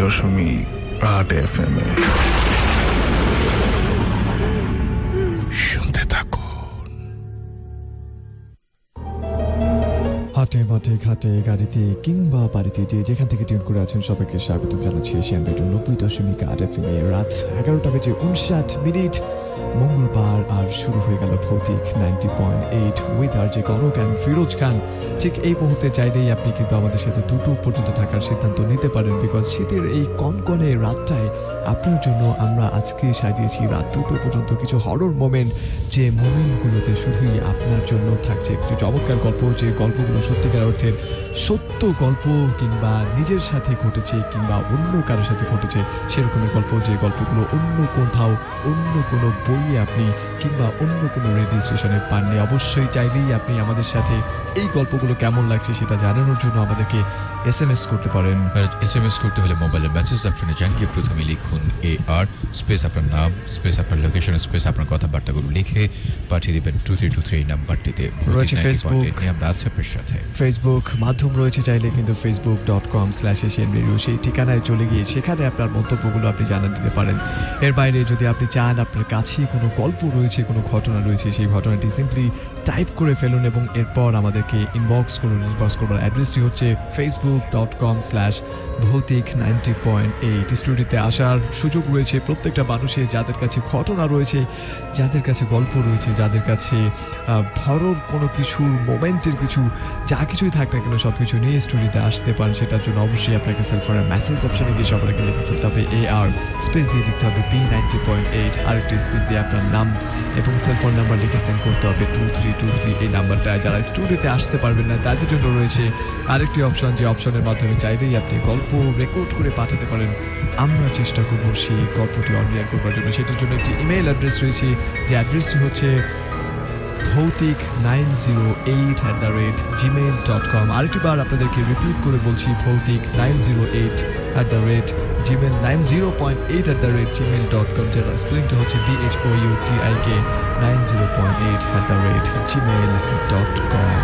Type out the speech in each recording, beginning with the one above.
90.8 FM শুনতে থাকুন। হাটে মাঠে ঘাটে গাড়িতে কিংবা বাড়িতে যে যেখান থেকে টিউন করে আছেন সবাইকে স্বাগত জানাচ্ছি এশিয়ান রেডিও 90.8 FM রাত 11টা বেজে 59 মঙ্গলবার আর শুরু হয়ে গেল ভৌতিক 90.8 উইথ আর যে কনক অ্যান্ড ফিরোজ খান। ঠিক এই মুহূর্তে চাইলেই আপনি কিন্তু আমাদের সাথে 2 পর্যন্ত থাকার সিদ্ধান্ত নিতে পারেন, বিকজ শীতের এই কনকনে রাতটায় আপনার জন্য আমরা আজকে সাজিয়েছি রাত 2 পর্যন্ত কিছু হরর মোমেন্ট, যে মোমেন্টগুলোতে শুধুই আপনার জন্য থাকছে কিছু চমৎকার গল্প, যে গল্পগুলো সত্যিকার অর্থের সত্য গল্প, কিংবা নিজের সাথে ঘটেছে কিংবা অন্য কারোর সাথে ঘটেছে সেরকমের গল্প, যে গল্পগুলো অন্য কোথাও অন্য কোনো বইয়ে আপনি কিংবা অন্য কোনো রেডিও স্টেশনে পাননি। অবশ্যই চাইলেই আপনি আমাদের সাথে এই গল্পগুলো কেমন লাগছে সেটা জানানোর জন্য আমাদেরকে SMS করতে পারেন। SMS করতে হলে মোবাইলের মেসেজ অপশনে যান, গিয়ে প্রথমে লিখুন AR স্পেস আপনার নাম স্পেস আপনার লোকেশন স্পেস আপনার কথাবার্তাগুলো লিখে পাঠিয়ে দিবেন 2323 এই নাম্বারটিতে। রয়েছে ফেসবুক মাধ্যম রয়েছে, চাইলে কিন্তু facebook.com/asianradio সেই ঠিকানায় চলে গিয়ে সেখানে আপনার মন্তব্যগুলো আপনি জানিয়ে দিতে পারেন। এর বাইরে যদি আপনি চান আপনার কাছে কোনো গল্প রয়েছে, কোনো ঘটনা রয়েছে, সেই ঘটনাটি সিম্পলি টাইপ করে ফেলুন এবং এরপর আমাদেরকে ইনবক্স করুন। ইনবক্স করবার অ্যাড্রেসটি হচ্ছে facebook.com/ভৌতিক90.8। স্টুডিওতে আসার সুযোগ রয়েছে প্রত্যেকটা মানুষের, যাদের কাছে ঘটনা রয়েছে, যাদের কাছে গল্প রয়েছে, যাদের কাছে হরর কোনো কিছুর মোমেন্টের কিছু যা কিছুই থাক না কেন সব কিছু নিয়ে স্টুডিওতে আসতে পারেন। সেটার জন্য অবশ্যই আপনাকে সেলফোনের মেসেজ অপশনে গিয়ে সবার আগে লিখে ফেলতে হবে AR স্পেস দিয়ে লিখতে হবে B90.8, আরেকটি স্পেস দিয়ে আপনার নাম এবং সেলফোন নাম্বার লিখে সেন্ড করতে হবে 2323 এই নাম্বারটায়। যারা স্টুডিওতে আসতে পারবেন না তাদের জন্য রয়েছে আরেকটি অপশন, যে অপশনের মাধ্যমে চাইলেই আপনি গল্প রেকর্ড করে পাঠাতে পারেন। আমরা চেষ্টা করব সেই গল্পটি অনলাইন করবার জন্য। সেটার জন্য একটি ইমেল অ্যাড্রেস রয়েছে, যে অ্যাড্রেসটি হচ্ছে ভৌতিক908@gmail.com। আরেকটিবার আপনাদেরকে রিপিট করে বলছি, ভৌতিক908@90.8@gmail.com, যার স্পেলিংটা হচ্ছে BHOUTIK 90.8@gmail.com।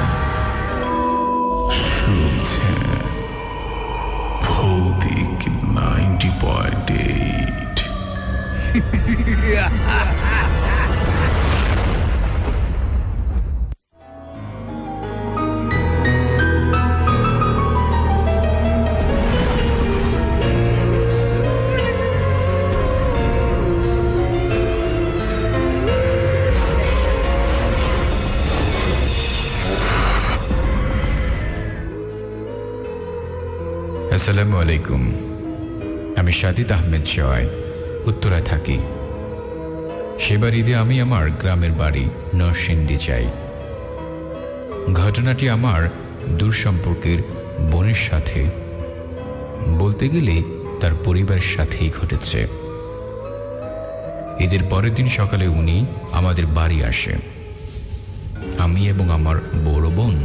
শুনছেন ভৌতিক 90.8। আসসালামু আলাইকুম, আমি সাদিদ আহমেদ জয়, উত্তরায় থাকি। সেবার ঈদে আমি আমার গ্রামের বাড়ি নরসিংদী যাই। ঘটনাটি আমার দূর সম্পর্কের বোনের সাথে, বলতে গেলে তার পরিবারের সাথেই ঘটেছে। ঈদের পরের দিন সকালে উনি আমাদের বাড়ি আসে। আমি এবং আমার বড় বোন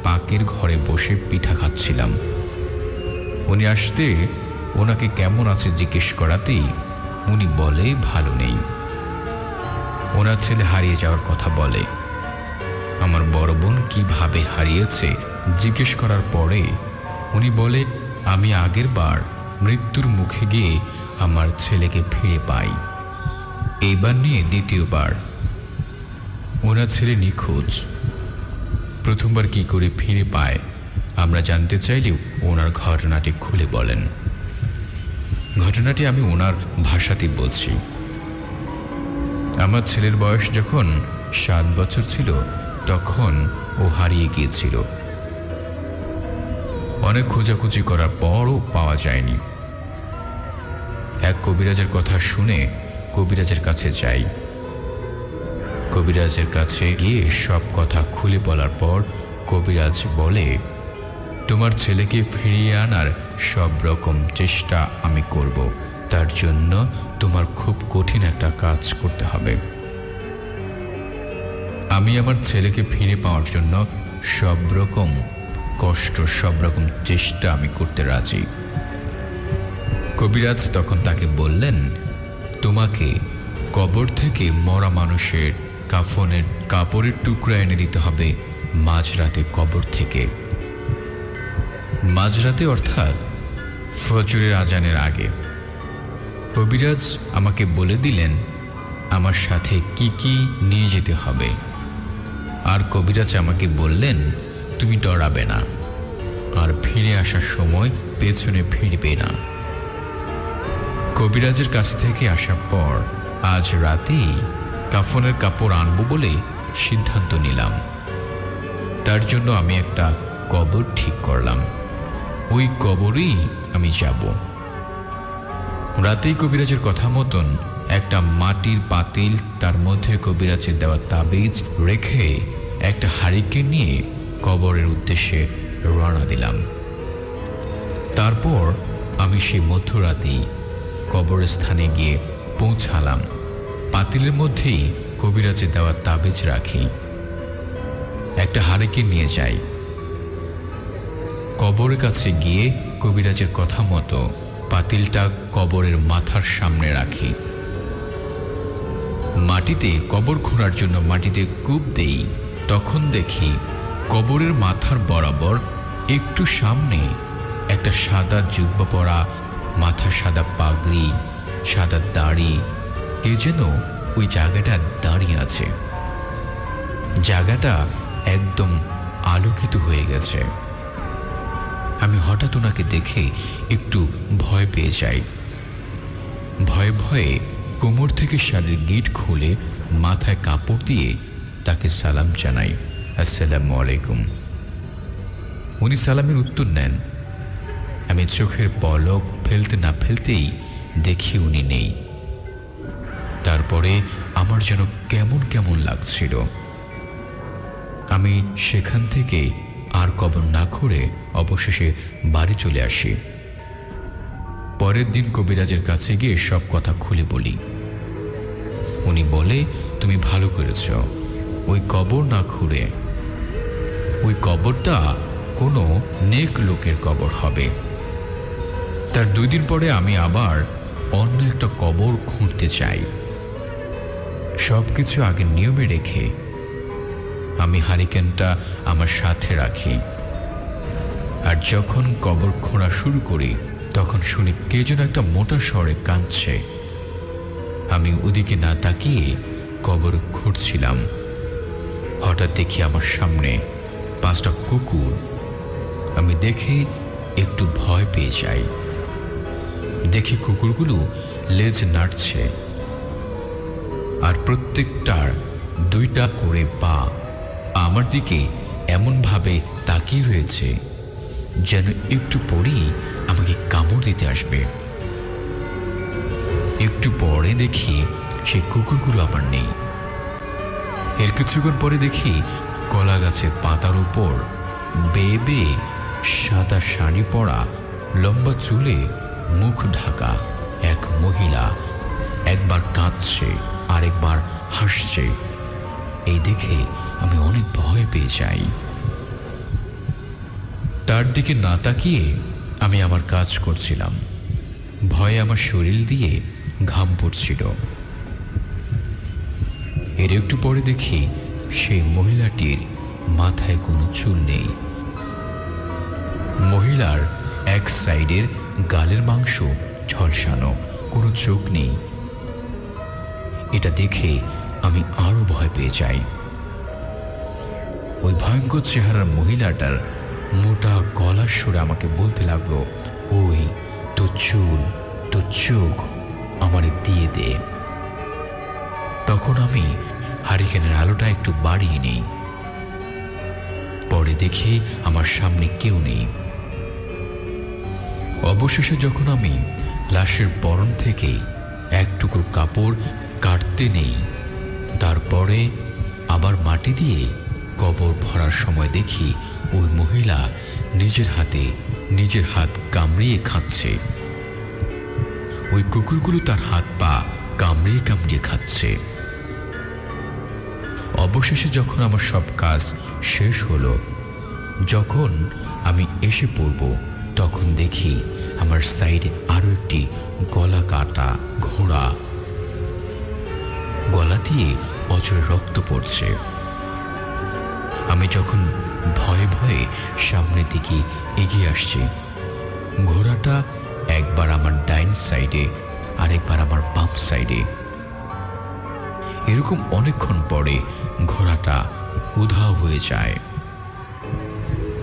পাকের ঘরে বসে পিঠা খাচ্ছিলাম। উনি আসতে ওনাকে কেমন আছে জিজ্ঞেস করাতেই উনি বলে ভালো নেই, ওনার ছেলে হারিয়ে যাওয়ার কথা বলে। আমার বড় বোন কিভাবে হারিয়েছে জিজ্ঞেস করার পরে উনি বলে, আমি আগের বার মৃত্যুর মুখে গিয়ে আমার ছেলেকে ফিরে পাই। এইবার নিয়ে দ্বিতীয়বার। ওনার ছেলে নিখোঁজ। প্রথমবার কি করে ফিরে পায় আমরা জানতে চাইলেও ওনার ঘটনাটি খুলে বলেন। ঘটনাটি আমি ওনার ভাষাতে বলছি। আমার ছেলের বয়স যখন 7 বছর ছিল তখন ও হারিয়ে গিয়েছিল। অনেক খোঁজাখুঁজি করার পরও পাওয়া যায়নি। এক কবিরাজের কথা শুনে কবিরাজের কাছে যাই। কবিরাজের কাছে গিয়ে সব কথা খুলে বলার পর কবিরাজ বলে, তোমার ছেলেকে ফিরিয়ে আনার সব রকম চেষ্টা আমি করব, তার জন্য তোমার খুব কঠিন একটা কাজ করতে হবে। আমি আমার ছেলেকে ফিরে পাওয়ার জন্য সব রকম কষ্ট, সব রকম চেষ্টা আমি করতে রাজি। কবিরাজ তখন তাকে বললেন, তোমাকে কবর থেকে মরা মানুষের কাফনের কাপড়ের টুকরা এনে দিতে হবে মাঝরাতে কবর থেকে। মাঝরাতে অর্থাৎ ফজরের আজানের আগে। কবিরাজ আমাকে বলে দিলেন আমার সাথে কি কি নিয়ে যেতে হবে, আর কবিরাজ আমাকে বললেন তুমি ডরাবে না, আর ফিরে আসার সময় পেছনে ফিরবে না। কবিরাজের কাছ থেকে আসার পর আজ রাতেই কাফনের কাপড় আনবো বলে সিদ্ধান্ত নিলাম। তার জন্য আমি একটা কবর ঠিক করলাম, ওই কবরেই আমি যাব। রাতেই কবিরাজের কথা মতন একটা মাটির পাতিল, তার মধ্যে কবিরাজের দেওয়া তাবিজ রেখে একটা হারিকেন নিয়ে কবরের উদ্দেশ্যে রওনা দিলাম। তারপর আমি সেই মধ্যরাতেই কবরস্থানে গিয়ে পৌঁছালাম। পাতিলের মধ্যেই কবিরাজের দেওয়া তাবিজ রাখি, একটা হারিকেন নিয়ে যাই। কবরের কাছে গিয়ে কবিরাজের কথা মতো পাতিলটা কবরের মাথার সামনে রাখি। মাটিতে কবর খোঁড়ার জন্য মাটিতে কূপ দেই। তখন দেখি কবরের মাথার বরাবর একটু সামনে একটা সাদা জুব্বা পরা, মাথা সাদা পাগড়ি, সাদা দাড়ি, কে যেন ওই জায়গাটা দাঁড়িয়ে আছে। জায়গাটা একদম আলোকিত হয়ে গেছে। আমি হঠাৎ ওনাকে দেখে একটু ভয় পেয়ে যাই। ভয়ে ভয়ে কোমর থেকে শাড়ির গিট খুলে মাথায় কাপড় দিয়ে তাকে সালাম জানাই, আসসালামু আলাইকুম। উনি সালামের উত্তর নেন। আমি চোখের পলক ফেলতে না ফেলতেই দেখি উনি নেই। তারপরে আমার যেন কেমন কেমন লাগছিল। আমি সেখান থেকে আর কবর না খুঁড়ে অবশেষে বাড়ি চলে আসি। পরের দিন কবিরাজের কাছে গিয়ে সব কথা খুলে বলি। উনি বলে তুমি ভালো করেছ, ওই কবর না খুঁড়ে, ওই কবরটা কোনো নেক লোকের কবর হবে। তার 2 দিন পরে আমি আবার অন্য একটা কবর খুঁড়তে চাই। সবকিছু আগের নিয়মে রেখে আমি হারিকেনটা আমার সাথে রাখি। আর যখন কবর খোঁড়া শুরু করি তখন শুনি কে যেন একটা মোটা স্বরে কাঁদছে। আমি ওদিকে না তাকিয়ে কবর খুঁড়ছিলাম। হঠাৎ দেখি আমার সামনে 5টা কুকুর। আমি দেখে একটু ভয় পেয়ে যাই। দেখি কুকুরগুলো লেজ নাড়ছে, আর প্রত্যেকটার 2টা করে পা আমার দিকে এমনভাবে তাকিয়ে রয়েছে যেন একটু পরেই আমাকে কামড় দিতে আসবে। একটু পরে দেখি সেই কুকুরগুলো আবার নেই। এর কিছুক্ষণ পরে দেখি কলা গাছের পাতার উপর বেয়ে বেয়ে সাদা শাড়ি পরা, লম্বা চুলে মুখ ঢাকা এক মহিলা একবার কাঁদছে আর একবার হাসছে। এই দেখে আমি অনেক ভয় পেয়ে যাই। তার দিকে না তাকিয়ে আমি আমার কাজ করছিলাম। ভয়ে আমার শরীর দিয়ে ঘাম পড়ছিল। এর একটু পরে দেখি সেই মহিলাটির মাথায় কোনো চুল নেই। মহিলার এক সাইডের গালের মাংস ঝলসানো, কোনো চোখ নেই। এটা দেখে আমি আরো ভয় পেয়ে যাই। ওই ভয়ঙ্কর চেহারার মহিলাটার মোটা গলার সুরে আমাকে বলতে লাগলো, ওই তোর চুল, তোর চোখ আমারে দিয়ে দে। তখন আমি হারিকেনের আলোটা একটু বাড়িয়ে নেই। পরে দেখি আমার সামনে কেউ নেই। অবশেষে যখন আমি লাশের পরন থেকে এক টুকরো কাপড় কাটতে নেই, তারপরে আবার মাটি দিয়ে কবর ভরার সময় দেখি ওই মহিলা নিজের হাত কামড়িয়ে খাচ্ছে। ওই কুকুরগুলো তার হাত পা কামড়িয়ে কামড়িয়ে খাচ্ছে। অবশেষে যখন আমার সব কাজ শেষ হলো, যখন আমি এসে পড়ব, তখন দেখি আমার সাইডে আরো একটি গলা কাটা ঘোড়া, গলা দিয়ে অজরে রক্ত পড়ছে। আমি যখন ভয়ে ভয়ে সামনের দিকে এগিয়ে আসছি, ঘোড়াটা একবার আমার ডাইন সাইডে, আরেকবার আমার বাম সাইডে। এরকম অনেকক্ষণ পরে ঘোড়াটা উধাও হয়ে যায়।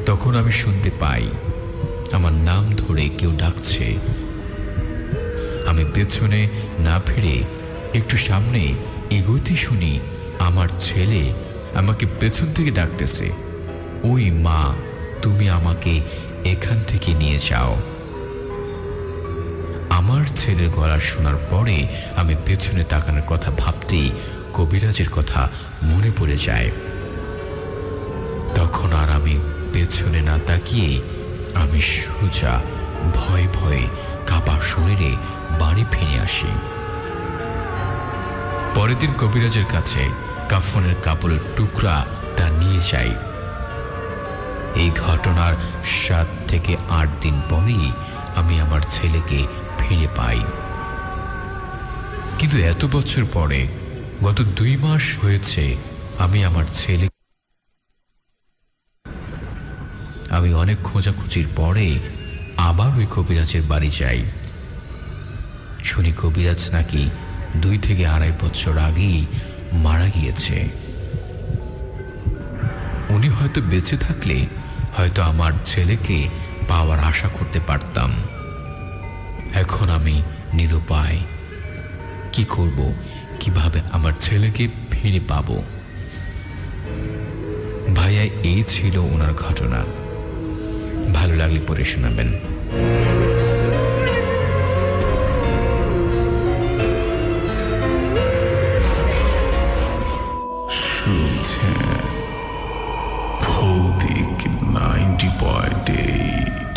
তখন আমি শুনতে পাই আমার নাম ধরে কেউ ডাকছে। আমি পেছনে না ফিরে একটু সামনে এগোতে শুনি আমার ছেলে আমাকে পেছন থেকে ডাকতেছে, ওই মা, তুমি আমাকে এখান থেকে নিয়ে যাও। আমার ছেলের গলা শোনার পরে আমি পেছনে তাকানোর কথা ভাবতেই কবিরাজের কথা মনে পড়ে যায়। তখন আর আমি পেছনে না তাকিয়ে আমি সোজা ভয়ে ভয়ে কাপা শরীরে বাড়ি ফিরে আসি। পরের দিন কবিরাজের কাছে কাফনের কাপড়ের টুকরাটা নিয়ে যাই। এই ঘটনার 7 থেকে 8 দিন পরেই আমি আমার ছেলেকে ফিরে পাই। কিন্তু এত বছর পরে গত 2 মাস হয়েছে আমি আমার ছেলে, আমি অনেক খোঁজাখুঁজির পরে আবার ওই কবিরাজের বাড়ি যাই। শুনি কবিরাজ নাকি 2 থেকে 2.5 বছর আগেই মারা গিয়েছে। উনি হয়তো বেঁচে থাকলে হয়তো আমার ছেলেকে পাওয়ার আশা করতে পারতাম। এখন আমি নিরুপায়। কি করব, কিভাবে আমার ছেলেকে ফিরে পাবো? ভাইয়া, এই ছিল ওনার ঘটনা। ভালো লাগলে পরে শোনাবেন। শুনছেন ভৌতিক 90.8।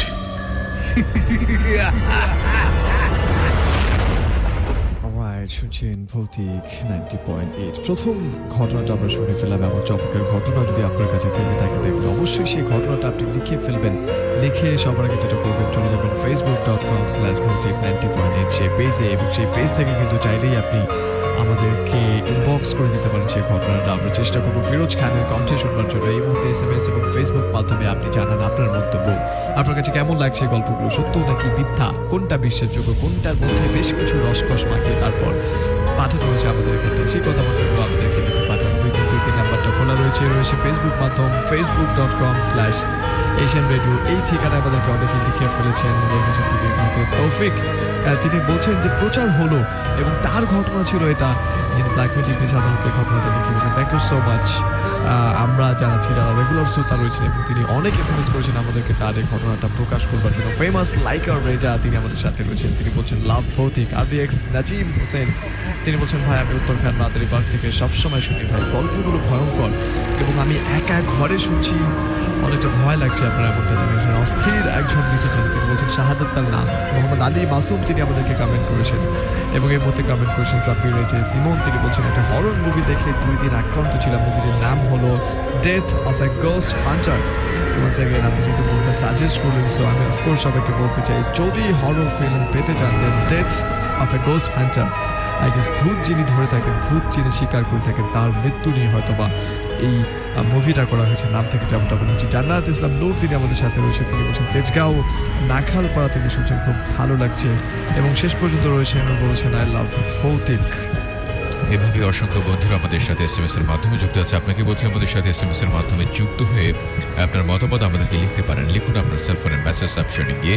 Alright, শুনছেন ভৌতিক 90.8। প্রথম ঘটনাটা আমরা শুনে ফেললাম। এমন চমৎকার ঘটনা যদি আপনার কাছে থেকে থাকে তাহলে অবশ্যই সেই ঘটনাটা আপনি লিখে ফেলবেন। লিখে সবার আগে যেটা করবেন, চলে যাবেন facebook.com/ভৌতিক90.8 সেই পেজে, এবং সেই পেজ থেকে কিন্তু চাইলেই আপনি আমাদেরকে ইনবক্স করে দিতে পারেন সেই ঘটনাটা। আমরা চেষ্টা করবো ফিরোজ খানের কণ্ঠে শুনবার জন্য। এই মুহূর্তে SMS এবং ফেসবুক মাধ্যমে আপনি জানান আপনার মন্তব্য। আপনার কাছে কেমন লাগছে গল্পগুলো, সত্য নাকি মিথ্যা, কোনটা বিশ্বাসযোগ্য, কোনটার মধ্যে বেশ কিছু রসকস মাখিয়ে তারপর পাঠানো হয়েছে আমাদের ক্ষেত্রে, সেই কথাবার্তাগুলো আমাদেরকে লিখে পাঠান। 2-3 নাম্বারটা খোলা রয়েছে ফেসবুক মাধ্যম facebook.com/Asian Radio। এই ঠিকানায় আমাদেরকে অনেকে লিখে ফেলেছেন। লিখেছেন তৌফিক, তিনি বলছেন যে প্রচার হলো এবং তার ঘটনা ছিল এটা। যিনি ব্ল্যাক ম্যাজিক নিয়ে সাধারণত ঘটনাটা লিখে দিলেন। Thank you so much. আমরা জানাচ্ছি যারা রেগুলার শ্রোতা রয়েছেন এবং তিনি অনেক SMS করেছেন আমাদেরকে তার এই ঘটনাটা প্রকাশ করবার জন্য। ফেমাস লাইকার রেজা, তিনি আমাদের সাথে রয়েছেন। তিনি বলছেন লাভ ভৌতিক। RDX নাজিম হোসেন, তিনি বলছেন ভাই, আমি উত্তরখান মাদারীবাগ থেকে সবসময় শুনি ভাই, গল্পগুলো ভয়ঙ্কর এবং আমি একা ঘরে শুনছি, অনেকটা ভয় লাগছে। আপনারা এমনটা জানিয়েছেন। অস্থির একজন লিখেছেন, তিনি বলছেন শাহাদাত তার নাম মোহাম্মদ আলী মাসুম, তিনি আমাদেরকে কমেন্ট করেছেন এবং এর মধ্যে কমেন্ট করেছেন সাব্বির রেজে সিমন। তিনি বলছেন একটা হরর মুভি দেখে 2 দিন আক্রান্ত ছিলাম। মুভিটির নাম হলো death of a ghost hunter. Once again আপনি যেহেতু মুভিটা সাজেস্ট করলেন, সো আমি অফকোর্স সবাইকে বলতে চাই, যদি হরর ফিল্ম পেতে চান then death of a ghost hunter. I guess ভূত যিনি ধরে থাকেন, ভূত যিনি শিকার করে থাকেন, তার মৃত্যু নিয়ে হয়তোবা এই মুভিটা করা হয়েছে। নাম থেকে যেমনটা বলেছি। জান্নাত ইসলাম নূর, তিনি আমাদের সাথে রয়েছেন। তিনি বলছেন তেজগাঁও নাখালপাড়া থেকে শুনছেন, খুব ভালো লাগছে এবং শেষ পর্যন্ত রয়েছেন বলছেন আই লাভ ভৌতিক। এভাবে অসংখ্য বন্ধুরা আমাদের সাথে SMS এর মাধ্যমে যুক্ত আছে। আপনাকে বলছি আমাদের সাথে SMS এর মাধ্যমে যুক্ত হয়ে আপনার মতামত আমাদেরকে লিখতে পারেন। লিখুন আপনার সেলফোনের মেসেজ অপশনে গিয়ে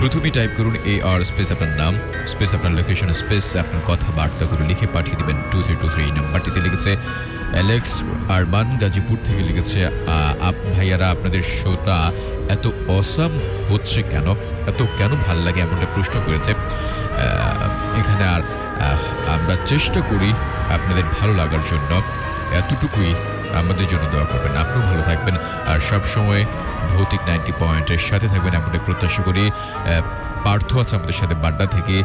প্রথমেই টাইপ করুন AR স্পেস আপনার নাম স্পেস আপনার লোকেশন স্পেস আপনার কথাবার্তাগুলো লিখে পাঠিয়ে দেবেন 2323। এই নাম্বারটিতে লিখেছে অ্যালেক্স আরমান গাজীপুর থেকে লিখেছে, ভাইয়ারা আপনাদের শোটা এত অসাম হচ্ছে কেন, এত কেন ভাল লাগে এমনটা প্রশ্ন করেছে। এখানে আর আমরা চেষ্টা করি আপনাদের ভালো লাগার জন্য, এতটুকুই আমাদের জন্য দোয়া করবেন। আপনিও ভালো থাকবেন আর সবসময় ভৌতিক 90.8 সাথে থাকবেন এমনটাই প্রত্যাশা করি। পার্থ আছে আমাদের সাথে বাড্ডা থেকে,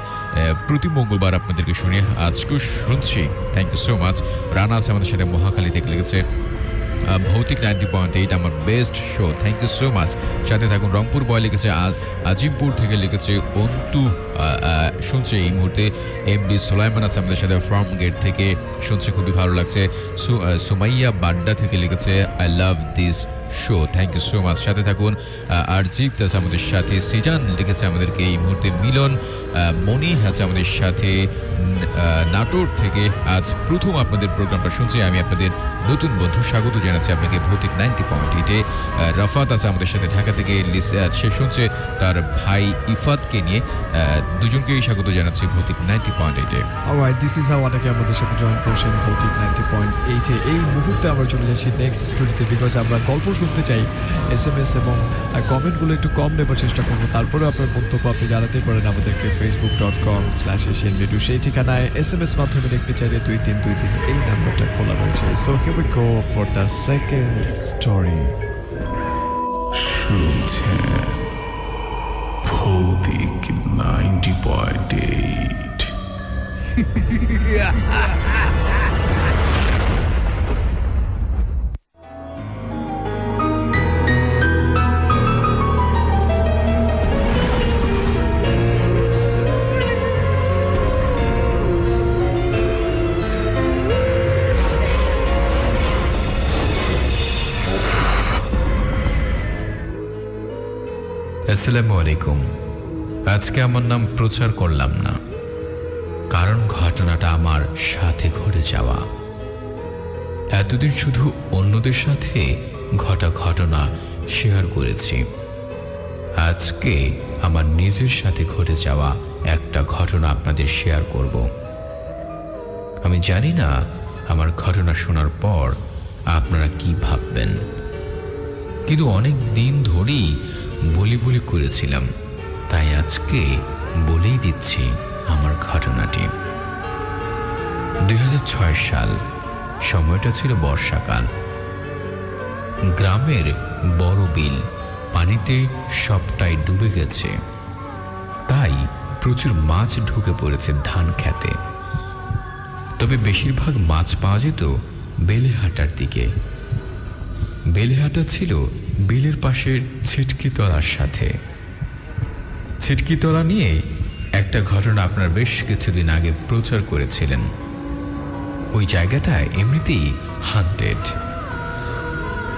প্রতি মঙ্গলবার আপনাদেরকে শুনি, আজকেও শুনছি। Thank you so much. Rana আছে আমাদের সাথে মহাখালী থেকে লিখেছে ভৌতিক 90.8 আমার best show, thank you so much, সাথে থাকুন। রংপুর বয় লিখেছে, আজিমপুর থেকে লিখেছে অন্তু শুনছে এই মুহূর্তে। MD সোলাইমান আছে আমাদের সাথে ফার্ম গেট থেকে শুনছে, খুবই ভালো লাগছে। সুমাইয়া বাড্ডা থেকে লিখেছে I love this show. Thank you so much. সাথে থাকুন। আর জিত আছে আমাদের সাথে, সিজান লিখেছে আমাদেরকে এই মুহূর্তে, মিলন মনি আছে আমাদের সাথে নাটোর থেকে। আজ প্রথম আপনাদের প্রোগ্রামটা শুনছি আমি, আপনাদের নতুন বন্ধু, স্বাগত জানাচ্ছি আপনাকে ভৌতিক 90.8-এ। রাফাত আছে আমাদের সাথে ঢাকা থেকে, সে শুনছে তার ভাই ইফাতকে নিয়ে। দুজনকেই স্বাগত জানাচ্ছি ভৌতিক 90.8-এ। অলরাইট, দিস ইজ হাউ অনেকে আমাদের সাথে জয়েন করছেন ভৌতিক 90.8-এ। এই মুহূর্তে আমরা চলে যাচ্ছি নেক্সট স্টোরিতে, বিকজ আমরা গল্প শুনতে চাই। SMS এবং কমেন্টগুলো একটু কম নেবার চেষ্টা করবো, তারপরে আপনার মন্তব্য আপনি জানাতে পারেন আমাদেরকে facebook.com/asianbedu, সেই ঠিকানায় SMS মাধ্যমে লিখতে চাইলে 2323 এই নাম্বারটা খোলা রয়েছে। So here we go for the second story. শুনছেন ভৌতিক 90.8। আসসালামু আলাইকুম। আজকে আমার নাম প্রচার করলাম না, কারণ ঘটনাটা আমার সাথে ঘটে যাওয়া। এতদিন শুধু অন্যদের সাথে ঘটা ঘটনা শেয়ার করেছি, আজকে আমার নিজের সাথে ঘটে যাওয়া একটা ঘটনা আপনাদের শেয়ার করব। আমি জানি না আমার ঘটনা শোনার পর আপনারা কি ভাববেন, কিন্তু অনেক দিন ধরেই বলি করেছিলাম, তাই আজকে বলেই দিচ্ছি আমার ঘটনাটি। 2006 সাল, সময়টা ছিল বর্ষাকাল। গ্রামের বড় বিল পানিতে সবটাই ডুবে গেছে, তাই প্রচুর মাছ ঢুকে পড়েছে ধান খেতে। তবে বেশিরভাগ মাছ পাওয়া যেত বেলেহাটার দিকে। বেলেহাটা ছিল বিলের পাশের ছিটকিতলার সাথে। ছিটকিতলা নিয়ে একটা ঘটনা আপনার বেশ কিছুদিন আগে প্রচার করেছিলেন। ওই জায়গাটা এমনিতেই হান্টেড।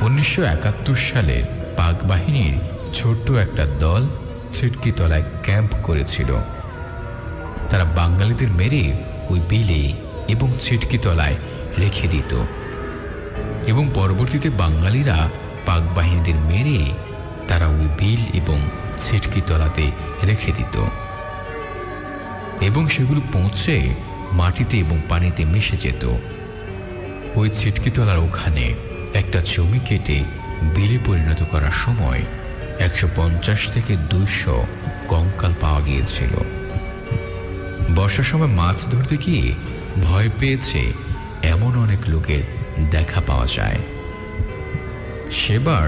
1971 সালে পাক বাহিনীর ছোট্ট একটা দল ছিটকিতলায় ক্যাম্প করেছিল। তারা বাঙালিদের মেরে ওই বিলে এবং ছিটকিতলায় রেখে দিত, এবং পরবর্তীতে বাঙালিরা পাক বাহিনীদের মেরে তারা ওই বিল এবং ছিটকিতলাতে রেখে দিত, এবং সেগুলো পৌঁছে মাটিতে এবং পানিতে মিশে যেত। ওই ছিটকিতলার ওখানে একটা জমি কেটে বিলে পরিণত করার সময় 150 থেকে 200 কঙ্কাল পাওয়া গিয়েছিল। বর্ষার সময় মাছ ধরতে গিয়ে ভয় পেয়েছে এমন অনেক লোকের দেখা পাওয়া যায়। সেবার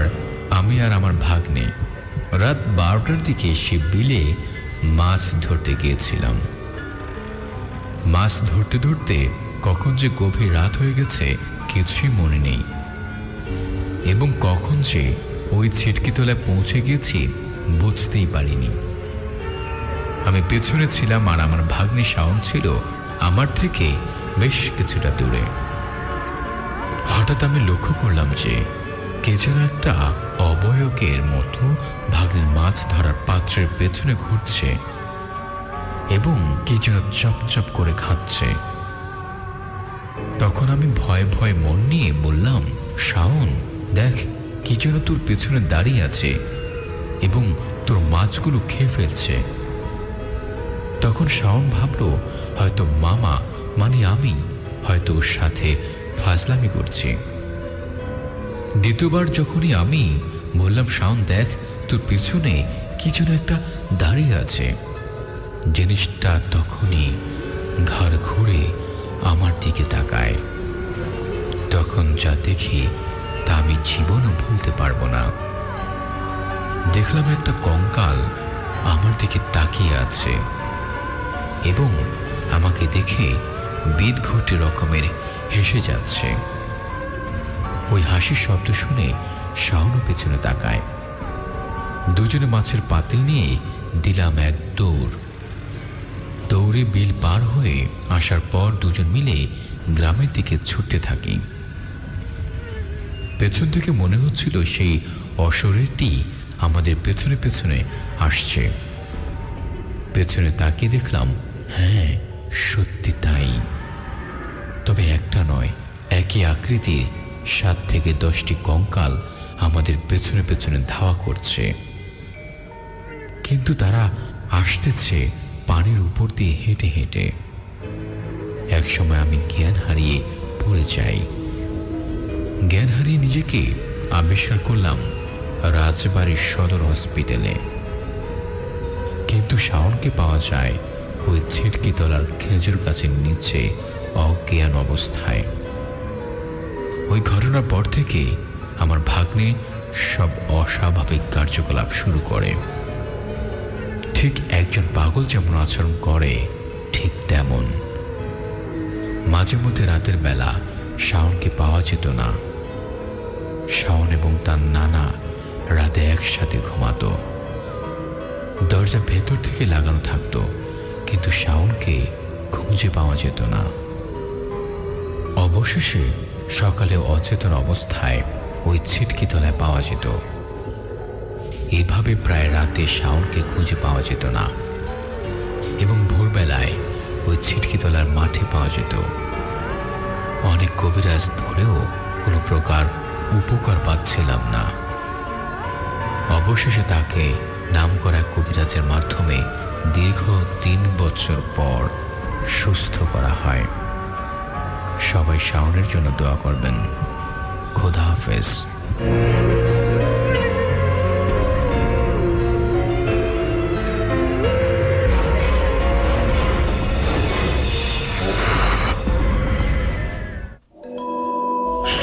আমি আর আমার ভাগ্নে রাত 12টার দিকে সে বিলে মাছ ধরতে গিয়েছিলাম। মাছ ধরতে ধরতে কখন যে গভীর রাত হয়ে গেছে কিছুই মনে নেই, এবং কখন যে ওই ছিটকিতলায় পৌঁছে গিয়েছি বুঝতেই পারিনি। আমি পেছনে ছিলাম আর আমার ভাগ্নে শাওন ছিল আমার থেকে বেশ কিছুটা দূরে। হঠাৎ আমি লক্ষ্য করলাম যে কে যেন একটা অবয়বের মতো ভাগ্নের মাছ ধরার পাত্রের পেছনে ঘুরছে এবং কি যেন চপচপ করে খাচ্ছে। তখন আমি ভয়ে ভয়ে মন নিয়ে বললাম, শাওন দেখ, কি যেন তোর পেছনে দাঁড়িয়ে আছে এবং তোর মাছগুলো খেয়ে ফেলছে। তখন শাওন ভাবল হয়তো মামা মানে আমি হয়তো ওর সাথে ফাজলামি করছি। দ্বিতীয়বার যখনই আমি বললাম, শাওন দেখ, তোর পিছনে কি যেন একটা দাঁড়িয়ে আছে, জিনিসটা তখনই ঘাড় ঘুরে আমার দিকে তাকায়। তখন যা দেখি তা আমি জীবনও ভুলতে পারবো না। দেখলাম একটা কঙ্কাল আমার দিকে তাকিয়ে আছে এবং আমাকে দেখে বিদঘুটে রকমের হেসে যাচ্ছে। ওই হাসির শব্দ শুনে শাওনও পেছনে তাকায়। দুজনে মাছের পাতিল নিয়ে দিলাম এক দৌড়। দৌড়ে বিল পার হয়ে আসার পর দুজন মিলে গ্রামের দিকে ছুটতে থাকি। পেছন থেকে মনে হচ্ছিল সেই অশরীরটি আমাদের পেছনে পেছনে আসছে। পেছনে তাকিয়ে দেখলাম, হ্যাঁ সত্যি তাই। তবে একটা নয়, একই আকৃতির 7 থেকে 10টি কঙ্কাল আমাদের পেছনে পেছনে ধাওয়া করছে, কিন্তু তারা আসতেছে পানির উপর দিয়ে হেঁটে হেঁটে। একসময় আমি জ্ঞান হারিয়ে পড়ে যাই। জ্ঞান হারিয়ে নিজেকে আবিষ্কার করলাম রাজবাড়ির সদর হসপিটালে, কিন্তু শাওনকে পাওয়া যায় ওই ছিটকি তলার খেজুর গাছের নিচে অজ্ঞান অবস্থায়। ওই ঘটনার পর থেকে আমার ভাগ্নে সব অস্বাভাবিক কার্যকলাপ শুরু করে। ঠিক একজন পাগল যেমন আচরণ করে ঠিক তেমন। মাঝে মধ্যে রাতের বেলা শাওনকে পাওয়া যেত না। শাওন এবং তার নানা রাতে একসাথে ঘুমাতো। দরজা ভেতর থেকে লাগানো থাকতো, কিন্তু শাওনকে খুঁজে পাওয়া যেত না। অবশেষে সকালে অচেতন অবস্থায় ওই ছিটকি তলায় পাওয়া যেত। এভাবে প্রায় রাতে শাওনকে খুঁজে পাওয়া যেত না, এবং ভোরবেলায় ওই ছিটকি তলার মাঠে পাওয়া যেত। অনেক কবিরাজ ধরেও কোনো প্রকার উপকার পাচ্ছিলাম না। অবশেষে তাকে নামকরা কবিরাজের মাধ্যমে দীর্ঘ 3 বছর পর সুস্থ করা হয়। সবাই শাওনের জন্য দোয়া করবেন। খোদা হাফেজ।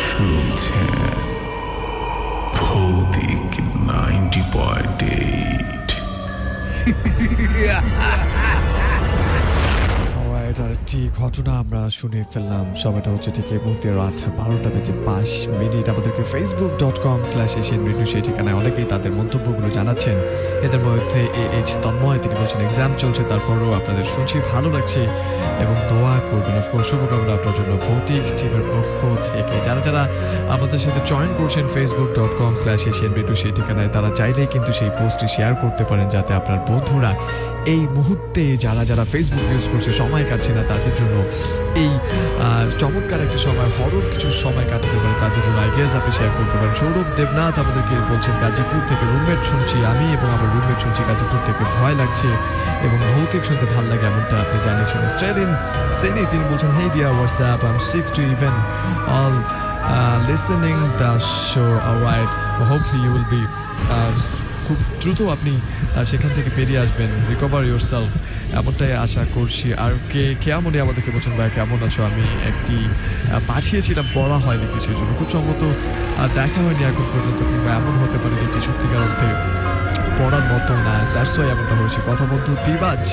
শুনছেন ভৌতিক 90.8। আরেকটি ঘটনা আমরা শুনে ফেললাম। সময়টা হচ্ছে ঠিক এই মুহূর্তে রাত 12:05। আমাদেরকে facebook.com/asian radio সেই ঠিকানায় অনেকেই তাদের মন্তব্যগুলো জানাচ্ছেন। এদের মধ্যে AH তন্ময়, তিনি বলছেন এক্সাম চলছে, তারপরেও আপনাদের শুনছি, ভালো লাগছে এবং দোয়া করবেন। অফকোর্স শুভকামনা আপনার জন্য ভৌতিক টিমের পক্ষ থেকে। যারা যারা আমাদের সাথে জয়েন করছেন facebook.com/asian radio সেই ঠিকানায়, তারা চাইলেই কিন্তু সেই পোস্টটি শেয়ার করতে পারেন, যাতে আপনার বন্ধুরা এই মুহূর্তে যারা যারা ফেসবুক ইউজ করছে, সময় কাটছে না, তাদের জন্য এই চমৎকার একটা সময়, হরর কিছু সময় কাটাতে পারে, তাদের জন্য আইডিয়াস আপনি শেয়ার করতে পারেন। সৌরভ দেবনাথ আমাদেরকে বলছেন গাজীপুর থেকে রুমমেট শুনছি, আমি এবং আমার রুমমেট শুনছি গাজীপুর থেকে, ভয় লাগছে এবং ভৌতিক শুনতে ভালো লাগে, এমনটা আপনি জানিয়েছেন। স্ট্রেলিন সেনি, তিনি বলছেন hey dear WhatsApp, I am sick to even all listening the show. Alright, hopefully you will be খুব দ্রুত আপনি সেখান থেকে বেরিয়ে আসবেন, রিকভার ইউর সেলফ, এমনটাই আশা করছি। আর কেমনই আমাদেরকে বলছেন ভাই কেমন আছো, আমি একটি পাঠিয়েছিলাম, পড়া হয়নি কিছুর জন্য, খুব সম্ভবত দেখা হয়নি এখন পর্যন্ত, কিংবা এমন হতে পারে যেটি সত্যিকার অর্থে পড়ার মতো না, দ্যাটস ওয়াই এমনটা হয়েছে। কথা বন্ধু দিবাজ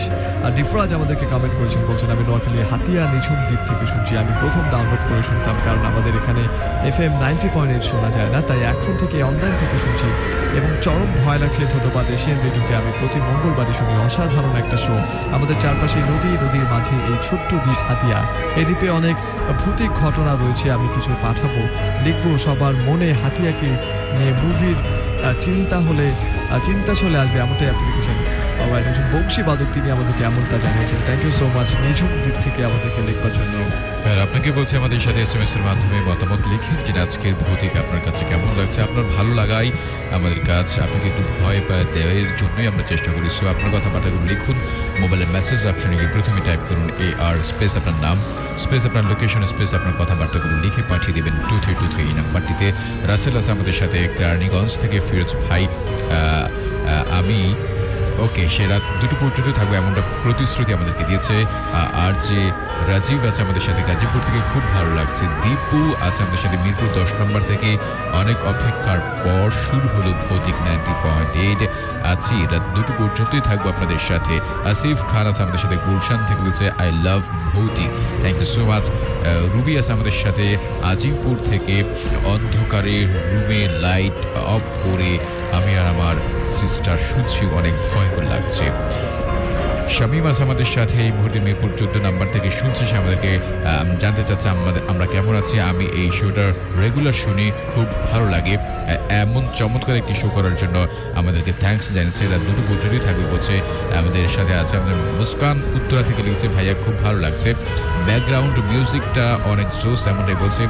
আর নিফরাজ আমাদেরকে কমেন্ট করেছেন, বলছেন আমি নোয়াখালী হাতিয়া নিঝুম দ্বীপ থেকে শুনছি। আমি প্রথম ডাউনলোড করে শুনতাম, কারণ আমাদের এখানে FM 90.8 শোনা যায় না, তাই এখন থেকে অনলাইন থেকে শুনছি এবং চরম ভয় লাগছে। ধন্যবাদ এশিয়ান রেডিওকে, আমি প্রতি মঙ্গলবারই শুনি, অসাধারণ একটা শো। আমাদের চারপাশে নদীর মাঝে এই ছোট্ট দ্বীপ হাতিয়া, এই দ্বীপে অনেক ভৌতিক ঘটনা রয়েছে, আমি কিছু পাঠাবো, লিখবো সবার মনে হাতিয়াকে নিয়ে মুভির চিন্তা চলে আসবে, এমনটাই অ্যাপ্লিকেশন। একজন বংশী বাদক, তিনি আমাদেরকে এমনটা জানিয়েছেন। থ্যাংক ইউ সো মাচ নিঝুম দিক থেকে আমাদেরকে লিখবার জন্য। আপনাকে বলছি আমাদের সাথে SMS এর মাধ্যমে মতামত লিখেন যে আজকের ভৌতিক আপনার কাছে কেমন লাগছে, আপনার ভালো লাগাই আমাদের কাজ, আপনাকে একটু ভয় দেওয়ার জন্যই আমরা চেষ্টা করি। সো আপনার কথাবার্তাগুলো লিখুন, মোবাইলের মেসেজ অপশনে গিয়ে প্রথমে টাইপ করুন AR স্পেস আপনার নাম স্পেস আপনার লোকেশন স্পেস আপনার কথাবার্তাগুলো লিখে পাঠিয়ে দেবেন 2323 এই নাম্বারটিতে। রাসেল আছে আমাদের সাথে কেরানীগঞ্জ থেকে, ফিরোজ ভাই আমি ওকে সে রাত 2টো পর্যন্ত থাকবে এমনটা প্রতিশ্রুতি আমাদেরকে দিয়েছে। আর যে রাজীব আছে আমাদের সাথে গাজীপুর থেকে, খুব ভালো লাগছে। দীপু আছে আমাদের সাথে মিরপুর 10 নম্বর থেকে, অনেক অপেক্ষার পর শুরু হলো ভৌতিক 90.8, আছি রাত 2টো পর্যন্তই থাকবো আপনাদের সাথে। আসিফ খান আছে আমাদের সাথে গুলশান থেকে, বলছে I love Bhoutik, thank you so much. Ruby আছে আমাদের সাথে আজিমপুর থেকে, অন্ধকারে রুমে লাইট অফ করে আমি আর আমার সিস্টার শুনছি, অনেক ভয়ঙ্কর লাগছে। শামীম আছে আমাদের সাথে এই মুহূর্তে মিরপুর 14 নাম্বার থেকে শুনছে। সে আমাদেরকে জানতে চাচ্ছে আমরা কেমন আছি। আমি এই শোটার রেগুলার শুনি, খুব ভালো লাগে। এমন চমৎকার একটি শো করার জন্য আমাদেরকে থ্যাঙ্কস জানিয়েছে। রাত 2টো পর্যন্তই থাকবে বলছে। আমাদের সাথে আছে আমাদের মুস্কান উত্তরা থেকে লিখছে, ভাইয়া খুব ভালো লাগছে, ব্যাকগ্রাউন্ড মিউজিকটা অনেক জোস এমনটাই বলছে।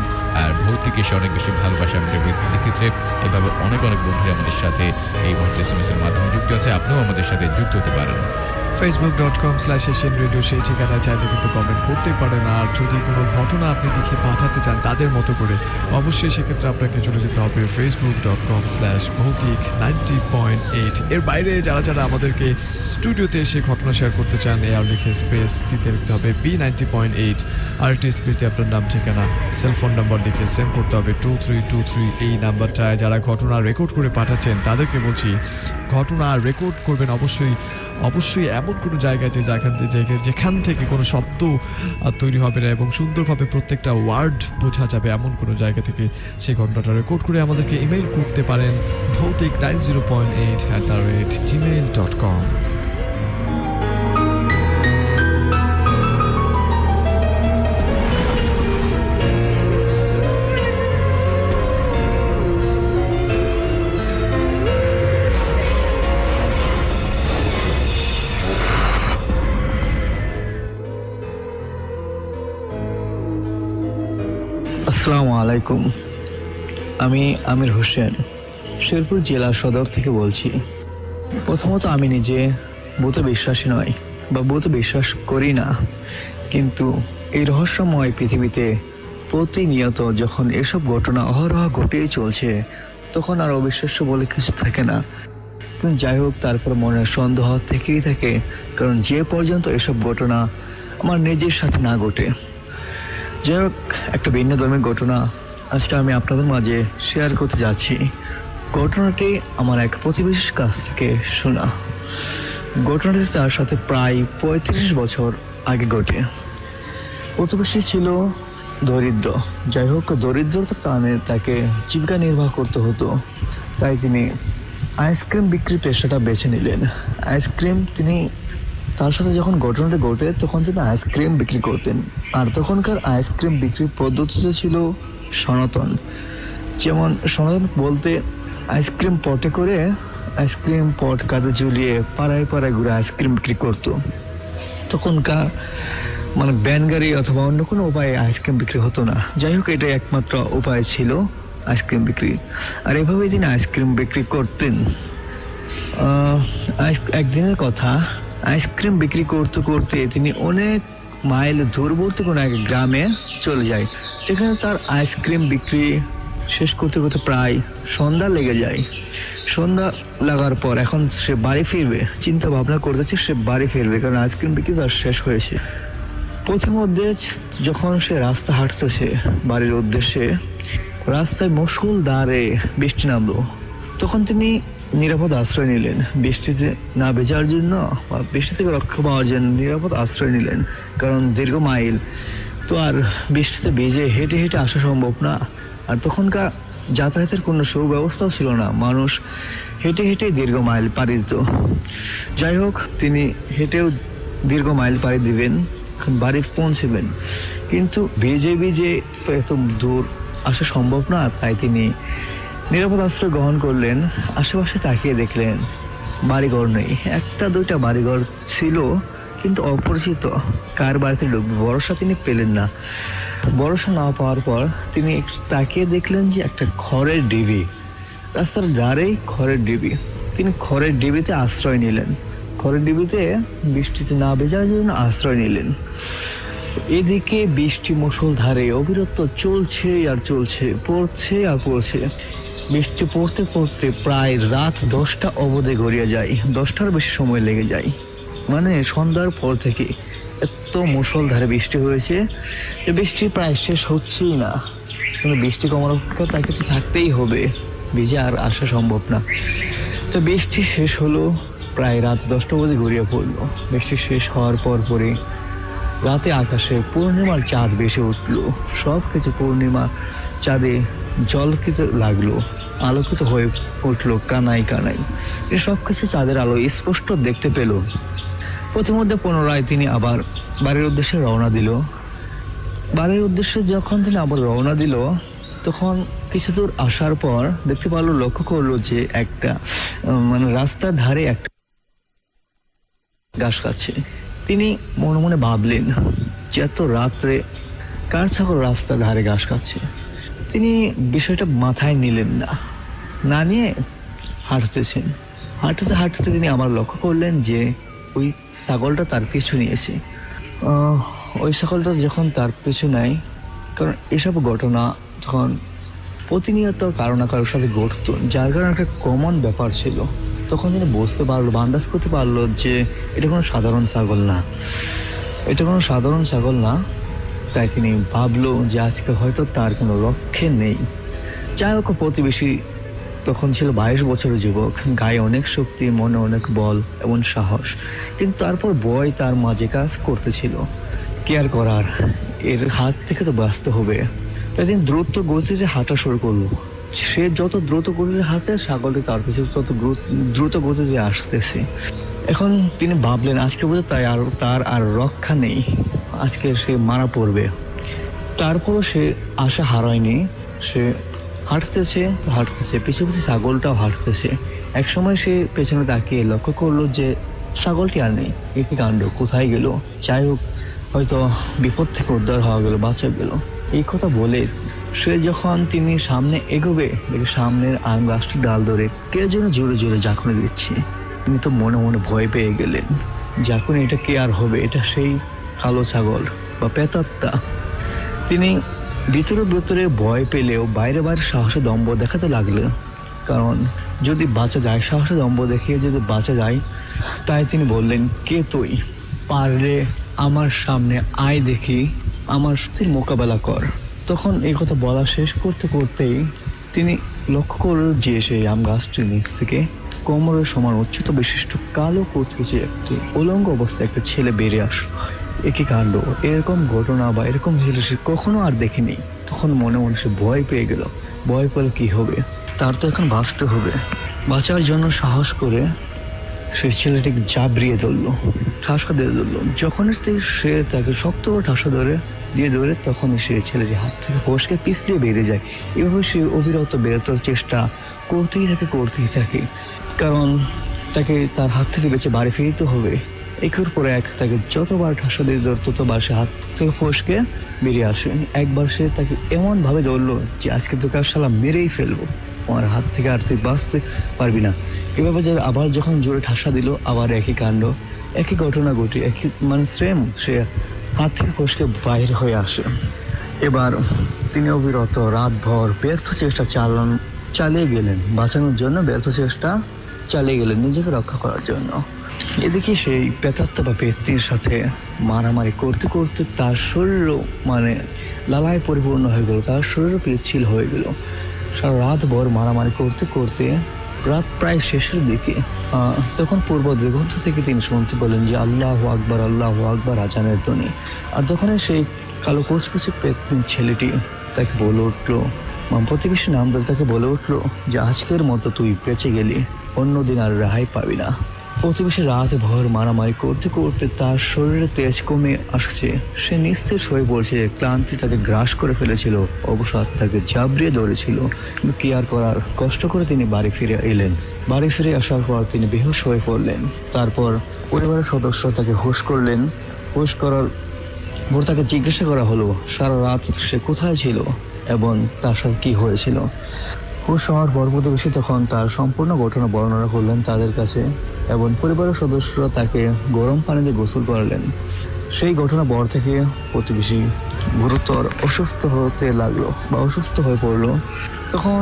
আর ভৌতিক এসে অনেক বেশি ভালোবাসা আমাদের লিখেছে। এভাবে অনেক বন্ধুরা আমাদের সাথে এই মুহূর্তে SMS এর মাধ্যমে যুক্ত আছে। আপনিও আমাদের সাথে যুক্ত হতে পারেন। facebook.com/asianradio সেই ঠিকানায় চাইলে কিন্তু কমেন্ট করতে পারেন। আর যদি কোনো ঘটনা আপনি লিখে পাঠাতে চান তাদের মতো করে, অবশ্যই সেক্ষেত্রে আপনাকে চলে যেতে হবে facebook.com/ভৌতিক90.8। এর বাইরে যারা আমাদেরকে স্টুডিওতে এসে ঘটনা শেয়ার করতে চান, এয়ার লিখে স্পেস দিতে লিখতে হবে B90.8। আরেকটি স্পেসে আপনার নাম, ঠিকানা, সেলফোন নাম্বার লিখে সেন্ড করতে হবে 2323। এই নাম্বারটায় যারা ঘটনা রেকর্ড করে পাঠাচ্ছেন তাদেরকে বলছি, ঘটনা রেকর্ড করবেন অবশ্যই এমন কোনো জায়গায় যেখান থেকে কোনো শব্দ তৈরি হবে না এবং সুন্দরভাবে প্রত্যেকটা ওয়ার্ড বোঝা যাবে, এমন কোনো জায়গা থেকে সেই ঘটনাটা রেকর্ড করে আমাদেরকে ইমেইল করতে পারেন ভৌতিক90.8@gmail.com। আসসালামু আলাইকুম, আমি আমির হোসেন, শেরপুর জেলা সদর থেকে বলছি। প্রথমত আমি নিজে ভূতে বিশ্বাসী নয় বা ভূতে বিশ্বাস করি না, কিন্তু এই রহস্যময় পৃথিবীতে প্রতিনিয়ত যখন এসব ঘটনা অহরহ ঘটেই চলছে, তখন আর অবিশ্বাস্য বলে কিছু থাকে না। যাই হোক, তারপর মনের সন্দেহ থেকেই থাকে, কারণ যে পর্যন্ত এসব ঘটনা আমার নিজের সাথে না ঘটে। যাই হোক, একটা ভিন্ন ধর্মের ঘটনা আজকে আমি আপনাদের মাঝে শেয়ার করতে যাচ্ছি। ঘটনাটি আমার এক প্রতিবেশীর কাছ থেকে শোনা। ঘটনাটি তার সাথে প্রায় 35 বছর আগে ঘটে। প্রতিবেশী ছিল দরিদ্র। যাই হোক, দরিদ্রতার কারণে তাকে জীবিকা নির্বাহ করতে হতো, তাই তিনি আইসক্রিম বিক্রির পেশাটা বেছে নিলেন। তার সাথে যখন ঘটনাটা ঘটে তখন তিনি আইসক্রিম বিক্রি করতেন। আর তখনকার আইসক্রিম বিক্রির পদ্ধতিতে ছিল সনাতন। যেমন সনাতন বলতে আইসক্রিম পটে করে আইসক্রিম পট কাঁধে ঝুলিয়ে পাড়ায় ঘুরে আইসক্রিম বিক্রি করতো। তখনকার ব্যান গাড়ি অথবা অন্য কোনো উপায়ে আইসক্রিম বিক্রি হতো না। যাই হোক, এটাই একমাত্র উপায় ছিল আইসক্রিম বিক্রি। আর এভাবেই তিনি আইসক্রিম বিক্রি করতেন। একদিনের কথা, আইসক্রিম বিক্রি করতে করতে তিনি অনেক মাইল দূরবর্তী কোনো এক গ্রামে চলে যায়, যেখানে তার আইসক্রিম বিক্রি শেষ করতে করতে প্রায় সন্ধ্যা লেগে যায়। সন্ধ্যা লাগার পর এখন সে বাড়ি ফিরবে, চিন্তা ভাবনা করতেছে সে বাড়ি ফিরবে, কারণ আইসক্রিম বিক্রি তার শেষ হয়েছে। পথিমধ্যে যখন সে রাস্তা হাঁটতেছে বাড়ির উদ্দেশ্যে, রাস্তায় মুষলধারে বৃষ্টি নামলো। তখন তিনি নিরাপদ আশ্রয় নিলেন, বৃষ্টিতে না ভেজার জন্য বা বৃষ্টি থেকে রক্ষা পাওয়ার জন্য নিরাপদ আশ্রয় নিলেন, কারণ দীর্ঘ মাইল তো আর বৃষ্টিতে ভিজে হেঁটে হেঁটে আসা সম্ভব না। আর তখনকার যাতায়াতের কোনো সুব্যবস্থাও ছিল না, মানুষ হেঁটে হেঁটে দীর্ঘ মাইল পাড়ি দিত। যাই হোক, তিনি হেঁটেও দীর্ঘ মাইল পাড়ি দিবেন, বাড়ি পৌঁছবেন, কিন্তু ভিজে তো এত দূর আসা সম্ভব না। তাই তিনি নিরাপদ আশ্রয় গ্রহণ করলেন। আশেপাশে তাকিয়ে দেখলেন বাড়িঘর নেই, একটা দুইটা বাড়িঘর ছিল, কিন্তু অপরিচিত। কার বাড়িতে ঢুকবে ভরসা তিনি পেলেন না। ভরসা না পাওয়ার পর তিনি তাকিয়ে দেখলেন যে একটা খড়ের ডিবি, রাস্তার ধারেই খড়ের ডিবি। তিনি খড়ের ডিবিতে আশ্রয় নিলেন, খড়ের ডিবিতে বৃষ্টিতে না ভেজার জন্য আশ্রয় নিলেন। এদিকে বৃষ্টি মুষলধারে অবিরত চলছে আর চলছে, পড়ছে আর পড়ছে। বৃষ্টি পড়তে পড়তে প্রায় রাত 10টা অবধি গড়িয়ে যায়, 10টার বেশি সময় লেগে যায়। সন্ধ্যার পর থেকে এত মুষলধারে বৃষ্টি হয়েছে যে বৃষ্টি প্রায় শেষ হচ্ছেই না। কিন্তু বৃষ্টি কমার অপেক্ষা তাকে তো থাকতেই হবে, ভিজে আর আসা সম্ভব না। তো বৃষ্টি শেষ হলো, প্রায় রাত 10টা অবধি গড়িয়ে পড়লো। বৃষ্টি শেষ হওয়ার পরে রাতে আকাশে পূর্ণিমার চাঁদ ভেসে উঠলো। সব কিছু পূর্ণিমা চাঁদে ঝলকিত লাগলো, আলোকিত হয়ে উঠলো কানাই। সব কিছু চাঁদের আলো স্পষ্ট দেখতে পেল। পথিমধ্যে পুনরায় তিনি আবার বাড়ির উদ্দেশ্যে রওনা দিল। বাড়ির উদ্দেশ্যে যখন তিনি আবার রওনা দিল, তখন কিছু দূর আসার পর দেখতে পারলো, লক্ষ্য করলো যে একটা মানে রাস্তার ধারে একটা ঘাস খাচ্ছে। তিনি মনে মনে ভাবলেন যে এত রাত্রে কার ছাগল রাস্তার ধারে ঘাস খাচ্ছে। তিনি বিষয়টা মাথায় নিলেন না, না নিয়ে হাঁটতেছেন। হাঁটতে হাঁটতে তিনি আবার লক্ষ্য করলেন যে ওই ছাগলটা তার পিছু নিয়েছে। ওই ছাগলটা যখন তার পিছু নেয়, কারণ এসব ঘটনা তখন প্রতিনিয়ত কারো না কারোর সাথে ঘটতো, যার কারণে একটা কমন ব্যাপার ছিল। তখন তিনি বুঝতে পারলো, আন্দাজ করতে পারলো যে এটা কোনো সাধারণ ছাগল না, এটা কোনো সাধারণ ছাগল না। তাই তিনি ভাবলো যে আজকে হয়তো তার কোনো রক্ষে নেই। যাই হোক, প্রতিবেশী তখন ছিল 22 বছরের যুবক, গায়ে অনেক শক্তি, মনে অনেক বল এবং সাহস, কিন্তু তারপর ভয় তার মাঝে কাজ করতেছিল। কি আর করার, এর হাত থেকে তো বাঁচতে হবে। তাই তিনি দ্রুত গতিতে হাঁটা শুরু করলো। সে যত দ্রুত গতিতে হাঁটে, ছাগলটি তার পিছনে তত দ্রুত গতিতে আসতেছে। এখন তিনি ভাবলেন আজকে বোধহয় তার আর রক্ষা নেই, আজকে সে মারা পড়বে। তারপরও সে আশা হারায়নি। সে হাঁটতেছে পিছু পিছু ছাগলটাও হাঁটতেছে। একসময় সে পেছনে তাকিয়ে লক্ষ্য করলো যে ছাগলটি আর নেই। একই কাণ্ড, কোথায় গেল? যাই হোক, হয়তো বিপদ থেকে উদ্ধার হওয়া গেল, বাঁচা গেল। এই কথা বলে সে যখন তিনি সামনে এগোবে, দেখে সামনের আম গাছটি ডাল ধরে কে যেন জোরে জোরে ঝাঁকুনি দিচ্ছে। তিনি তো মনে মনে ভয় পেয়ে গেলেন। ঝাঁকুনি, এটা কে আর হবে? এটা সেই কালো ছাগল বা প্রেতাত্মা। তিনি ভিতরে ভয় পেলেও বাইরে সাহসে দম্ভ দেখাতে লাগলো, কারণ যদি বাঁচা যায়, সাহসে দম্ভ দেখিয়ে যদি বাঁচা যায়। তাই তিনি বললেন, কে তুই? পারলে আমার সামনে আয়, দেখি আমার শক্তির মোকাবেলা কর। তখন এই কথা বলা শেষ করতে করতেই তিনি লক্ষ্য করল যে সেই আম গাছটির নিচ থেকে কোমরের সমান উচ্চতা বিশিষ্ট কালো কুচকুচে একটি উলঙ্গ অবস্থায় একটা ছেলে বেরিয়ে আসলো। একই কাণ্ড, এরকম ঘটনা বা এরকম ছেলে সে কখনো আর দেখেনি। তখন মনে মনে সে ভয় পেয়ে গেল। ভয় পেলে কি হবে? তার তো এখন বাঁচতে হবে। বাঁচার জন্য সাহস করে সে ছেলেটিকে জাবড়িয়ে ধরলো, ঠাসা দিয়ে ধরলো। যখন সে তাকে শক্ত করে ঠাসা দিয়ে ধরে, তখন সে ছেলেটি হাত থেকে ফসকে পিছলিয়ে বেরিয়ে যায়। এভাবে সে অবিরত বেরোতে চেষ্টা করতেই থাকে, কারণ তাকে তার হাত থেকে বেঁচে বাড়ি ফিরতে হবে। একের পর এক তাকে যতবার ঠাসা দিয়ে ধরত, ততবার সে হাত থেকে ফসকে বেরিয়ে আসে। একবার সে তাকে এমন ভাবে ধরলো যে আজকে তোকে আর শালা মেরেই ফেলবো, আমার হাত থেকে আর তুই বাঁচতে পারবি না। এভাবে আবার যখন জোরে ঠাসা দিল, আবার একই কাণ্ড, একই ঘটনা ঘটে, একই মানে সেম, সে হাত থেকে ফসকে বাইর হয়ে আসে। এবার তিনি অবিরত রাতভর ব্যর্থ চেষ্টা চালিয়ে গেলেন, বাঁচানোর জন্য ব্যর্থ চেষ্টা চালিয়ে গেলেন, নিজেকে রক্ষা করার জন্য। এদিকে সেই প্রেতাত্মা বা পেত্তির সাথে মারামারি করতে করতে তার শরীরও মানে লালায় পরিপূর্ণ হয়ে গেল, তার শরীরও পিচ্ছিল হয়ে গেল। সারা রাত ভর মারামারি করতে করতে রাত প্রায় শেষের দিকে তখন পূর্ব দিগন্ত থেকে তিনি শুনতে বলেন যে আল্লাহু আকবার আজানের ধ্বনি। আর তখন সেই কালো কুচকুচে পেত্নী ছেলেটি তাকে বলে উঠলো, প্রতিবেশী নাম ধরে তাকে বলে উঠলো যে আজকের মতো তুই বেঁচে গেলি, অন্যদিন আর রেহাই পাবি না। প্রতিবেশী রাত ভর মারামারি করতে করতে তার শরীরে তেজ কমে আসছে, সে নিস্তেজ হয়ে পড়ছে, ক্লান্তি তাকে গ্রাস করে ফেলেছিল, অবসাদ তাকে ঝাবড়িয়ে ধরেছিল। কিন্তু কি আর করার, কষ্ট করে তিনি বাড়ি ফিরে এলেন। বাড়ি ফিরে আসার পর তিনি বেহুশ হয়ে পড়লেন। তারপর পরিবারের সদস্য তাকে হুঁশ করলেন। হুঁশ করার পর তাকে জিজ্ঞাসা করা হলো সারা রাত সে কোথায় ছিল এবং তার সাথে কি হয়েছিল। হুঁশ হওয়ার পর প্রতিবেশী তখন তার সম্পূর্ণ ঘটনা বর্ণনা করলেন তাদের কাছে, এবং পরিবারের সদস্যরা তাকে গরম পানিতে গোসল করালেন। সেই ঘটনা পর থেকে প্রতিবেশী গুরুতর অসুস্থ হতে লাগলো বা অসুস্থ হয়ে পড়লো। তখন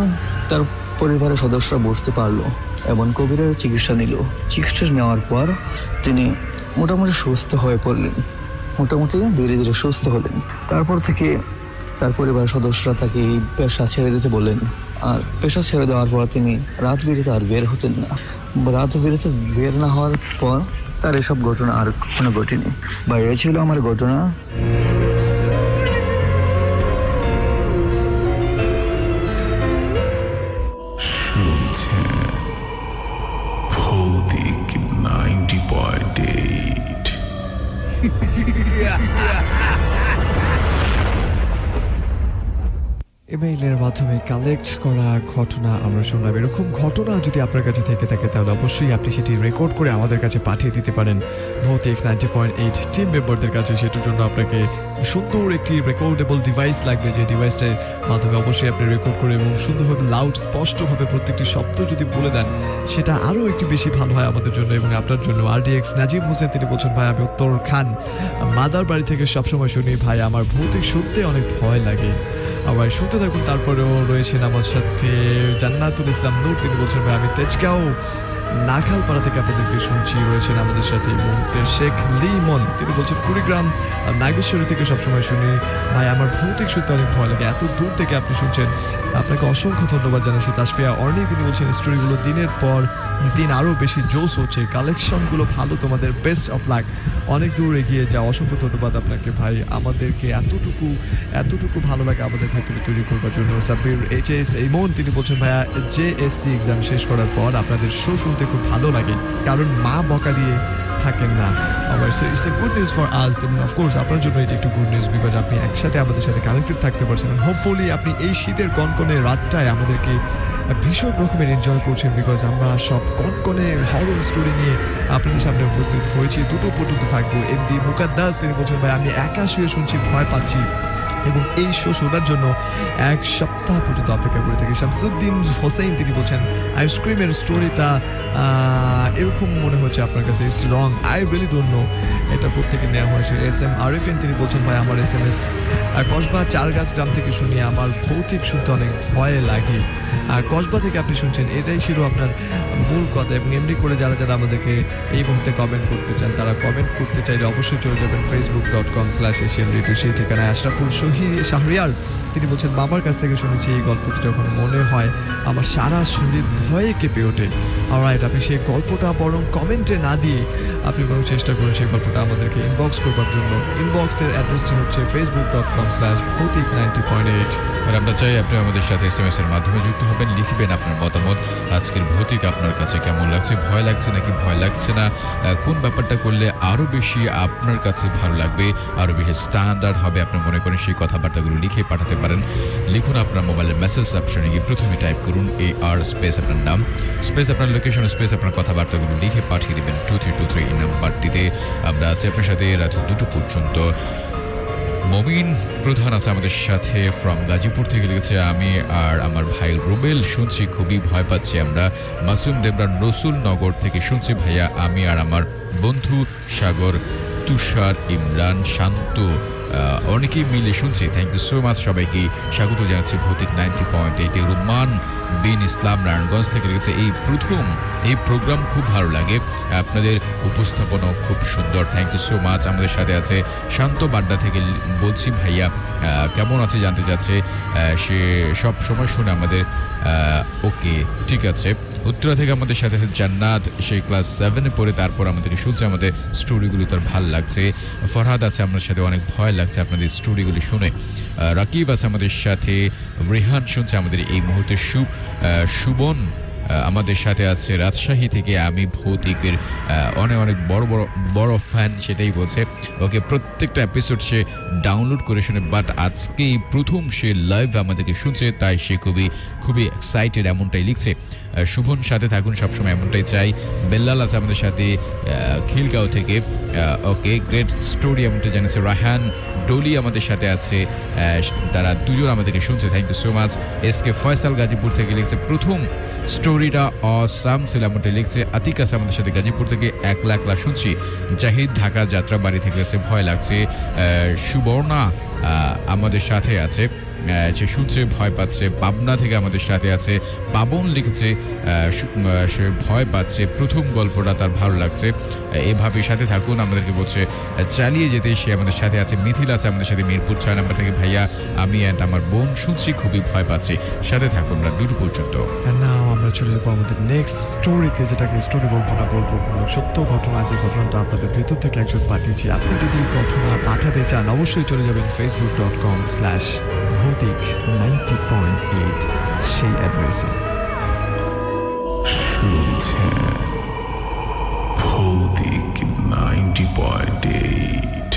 তার পরিবারের সদস্যরা বুঝতে পারলো এবং কবিরের চিকিৎসা নিল। চিকিৎসা নেওয়ার পর তিনি মোটামুটি সুস্থ হয়ে পড়লেন, মোটামুটি ধীরে ধীরে সুস্থ হলেন। তারপর থেকে তার পরিবারের সদস্যরা তাকে এই পেশা ছেড়ে দিতে বললেন। আর পেশা ছেড়ে দেওয়ার পর তিনি রাত বিরেতে আর বের হতেন না। রাত বিরেতে বের না হওয়ার পর তার এসব ঘটনা আর কখনো ঘটেনি। বা এ ছিল আমার ঘটনা। শুনছেন ভৌতিক 90.8 ইমেইলের মাধ্যমে কালেক্ট করা ঘটনা আমরা শুনলাম। এরকম ঘটনা যদি আপনার কাছে থেকে থাকে তাহলে অবশ্যই আপনি সেটি রেকর্ড করে আমাদের কাছে পাঠিয়ে দিতে পারেন ভৌতিক 90.8 টিম মেম্বারদের কাছে। সেটার জন্য আপনাকে সুন্দর একটি রেকর্ডেবল ডিভাইস লাগবে, যে ডিভাইসটার মাধ্যমে অবশ্যই আপনি রেকর্ড করে এবং সুন্দরভাবে লাউড স্পষ্টভাবে প্রত্যেকটি শব্দ যদি বলে দেন সেটা আরও একটি বেশি ভালো হয় আমাদের জন্য এবং আপনার জন্য। RDX নাজিম হোসেন তিনি বলছেন, ভাই আমি উত্তর খান মাদার বাড়ি থেকে সবসময় শুনি, ভাই আমার ভৌতিক শুনতে অনেক ভয় লাগে। আবার শুনতে থাকুন। তারপরেও রয়েছেন আমার সাথে জান্নাতুল ইসলাম নূর, তিনি বলছেন ভাই আমি তেজগাঁও নাখালপাড়া থেকে আপনাদেরকে শুনছি। রয়েছেন আমাদের সাথে এই মুহূর্তে শেখ লিমন, তিনি বলছেন কুড়িগ্রাম নাগেশ্বরী থেকে সবসময় শুনি, ভাই আমার ভৌতিক শুনতে অনেক ভয় লাগে। এত দূর থেকে আপনি শুনছেন, আপনাকে অসংখ্য ধন্যবাদ জানাচ্ছি। তাসফিয়া অর্নি তিনি বলছেন স্টোরিগুলো দিনের পর দিন আরও বেশি জোস হচ্ছে, কালেকশনগুলো ভালো, তোমাদের বেস্ট অফ লাক, অনেক দূর এগিয়ে যাও। অসংখ্য ধন্যবাদ আপনাকে ভাই, আমাদেরকে এতটুকু ভালো লাগে আমাদের ভেতরে তৈরি করবার জন্য। সাব্বির HS ইমন তিনি বলছেন ভাইয়া JSC এক্সাম শেষ করার পর আপনাদের শো শুনতে খুব ভালো লাগে, কারণ মা বকা দিয়ে থাকেন না। আবার it's a good news for us, এবং অফকোর্স আপনার জন্য এটা একটু গুড নিউজ, বিকজ আপনি একসাথে আমাদের সাথে কানেক্টেড থাকতে পারছেন। হোপফুলি আপনি এই শীতের কনকনে রাতটায় আমাদেরকে ভীষণ রকমের এনজয় করছেন, বিকজ আমরা সব কনকনে হরর স্টোরি নিয়ে আপনাদের সামনে উপস্থিত হয়েছি। 2টো পর্যন্ত থাকবো। MD মুকাদ্দাস তিনি বলছেন ভাই আমি একা শুয়ে শুনছি, ভয় পাচ্ছি এবং এই শো শোনার জন্য 1 সপ্তাহ পর্যন্ত অপেক্ষা করে থাকি। শামসুদ্দিন হোসেন তিনি বলছেন আইসক্রিমের স্টোরিটা এরকম মনে হচ্ছে আপনার কাছে, it's wrong, I really don't know এটা কোথেকে নেওয়া হয়েছে। SM আরিফিন তিনি বলছেন ভাই আমার SMS কসবা চারগাছ গ্রাম থেকে শুনি, আমার ভৌতিক শুনতে অনেক ভয় লাগে। কসবা থেকে আপনি শুনছেন, এটাই ছিল আপনার মূল কথা। এবং এমনি করে যারা আমাদেরকে এই মুহূর্তে কমেন্ট করতে চান, তারা কমেন্ট করতে চাইলে অবশ্যই চলে যাবেন facebook.com/asianradio, সেই ঠিকানায়। আশরাফুল শাহরিয়ার তিনি বলছেন বাবার কাছ থেকে শুনেছি এই গল্পটি যখন মনে হয় আমার সারা শরীর ভয়ে কেঁপে ওঠে। অলরাইট, আপনি সেই গল্পটা বরং কমেন্টে না দিয়ে আপনি বরং চেষ্টা করুন সেই গল্পটা আমাদেরকে ইনবক্স করবার জন্য। ইনবক্সের অ্যাড্রেসটি হচ্ছে facebook.com/ভৌতিক90.8। আর আমরা চাই আপনি আমাদের সাথে SMS এর মাধ্যমে যুক্ত হবেন, লিখবেন আপনার মতামত। আজকের ভৌতিক আপনার কাছে কেমন লাগছে, ভয় লাগছে নাকি ভয় লাগছে না, কোন ব্যাপারটা করলে আরও বেশি আপনার কাছে ভালো লাগবে, আরও বেশি স্ট্যান্ডার্ড হবে আপনি মনে করেন, সেই কথাবার্তাগুলো লিখে পাঠাতে পারেন। লিখুন আপনার মোবাইলের মেসেজ অপশনে গিয়ে প্রথমে টাইপ করুন AR স্পেস আপনার নাম স্পেস আপনার লোকেশন স্পেস আপনার কথাবার্তাগুলো লিখে পাঠিয়ে দেবেন 2323 এই নাম্বারটিতে। আমরা আছি আপনার সাথে রাত 2টো পর্যন্ত। মমিন প্রধান আছে আমাদের সাথে ফ্রম গাজীপুর থেকে লিখেছে, আমি আর আমার ভাই রুবেল শুনছি, খুবই ভয় পাচ্ছি আমরা। মাসুম দেবরা রসুলনগর থেকে শুনছি, ভাইয়া আমি আর আমার বন্ধু সাগর, তুষার, ইমরান, শান্ত অনেকেই মিলে শুনছি। থ্যাংক ইউ সো মাচ, সবাইকে স্বাগত জানাচ্ছি ভৌতিক 90.8। রুমান বিন ইসলাম নারায়ণগঞ্জ থেকে লিখেছে, এই প্রথম এই প্রোগ্রাম খুব ভালো লাগে, আপনাদের উপস্থাপনাও খুব সুন্দর। Thank you so much. আমাদের সাথে আছে শান্ত বাড্ডা থেকে বলছি, ভাইয়া কেমন আছে জানতে চাচ্ছে, সে সব সময় শুনে আমাদের। ওকে ঠিক আছে। উত্তরা থেকে আমাদের সাথে জান্নাত, সে ক্লাস 7-এ পড়ে, তারপর আমাদেরকে শুনছে, আমাদের স্টোরিগুলি তার ভাল লাগছে। ফরহাদ আছে আমাদের সাথে, অনেক ভয় লাগছে আপনাদের স্টোরিগুলি শুনে। রাকিব আছে আমাদের সাথে, রেহান শুনছে আমাদের এই মুহূর্তে। সুবন আমাদের সাথে আছে রাজশাহী থেকে, আমি ভৌতিকের অনেক বড় ফ্যান, সেটাই বলছে। ওকে, প্রত্যেকটা এপিসোড সে ডাউনলোড করে শুনে, বাট আজকেই প্রথম সে লাইভ আমাদেরকে শুনছে, তাই সে খুবই এক্সাইটেড, এমনটাই লিখছে। শুভন সাথে থাকুন, সবসময় এমনটাই চাই। বেল্লাল আছে আমাদের সাথে খিলগাঁও থেকে। ওকে, গ্রেট স্টোরি এমনটা জানিয়েছে। রায়হান ডলি আমাদের সাথে আছে, তারা দুজন আমাদেরকে শুনছে। Thank you so much. SK Faisal Gazipur থেকে লিখছে, প্রথম স্টোরিটা অসাম ছিল এমনটা লিখছে। আতিক আছে আমাদের সাথে গাজীপুর থেকে, একলা শুনছি। জাহিদ ঢাকা যাত্রাবাড়ি থেকে লিখছে, ভয় লাগছে। সুবর্ণা আমাদের সাথে আছে, সে শুনছে, ভয় পাচ্ছে। পাবনা থেকে আমাদের সাথে আছে পাবন, লিখেছে সে ভয় পাচ্ছে, প্রথম গল্পটা তার ভালো লাগছে। এভাবে সাথে থাকুন, আমাদেরকে বলছে চালিয়ে যেতে। সে আমাদের সাথে আছে। মিথিল আছে আমাদের সাথে মিরপুর 6 নম্বর থেকে, ভাইয়া আমি অ্যান্ড আমার বোন শুনছি, খুবই ভয় পাচ্ছি। সাথে থাকুন রাত 2টো পর্যন্ত। আমরা চলে যাবো আমাদের নেক্সট স্টোরিতে, যেটাকে স্টোরি বলবো না, বলবো কোনো সত্য ঘটনা, যে ঘটনাটা আপনাদের ভেতর থেকে একজন পাঠিয়েছি। আপনি যদি ঘটনা পাঠাতে চান অবশ্যই চলে যাবেন facebook.com/ভৌতিক90.8 সেই অ্যাড্রেসে। শুনছেন ভৌতিক 90.8।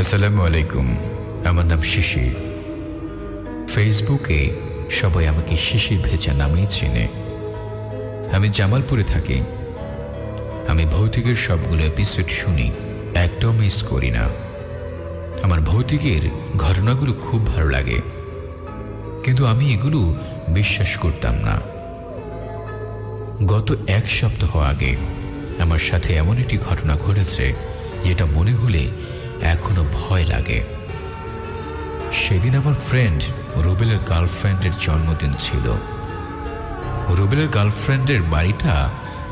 আসসালামু আলাইকুম। আমার নাম শিশির। ফেসবুকে সবাই আমাকে শিশির ভেজা নামেই চেনে। আমি জামালপুরে থাকি। আমি ভৌতিকের সবগুলো এপিসোড শুনি, একটাও মিস করি না। আমার ভৌতিকের ঘটনাগুলো খুব ভালো লাগে, কিন্তু আমি এগুলো বিশ্বাস করতাম না। গত এক সপ্তাহ আগে আমার সাথে এমন একটি ঘটনা ঘটেছে যেটা মনে হলে এখনো ভয় লাগে। সেদিন আমার ফ্রেন্ড রুবেলের গার্লফ্রেন্ডের জন্মদিন ছিল। রুবেলের গার্লফ্রেন্ডের বাড়িটা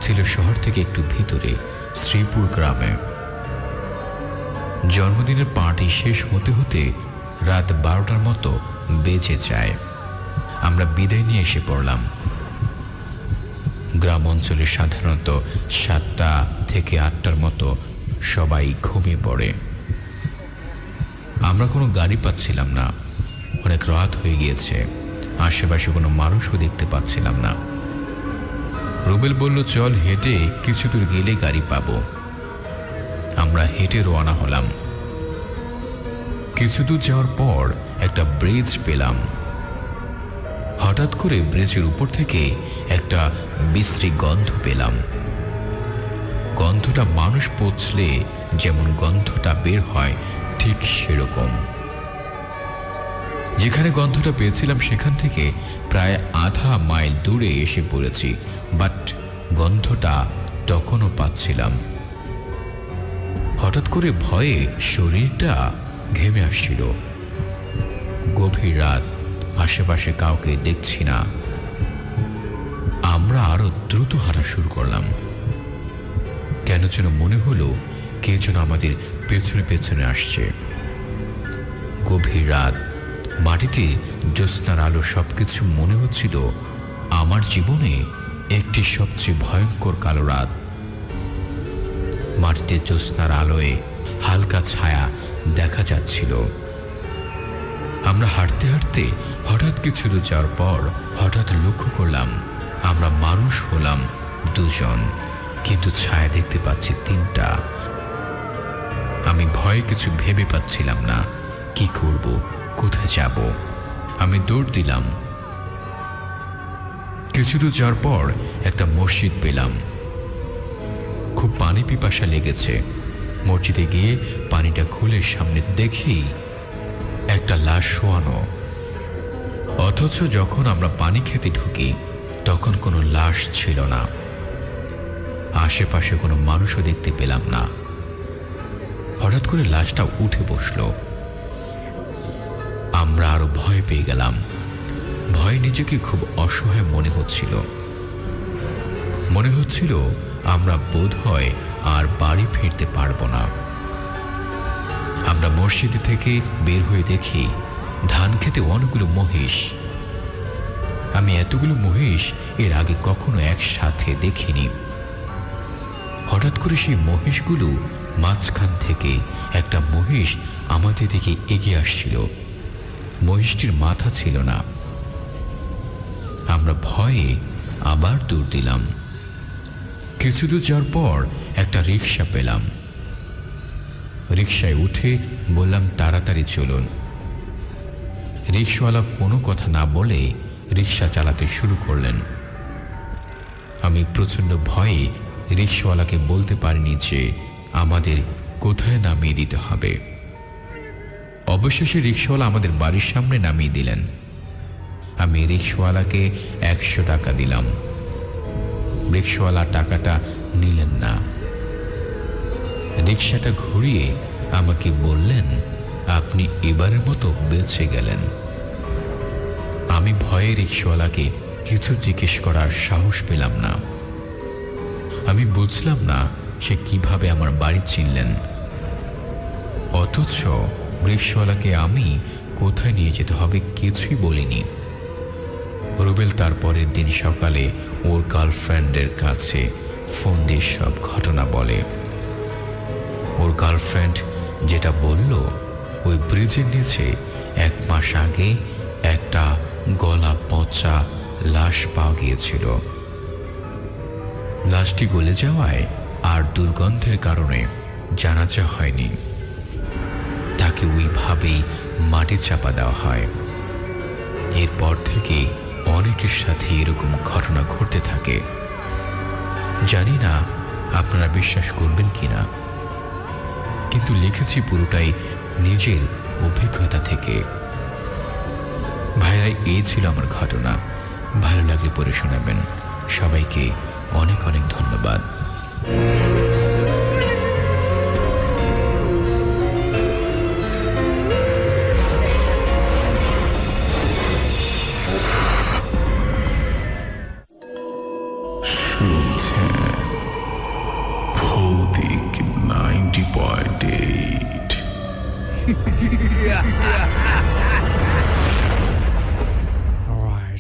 ছিল শহর থেকে একটু ভিতরে, শ্রীপুর গ্রামে। জন্মদিনের পার্টি শেষ হতে হতে রাত 12টার মতো বেজে যায়। আমরা বিদায় নিয়ে এসে পড়লাম। গ্রাম অঞ্চলে সাধারণত 7টা থেকে 8টার মতো সবাই ঘুমিয়ে পড়ে। আমরা কোনো গাড়ি পাচ্ছিলাম না, অনেক রাত হয়ে গিয়েছে, আশেপাশে কোনো মানুষও দেখতে পাচ্ছিলাম না। রুবেল বলল, চল হেঁটে কিছু দূর গেলে গাড়ি পাবো। আমরা হেঁটে রওনা হলাম। কিছু দূর যাওয়ার পর একটা ব্রিজ পেলাম। হঠাৎ করে ব্রিজের উপর থেকে একটা বিশ্রী গন্ধ পেলাম। গন্ধটা মানুষ পচলে যেমন গন্ধটা বের হয় ঠিক সেরকম। যেখানে গন্ধটা পেয়েছিলাম সেখান থেকে প্রায় আধা মাইল দূরে এসে পড়েছি, বাট গন্ধটা তখনও পাচ্ছিলাম। হঠাৎ করে ভয়ে শরীরটা ঘেমে আসছিল। গভীর রাত, আশেপাশে কাউকে দেখছি না। আমরা আরো দ্রুত হাঁটা শুরু করলাম। কেন যেন মনে হলো কে যেন আমাদের পেছনে পেছনে আসছে। গভীর রাত, মাটিতে জ্যোৎস্নার আলো, সবকিছু মনে হচ্ছিল আমার জীবনে একটি সবচেয়ে ভয়ঙ্কর কালো রাত। মাটিতে জ্যোৎস্নার আলোয় হালকা ছায়া দেখা যাচ্ছিল। আমরা হাঁটতে হাঁটতে হঠাৎ কিছু দূর যাওয়ার পর হঠাৎ লক্ষ্য করলাম আমরা মানুষ হলাম 2 জন, কিন্তু ছায়া দেখতে পাচ্ছি 3টা। আমি ভয়ে কিছু ভেবে পাচ্ছিলাম না, কি করব, কোথায় যাব। আমি দৌড় দিলাম। কিছু দূর যাওয়ার পর একটা মসজিদ পেলাম। খুব পানি পিপাসা লেগেছে। মসজিদে গিয়ে পানিটা খুলে সামনে দেখি একটা লাশ শোয়ানো। অথচ যখন আমরা পানি খেতে ঢুকি তখন কোনো লাশ ছিল না। আশেপাশে কোনো মানুষও দেখতে পেলাম না। হঠাৎ করে লাশটা উঠে বসলো। আমরা আরো ভয় পেয়ে গেলাম। ভয়ে নিজেকে খুব অসহায় মনে হচ্ছিল আমরা বোধহয় আর বাড়ি ফিরতে পারবো না। আমরা মসজিদ থেকে বের হয়ে দেখি ধান খেতে অনেকগুলো মহিষ। আমি এতগুলো মহিষ এর আগে কখনো একসাথে দেখিনি। হঠাৎ করে সেই মহিষগুলো মাঝখান থেকে একটা মহিষ আমাদের দিকে এগিয়ে আসছিল। মহিষটির মাথা ছিল না। আমরা ভয়ে আবার দৌড় দিলাম। কিছু দূর যাওয়ার পর একটা রিক্সা পেলাম। রিক্সায় উঠে বললাম, তাড়াতাড়ি চলুন। রিক্সাওয়ালা কোনো কথা না বলে রিক্সা চালাতে শুরু করলেন। আমি প্রচণ্ড ভয়ে রিক্সাওয়ালাকে বলতে পারিনি যে আমাদের কোথায় নামিয়ে দিতে হবে। অবশেষে রিক্সাওয়ালা আমাদের বাড়ির সামনে নামিয়ে দিলেন। আমি রিক্সাওয়ালাকে 100 টাকা দিলাম। রিক্সাওয়ালা টাকাটা নিলেন না। রিক্সাটা ঘুরিয়ে আমাকে বললেন, আপনি এবারের মতো বেঁচে গেলেন। আমি ভয়ে রিক্সাওয়ালাকে কিছু জিজ্ঞেস করার সাহস পেলাম না। আমি বুঝলাম না সে কিভাবে আমার বাড়ি চিনলেন। অথচ রিক্সাওয়ালাকে আমি কোথায় নিয়ে যেতে হবে কিছুই বলিনি। রুবেল তার পরের দিন সকালে ওর গার্লফ্রেন্ডের কাছে ফোন দিয়ে সব ঘটনা বলে। ওর গার্লফ্রেন্ড যেটা বলল, ওই ব্রিজের নিচে 1 মাস আগে একটা গলা পচা লাশ পাওয়া গিয়েছিল। লাশটি গলে যাওয়ায় আর দুর্গন্ধের কারণে জানাজা হয়নি। তাকে ওইভাবেই মাটি চাপা দেওয়া হয়। এরপর থেকে অনেকের সাথে এরকম ঘটনা ঘটতে থাকে। জানি না আপনারা বিশ্বাস করবেন কিনা, কিন্তু লিখেছি পুরোটাই নিজের অভিজ্ঞতা থেকে। ভাইয়া, এই ছিল আমার ঘটনা। ভালো লাগলে পড়ে শোনাবেন। সবাইকে অনেক অনেক ধন্যবাদ। শুনছেন ভৌতিক 90.8।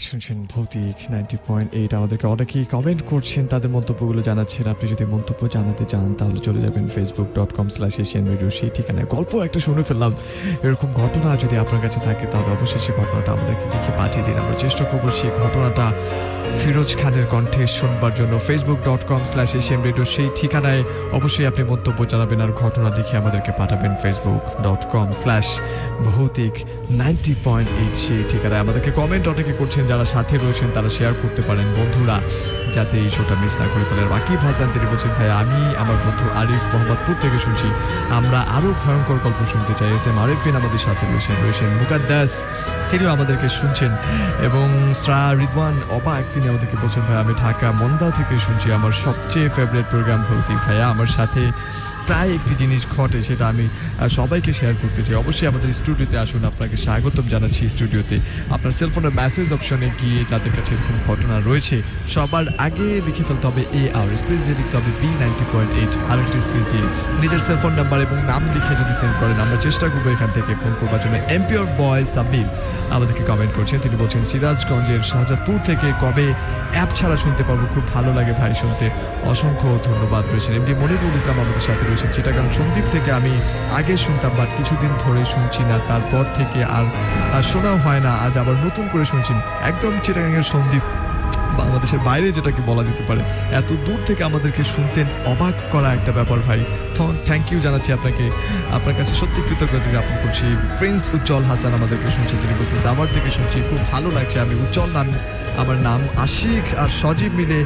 শুনছেন ভৌতিক 90.8। আমাদেরকে অনেকেই কমেন্ট করছেন, তাদের মন্তব্যগুলো জানাচ্ছেন। আপনি যদি মন্তব্য জানাতে চান তাহলে চলে যাবেন facebook.com/asianradio, সেই ঠিকানায়। গল্প একটা শুনে ফেললাম, এরকম ঘটনা যদি আপনার কাছে থাকে তাহলে অবশ্যই সেই ঘটনাটা আমাদেরকে লিখে পাঠিয়ে দিন। আমরা চেষ্টা করবো সেই ঘটনাটা ফিরোজ খানের কণ্ঠে শুনবার জন্য। facebook.com/asianradio, সেই ঠিকানায় অবশ্যই আপনি মন্তব্য জানাবেন আর ঘটনা লিখে আমাদেরকে পাঠাবেন। facebook.com/ভৌতিক90.8, সেই ঠিকানায় আমাদেরকে কমেন্ট অনেকে করছেন। যারা সাথে রয়েছেন তারা শেয়ার করতে পারেন বন্ধুরা, যাতে এই শোটা মিস না করে ফেলেন। রাকিব হাসান তিনি বলছেন, ভাই আমি আমার বন্ধু আরিফ মোহাম্মদপুর থেকে শুনছি, আমরা আরো ভয়ঙ্কর গল্প শুনতে চাই। এস এম আরিফিন আমাদের সাথে রয়েছেন মুকাদ্দাস, তিনিও আমাদেরকে শুনছেন, এবং শ্রা রিদওয়ান অবাক তিনি আমাদেরকে বলছেন, ভাই আমি ঢাকা মন্দা থেকে শুনছি, আমার সবচেয়ে ফেভারিট প্রোগ্রাম ভৌতিক। ভাইয়া আমার সাথে প্রায় একটি জিনিস ঘটে, সেটা আমি সবাইকে শেয়ার করতে চাই। অবশ্যই আমাদের স্টুডিওতে আসুন, আপনাকে স্বাগতম জানাচ্ছি স্টুডিওতে। আপনার সেলফোনের মেসেজ অপশনে গিয়ে যাদের কাছে এরকম ঘটনা রয়েছে সবার আগে লিখে ফেলতে হবে AR, স্পেস দিয়ে লিখতে হবে B90.8, আরেকটি স্পেস দিয়ে নিজের সেলফোন নাম্বার এবং নাম লিখে যদি সেন্ড করেন আমরা চেষ্টা করবো এখান থেকে ফোন করবার জন্য। এমপিওর বয় সাব্বির আমাদেরকে কমেন্ট করছেন, তিনি বলছেন সিরাজগঞ্জের শাহজাদপুর থেকে কবে অ্যাপ ছাড়া শুনতে পারবো, খুব ভালো লাগে ভাই শুনতে, অসংখ্য ধন্যবাদ রয়েছেন। এমডি মনিরুল ইসলাম আমাদের সাথে রয়েছেন চিটাগাং সন্দ্বীপ থেকে, আমি আগে শুনতাম বাট কিছুদিন ধরে শুনছি না, তারপর থেকে আর শোনাও হয় না, আজ আবার নতুন করে শুনছি। একদম চিটাগাংয়ের সন্দ্বীপ, বাংলাদেশের বাইরে যেটাকে বলা যেতে পারে, এত দূর থেকে আমাদেরকে শুনতেন, অবাক করা একটা ব্যাপার ভাই। থ্যাংক ইউ জানাচ্ছি আপনাকে, আপনার কাছে সত্যি কৃতজ্ঞতা জ্ঞাপন করছি। ফ্রেন্ডস উজ্জ্বল হাসান আমাদেরকে শুনছেন, তিনি বলছেন আমার থেকে শুনছি, খুব ভালো লাগছে। আমি উজ্জ্বল নাম, আমার নাম আশিক আর সজীব মিলে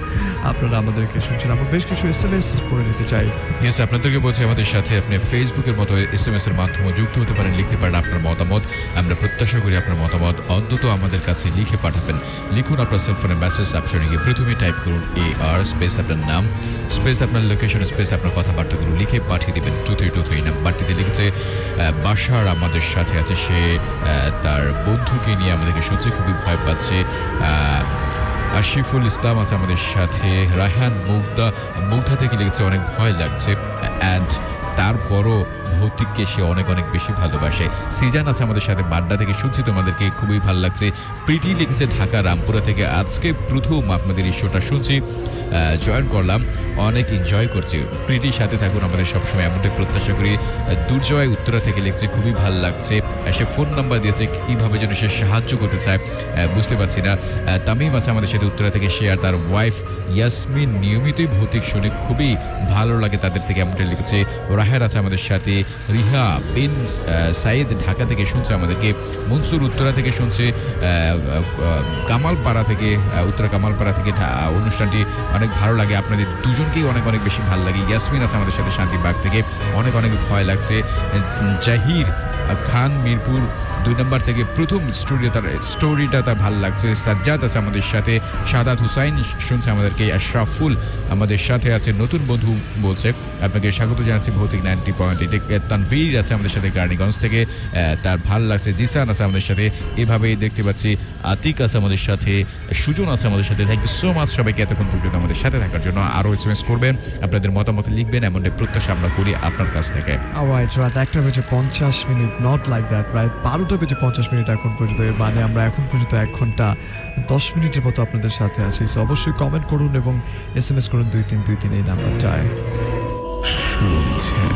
আপনারা আমাদেরকে শুনছেন। আমরা বেশ কিছু SMS পড়ে নিতে চাই। ইয়েস, আপনাদেরকে বলছি আমাদের সাথে আপনি ফেসবুকের মতো SMS এর মাধ্যমে যুক্ত হতে পারেন, লিখতে পারেন আপনার মতামত। আমরা প্রত্যাশা করি আপনার মতামত অন্তত আমাদের কাছে লিখে পাঠাবেন। লিখুন আপনার সেলফোনের মেসেজ অপশনে গিয়ে প্রথমে টাইপ করুন AR স্পেস আপনার নাম স্পেস আপনার লোকেশন স্পেস আপনার কথাবার্তাগুলো লিখে পাঠিয়ে দেবেন 2323 নাম্বারটিতে। লিখেছে বাশার আমাদের সাথে আছে, সে তার বন্ধুকে নিয়ে আমাদেরকে শুনছে, খুবই ভয় পাচ্ছে। আশিফুল ইসলাম আছে আমাদের সাথে, রায়হান মুগ্ধা থেকে লিখেছে অনেক ভয় লাগছে, অ্যান্ড তারপরও ভৌতিককে সে অনেক অনেক বেশি ভালোবাসে। সিজান আছে আমাদের সাথে, বাড্ডা থেকে শুনছি তোমাদেরকে, খুবই ভালো লাগছে। প্রীতি লিখেছে ঢাকা রামপুরা থেকে, আজকে প্রথম আপনাদের এই শোটা শুনছি, জয়েন করলাম, অনেক এনজয় করছি। প্রীতির সাথে থাকুন আমাদের সবসময়, এমনটাই প্রত্যাশা করি। দুর্জয় উত্তরা থেকে লিখছে খুবই ভালো লাগছে, সে ফোন নাম্বার দিয়েছে, কীভাবে যেন সে সাহায্য করতে চায় বুঝতে পারছি না। তামিম আছে আমাদের সাথে উত্তরা থেকে, সে আর তার ওয়াইফ ইয়াসমিন নিয়মিতই ভৌতিক শুনে, খুবই ভালো লাগে তাদের থেকে, এমনটাই লিখেছে। রাহের আছে আমাদের সাথে, রিহা বিন সাইদ ঢাকা থেকে শুনছে আমাদেরকে, মনসুর উত্তরা থেকে শুনছে, কামালপাড়া থেকে, উত্তরা কামালপাড়া থেকে অনুষ্ঠানটি অনেক ভালো লাগে, আপনাদের দুজনকেই অনেক অনেক বেশি ভালো লাগে। ইয়াসমিন আছে আমাদের সাথে শান্তিবাগ থেকে, অনেক অনেক ভয় লাগছে। জাহির খান মিরপুর 2 নম্বর থেকে প্রথম স্টোরিটা তার ভালো লাগছে। সাজ্জাদ আছে আমাদের সাথে, সাদাত হুসাইন শুনছে আমাদেরকে, আশরাফুল আমাদের সাথে আছে, নতুন বন্ধু বলছে আপনাকে স্বাগত জানাচ্ছি ভৌতিক 90.8। তানভীর আছে আমাদের সাথে গার্নিগঞ্জ থেকে, তার ভালো লাগছে। জিসান আছে আমাদের সাথে, এভাবেই দেখতে পাচ্ছি। আতিক আছে আমাদের সাথে, সুজন আছে আমাদের সাথে। থ্যাংক ইউ সো মাচ সবাইকে এতক্ষণ পর্যন্ত আমাদের সাথে থাকার জন্য। আরও SMS করবেন, আপনাদের মতামত লিখবেন, এমনটাই প্রত্যাশা আমরা করি আপনার কাছ থেকে। রাত 1:50 মিনিট, নট লাইক দ্যাট, প্রায় 12:50 এখন পর্যন্ত, মানে আমরা এখন পর্যন্ত 1 ঘন্টা 10 মিনিটের মতো আপনাদের সাথে আছি। সো অবশ্যই কমেন্ট করুন এবং SMS করুন 2323 এই নাম্বারটায়। শুনছেন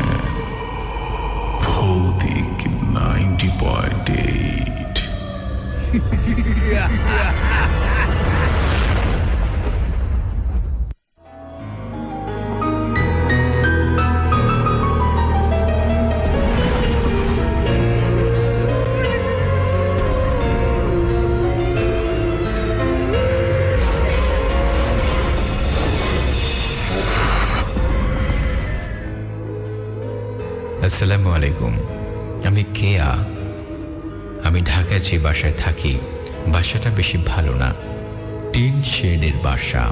ভৌতিক 90.8। আসসালামু আলাইকুম। আমি কেয়া। আমি ঢাকায় যে বাসায় থাকি, বাসাটা বেশি ভালো না, টিন শেডের বাসা।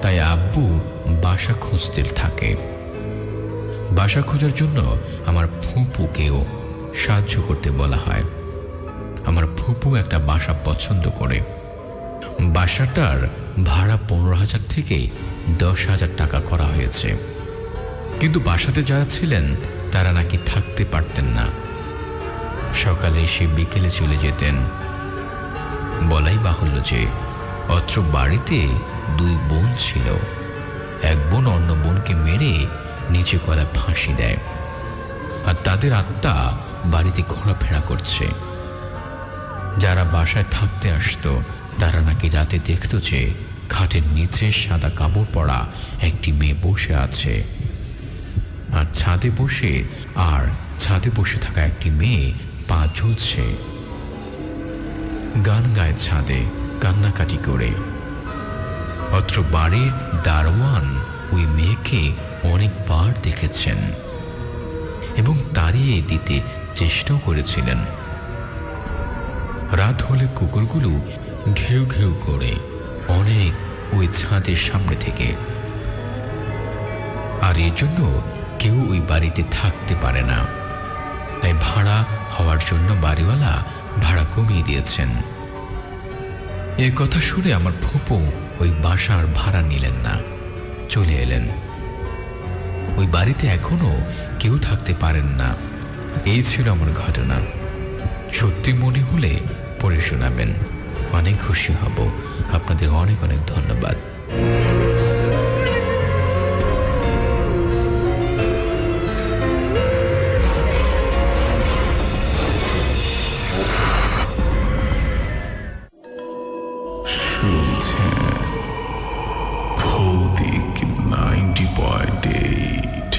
তাই আব্বু বাসা খুঁজতে থাকে। বাসা খোঁজার জন্য আমার ফুপুকেও সাহায্য করতে বলা হয়। আমার ফুপু একটা বাসা পছন্দ করে। বাসাটার ভাড়া 15,000 থেকে 10,000 টাকা করা হয়েছে। কিন্তু বাসাতে যারা ছিলেন তারা নাকি থাকতে পারতেন না। সকালে এসে বিকেলে চলে যেতেন। বলাই বাহুল্য যে অত্র বাড়িতে 2 বোন ছিল। এক বোন অন্য বোনকে মেরে নিচে গলায় ফাঁসি দেয়, আর তাদের আত্মা বাড়িতে ঘোরাফেরা করছে। যারা বাসায় থাকতে আসতো তারা নাকি রাতে দেখত যে খাটের নিচে সাদা কাপড় পরা একটি মেয়ে বসে আছে, আর ছাদে বসে থাকা একটি মেয়ে পা ঝুলছে, গান গায় ছাদে কান্নাকাটি করে। অত্র বাড়ির দারোয়ান ওই মেয়েকে অনেকবার দেখেছেন এবং তাড়িয়ে দিতে চেষ্টাও করেছিলেন। রাত হলে কুকুরগুলো ঘেউ ঘেউ করে অনেক ওই ছাদের সামনে থেকে, আর এজন্য কেউ ওই বাড়িতে থাকতে পারে না। তাই ভাড়া হওয়ার জন্য বাড়িওয়ালা ভাড়া কমিয়ে দিয়েছেন। এই কথা শুনে আমার ফুপু ওই বাসার ভাড়া নিলেন না, চলে এলেন। ওই বাড়িতে এখনো কেউ থাকতে পারেন না। এই ছিল আমার ঘটনা। সত্যি মনে হলে পড়ে শোনাবেন, অনেক খুশি হব। আপনাদের অনেক অনেক ধন্যবাদ। শুনছেন ভৌতিক 90.8।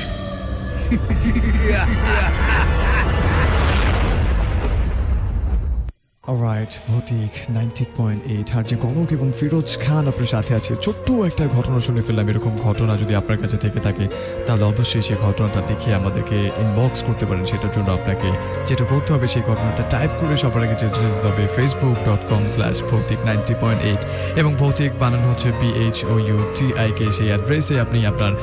অলরাইট, ভৌতিক 90.8 আর যে গণক এবং ফিরোজ খান আপনার সাথে আছে। ছোট্ট একটা ঘটনা শুনে ফেললাম। এরকম ঘটনা যদি আপনার কাছে থেকে থাকে তাহলে অবশ্যই সেই ঘটনাটা দেখে আমাদেরকে ইনবক্স করতে পারেন। সেটার জন্য আপনাকে যেটা করতে হবে, সেই ঘটনাটা টাইপ করে সবার আগে যেতে হবে facebook.com/ভৌতিক90.8, এবং ভৌতিক বানানো হচ্ছে PHOUTIK। সেই অ্যাড্রেসে আপনি আপনার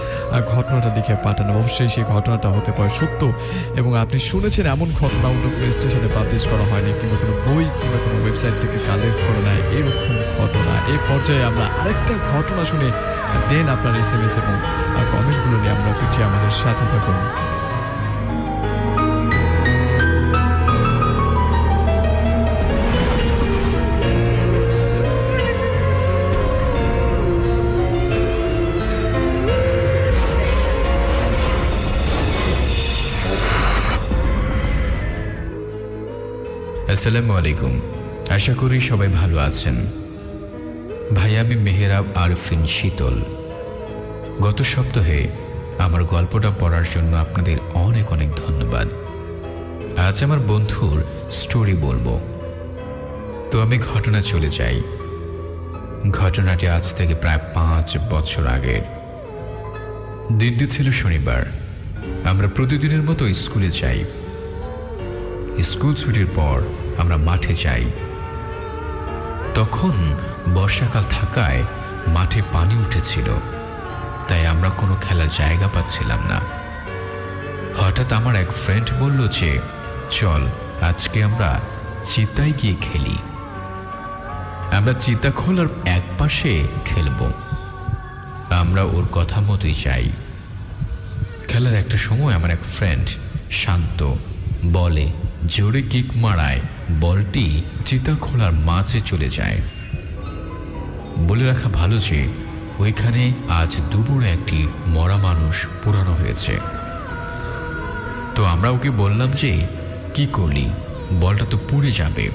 ঘটনাটা লিখে পাঠান। অবশ্যই সেই ঘটনাটা হতে পারে সত্য এবং আপনি শুনেছেন এমন ঘটনা অন্য কোনো স্টেশনে পাবলিশ করা হয়নি, কিংবা কোনো বই কিংবা কোনো ওয়েবসাইট থেকে কালেক্ট করে নেয় এরকম ঘটনা। এই পর্যায়ে আমরা আরেকটা ঘটনা শুনে দেন আপনার SMS এবং কমেন্টগুলো নিয়ে আমরা ফিরছি। আমাদের সাথে থাকুন। আসসালামু আলাইকুম। আশা করি সবাই ভালো আছেন। ভাই, আমি মেহেরাব আরফিন শীতল। গত সপ্তাহে আমার গল্পটা পড়ার জন্য আপনাদের অনেক অনেক ধন্যবাদ। আজ আমার বন্ধুর স্টোরি বলবো। তো আমি ঘটনা চলে যাই। ঘটনাটি আজ থেকে প্রায় 5 বছর আগের। দিনটি ছিল শনিবার। আমরা প্রতিদিনের মতো স্কুলে যাই। স্কুল ছুটির পর আমরা মাঠে যাই। তখন বর্ষাকাল থাকায় মাঠে পানি উঠেছিল, তাই আমরা কোনো খেলার জায়গা পাচ্ছিলাম না। হঠাৎ আমার এক ফ্রেন্ড বলল যে চল আজকে আমরা চিতায় গিয়ে খেলি। আমরা চিতা খোলার এক পাশে খেলব। আমরা ওর কথা মতোই যাই। খেলার একটা সময় আমার এক ফ্রেন্ড শান্ত বলে জোরে কিক মারায় বলটি চিতা খোলার মাঝে চলে যায়। বলে রাখা ভালো যে ওইখানে আজ দুপুরে একটি মরা মানুষ পোড়ানো হয়েছে। তো আমরা ওকে বললাম যে কি করলি, বলটা তো পুড়ে যাবে।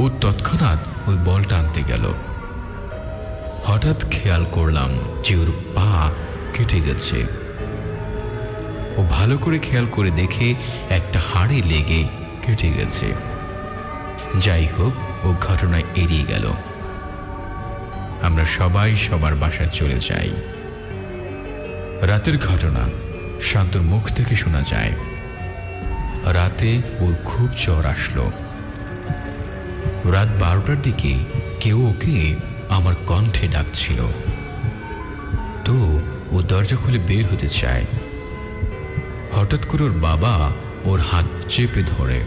ও তৎক্ষণাৎ ওই বলটা আনতে গেল। হঠাৎ খেয়াল করলাম যে ওর পা কেটে গেছে। ও ভালো করে খেয়াল করে দেখে একটা হাড়ে লেগে কেটে গেছে। যাই হোক, ও ঘটনায় এড়িয়ে গেল। আমরা সবাই সবার বাসায় চলে যাই। রাতের ঘটনা। শান্তর মুখ থেকে শোনা যায় রাতে ওর খুব জ্বর আসলো। রাত 12টার দিকে কেউ ওকে আমার কণ্ঠে ডাকছিল, তো ও দরজা খুলে বের হতে চায়। হঠাৎ করে ওর বাবা ওর হাত চেপে ধরে।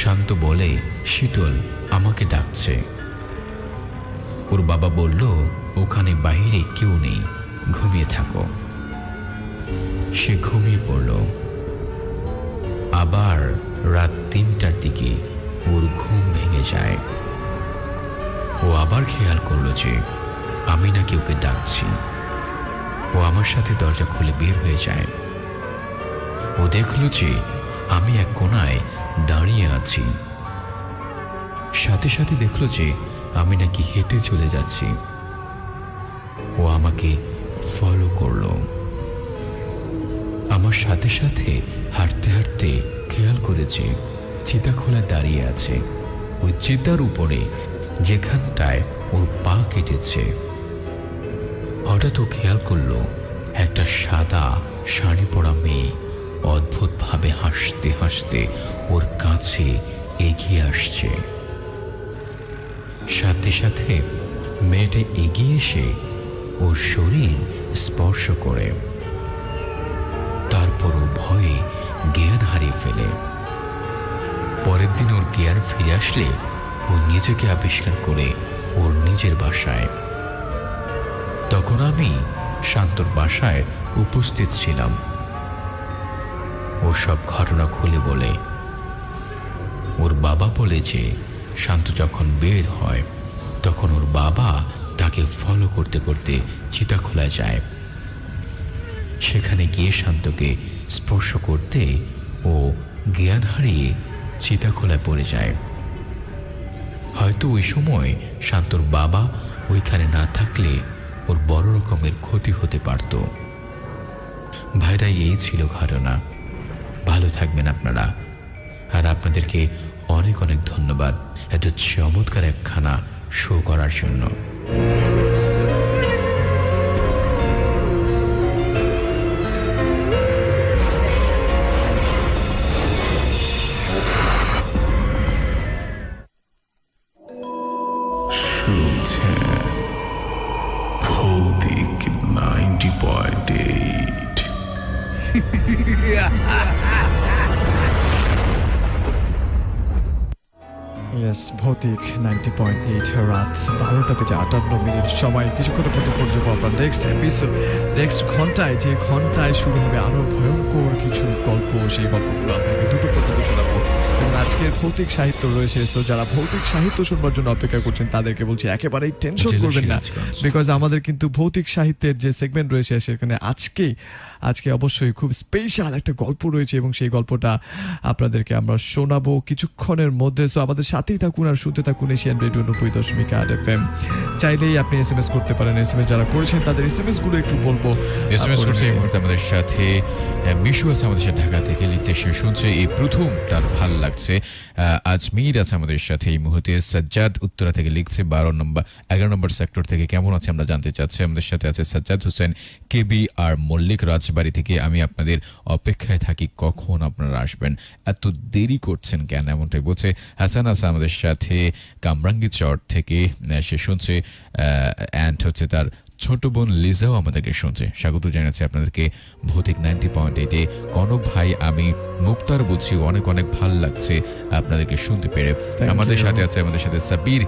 শান্ত বলে, শীতল আমাকে ডাকছে। ওর বাবা বলল, ওখানে বাইরে কেউ নেই, ঘুমিয়ে থাকো। সে ঘুমিয়ে পড়ল। আবার রাত 3টার দিকে ওর ঘুম ভেঙে যায়। ও আবার খেয়াল করলো যে আমি নাকি ওকে ডাকছি। ও আমার সাথে দরজা খুলে বের হয়ে যায়। ও দেখলো যে আমি এক কোণায় দাঁড়িয়ে আছি। সাথে সাথে দেখলো যে আমি নাকি হেঁটে চলে যাচ্ছি। ও আমাকে ফলো করলো। আমার সাথে সাথে হাঁটতে হাঁটতে খেয়াল করেছে চিতাখোলা দাঁড়িয়ে আছে। ওই চিতার উপরে যেখানটায় ওর পা কেটেছে। হঠাৎ ও খেয়াল করলো একটা সাদা শাড়ি পরা মেয়ে অদ্ভুতভাবে হাসতে হাসতে ওর কাছে এগিয়ে আসছে। সাথে সাথে মেয়েটা এগিয়ে এসে ওর শরীর স্পর্শ করে। তারপর ও ভয়ে জ্ঞান হারিয়ে ফেলে। পরের দিন ওর জ্ঞান ফিরে আসলে ও নিজেকে আবিষ্কার করে ওর নিজের বাসায়। তখন আমি শান্তর বাসায় উপস্থিত ছিলাম। ও সব ঘটনা খুলে বলে। ওর বাবা বলে যে শান্ত যখন বের হয় তখন ওর বাবা তাকে ফলো করতে করতে চিতাখোলা যায়। সেখানে গিয়ে শান্তকে স্পর্শ করতে ও জ্ঞান হারিয়ে চিতাখোলায় পড়ে যায়। হয়তো ওই সময় শান্তর বাবা ওইখানে না থাকলে ওর বড় রকমের ক্ষতি হতে পারত। ভাইরা, এই ছিল ঘটনা। ভালো থাকবেন আপনারা। আর আপনাদেরকে অনেক অনেক ধন্যবাদ এত চমৎকার একখানা শো করার জন্য। শুনছেন ভৌতিক 90.8। ইয়েস, ভৌতিক 90.8 রাত 12টা বেজে 58 মিনিট সময়। কিছুক্ষণের মধ্যে পর্যন্ত আপনার নেক্সট এপিসোড, নেক্সট ঘন্টায়, যে ঘন্টায় শুরু হবে আরো ভয়ঙ্কর কিছু গল্প, সেই গল্পগুলো আপনাকে দুটো পর্যন্ত শোনাবো। এবং আজকের ভৌতিক সাহিত্য রয়েছে, সো যারা ভৌতিক সাহিত্য শুনবার জন্য অপেক্ষা করছেন তাদেরকে বলছি একেবারেই টেনশন করবেন না, বিকজ আমাদের কিন্তু ভৌতিক সাহিত্যের যে সেগমেন্ট রয়েছে সেখানে আজকে অবশ্যই খুব স্পেশাল একটা গল্প রয়েছে এবং সেই গল্পটা আপনাদেরকে আমরা শোনাবো কিছুক্ষণের মধ্যে। সো আমাদের সাথেই থাকুন আর শুনতে থাকুন এশিয়ান রেডিও 90.8 FM। চাইলেই আপনি SMS করতে পারেন। SMS যারা করেছেন তাদের SMS গুলো একটু বলবো। SMS করছে এই মুহূর্তে আমাদের সাথে মিশু আছে আমাদের সাথে ঢাকা থেকে, লিখছে সে শুনছে এই প্রথম, তার ভাল লাগছে। আজমির আছে আমাদের সাথে এই মুহূর্তে। সাজ্জাদ উত্তরা থেকে লিখছে 11 নম্বর সেক্টর থেকে, কেমন আছে আমরা জানতে চাচ্ছি। আমাদের সাথে আছে সাজ্জাদ হোসেন কেবি আর মল্লিক রাজবাড়ি থেকে। আমি আপনাদের অপেক্ষায় থাকি, কখন আপনারা আসবেন, এত দেরি করছেন কেন, এমনটাই বলছে। হাসান আছে আমাদের সাথে কামরাঙ্গি চর থেকে, সে শুনছে অ্যান্ড হচ্ছে তার ছোট বোন লিজাও আমাদেরকে শুনছে। স্বাগত জানাচ্ছি আপনাদেরকে ভৌতিক 90.8-এ। কনক ভাই, আমি মুক্তার বলছি, অনেক অনেক ভাল লাগছে আপনাদেরকে শুনতে পেরে। আমাদের সাথে আছে আমাদের সাথে সাবির,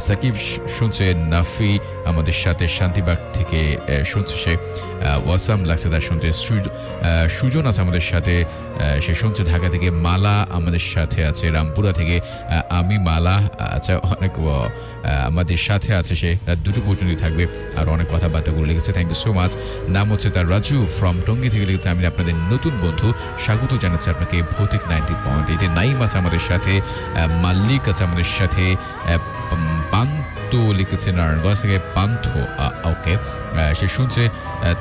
সাকিব শুনছে, নাফি আমাদের সাথে শান্তিবাগ থেকে শুনছে, সে ওয়াসাম লাগছে তার শুনতে। সুজন আছে আমাদের সাথে, সে শুনছে ঢাকা থেকে। মালা আমাদের সাথে আছে রামপুরা থেকে। আমি মালা, আচ্ছা অনেক আমাদের সাথে আছে, সে রাত 2টো পর্যন্ত থাকবে আর অনেক কথাবার্তাগুলো লিখেছে। Thank you so much. নাম হচ্ছে তার রাজু ফ্রম টঙ্গী থেকে লিখেছে, আমি আপনাদের নতুন বন্ধু, স্বাগত জানাচ্ছি আপনাকে ভৌতিক 90.8-এ। নাইম আছে আমাদের সাথে, মাল্লিক আছে আমাদের সাথে, পান্ত লিখেছে নারায়ণগঞ্জ থেকে, পান্থ ওকে, সে শুনছে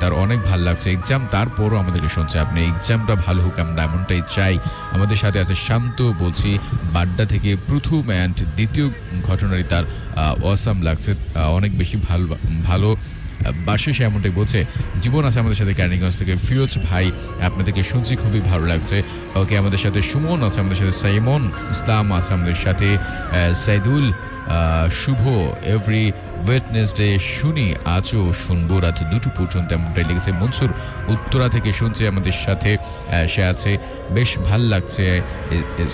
তার অনেক ভাল লাগছে এক্সাম, তারপরও আমাদেরকে শুনছে। আপনি এক্সামটা ভালো হোক, আমরা এমনটাই চাই। আমাদের সাথে আছে শান্ত, বলছি বাড্ডা থেকে, প্রথম অ্যান্ড দ্বিতীয় ঘটনারই তার অসাম লাগছে, অনেক বেশি ভালো বাসে, সে এমনটাই বলছে। জীবন আছে আমাদের সাথে ক্যানিগঞ্জ থেকে। ফিরোজ ভাই, আপনাদেরকে শুনছি, খুবই ভালো লাগছে। ওকে, আমাদের সাথে সুমন আছে, আমাদের সাথে সাইমন ইসলাম আছে, আমাদের সাথে সাইদুল, শুভ, এভরি ওয়েডনেসডে শুনি, আজও শুনবো রাত 2টো পর্যন্ত, এমনটাই লেগেছে। মনসুর উত্তরা থেকে শুনছে আমাদের সাথে, সে আছে, বেশ ভাল লাগছে।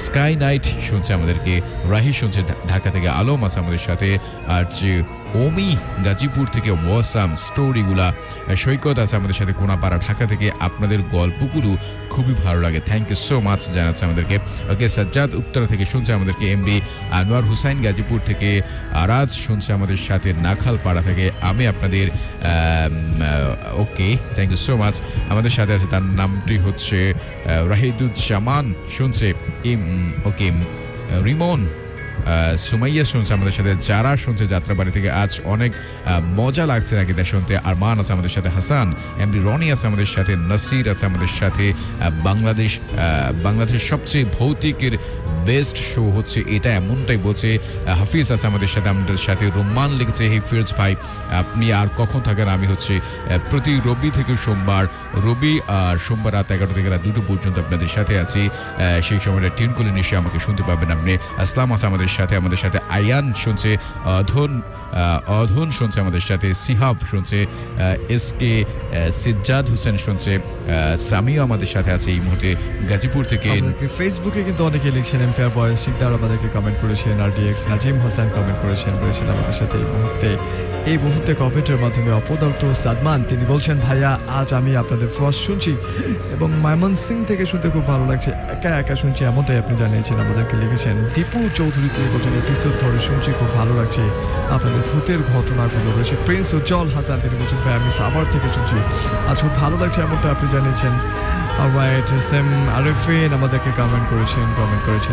স্কাই নাইট শুনছে আমাদেরকে। রাহি শুনছে ঢাকা থেকে। আলম আছে আমাদের সাথে। আর যে ওমি গাজীপুর থেকে ওয়াসাম স্টোরিগুলা। সৈকত আছে আমাদের সাথে কোনাপাড়া ঢাকা থেকে। আপনাদের গল্পগুলো খুবই ভালো লাগে, থ্যাংক ইউ সো মাচ জানাচ্ছে আমাদেরকে। ওকে, সাজ্জাদ উত্তরা থেকে শুনছে আমাদেরকে। এমডি আনোয়ার হুসাইন গাজীপুর থেকে। আরাজ শুনছে আমাদের সাথে নাখালপাড়া থেকে। আমি আপনাদের ওকে, থ্যাংক ইউ সো মাচ। আমাদের সাথে আছে, তার নামটি হচ্ছে রাহিদুজ্জামান শুনছে। ওকে, রিমন, সুমাইয়া শুনছে আমাদের সাথে। যারা শুনছে যাত্রাবাড়ি থেকে। আজ অনেক মজা লাগছে নাকি তা শুনতে। আরমান আছে আমাদের সাথে। হাসান, এমডি রনি আছে আমাদের সাথে। নাসির আছে আমাদের সাথে। বাংলাদেশের সবচেয়ে ভৌতিকের বেস্ট শো হচ্ছে এটা, এমনটাই বলছে। হাফিজ আছে আমাদের সাথে। আমাদের সাথে রোমান লিখছে, হে ফিরোজ ভাই, আপনি আর কখন থাকেন? আমি হচ্ছে প্রতি রবি থেকে সোমবার, রবি আর সোমবার রাত 11টা থেকে রাত 2টো পর্যন্ত আপনাদের সাথে আছি। সেই সময়টা টিউন করলে নিশ্চয়ই আমাকে শুনতে পাবেন আপনি। আসলাম আছে আমাদের সাথে। আমাদের সাথে আয়ান শুনছে। অধন শুনছে আমাদের সাথে। সিহাব শুনছে। এসকে সিজ্জাদ হোসেন শুনছে। সামিও আমাদের সাথে আছে এই মুহূর্তে গাজীপুর থেকে। ফেসবুকে কিন্তু অনেকে লিখছেন, এম্পায়ার বয় শিকদার আমাদেরকে কমেন্ট করেছেন। আরডিএক্স নাজিম হাসান কমেন্ট করেছেন আমাদের সাথে এই মুহূর্তে কমেন্টের মাধ্যমে। অপদার্থ সাদমান, তিনি বলছেন, ভাইয়া আজ আমি আপনাদের ফার্স্ট শুনছি এবং ময়মন সিং থেকে শুনতে খুব ভালো লাগছে, একা একা শুনছি, এমনটাই আপনি জানিয়েছেন, আমাদেরকে লিখেছেন। দীপু চৌধুরী তিনি বলছেন, এপিসোড ধরে শুনছি, খুব ভালো লাগছে আপনাদের ভূতের ঘটনাগুলো রয়েছে। প্রিন্স উজ্জ্বল হাসান তিনি বলছেন, ভাই আমি সাভার থেকে শুনছি, আজ খুব ভালো লাগছে, এমনটা আপনি জানিয়েছেন। অলরাইট, সেম আরেফিন আমাদেরকে কমেন্ট করেছেন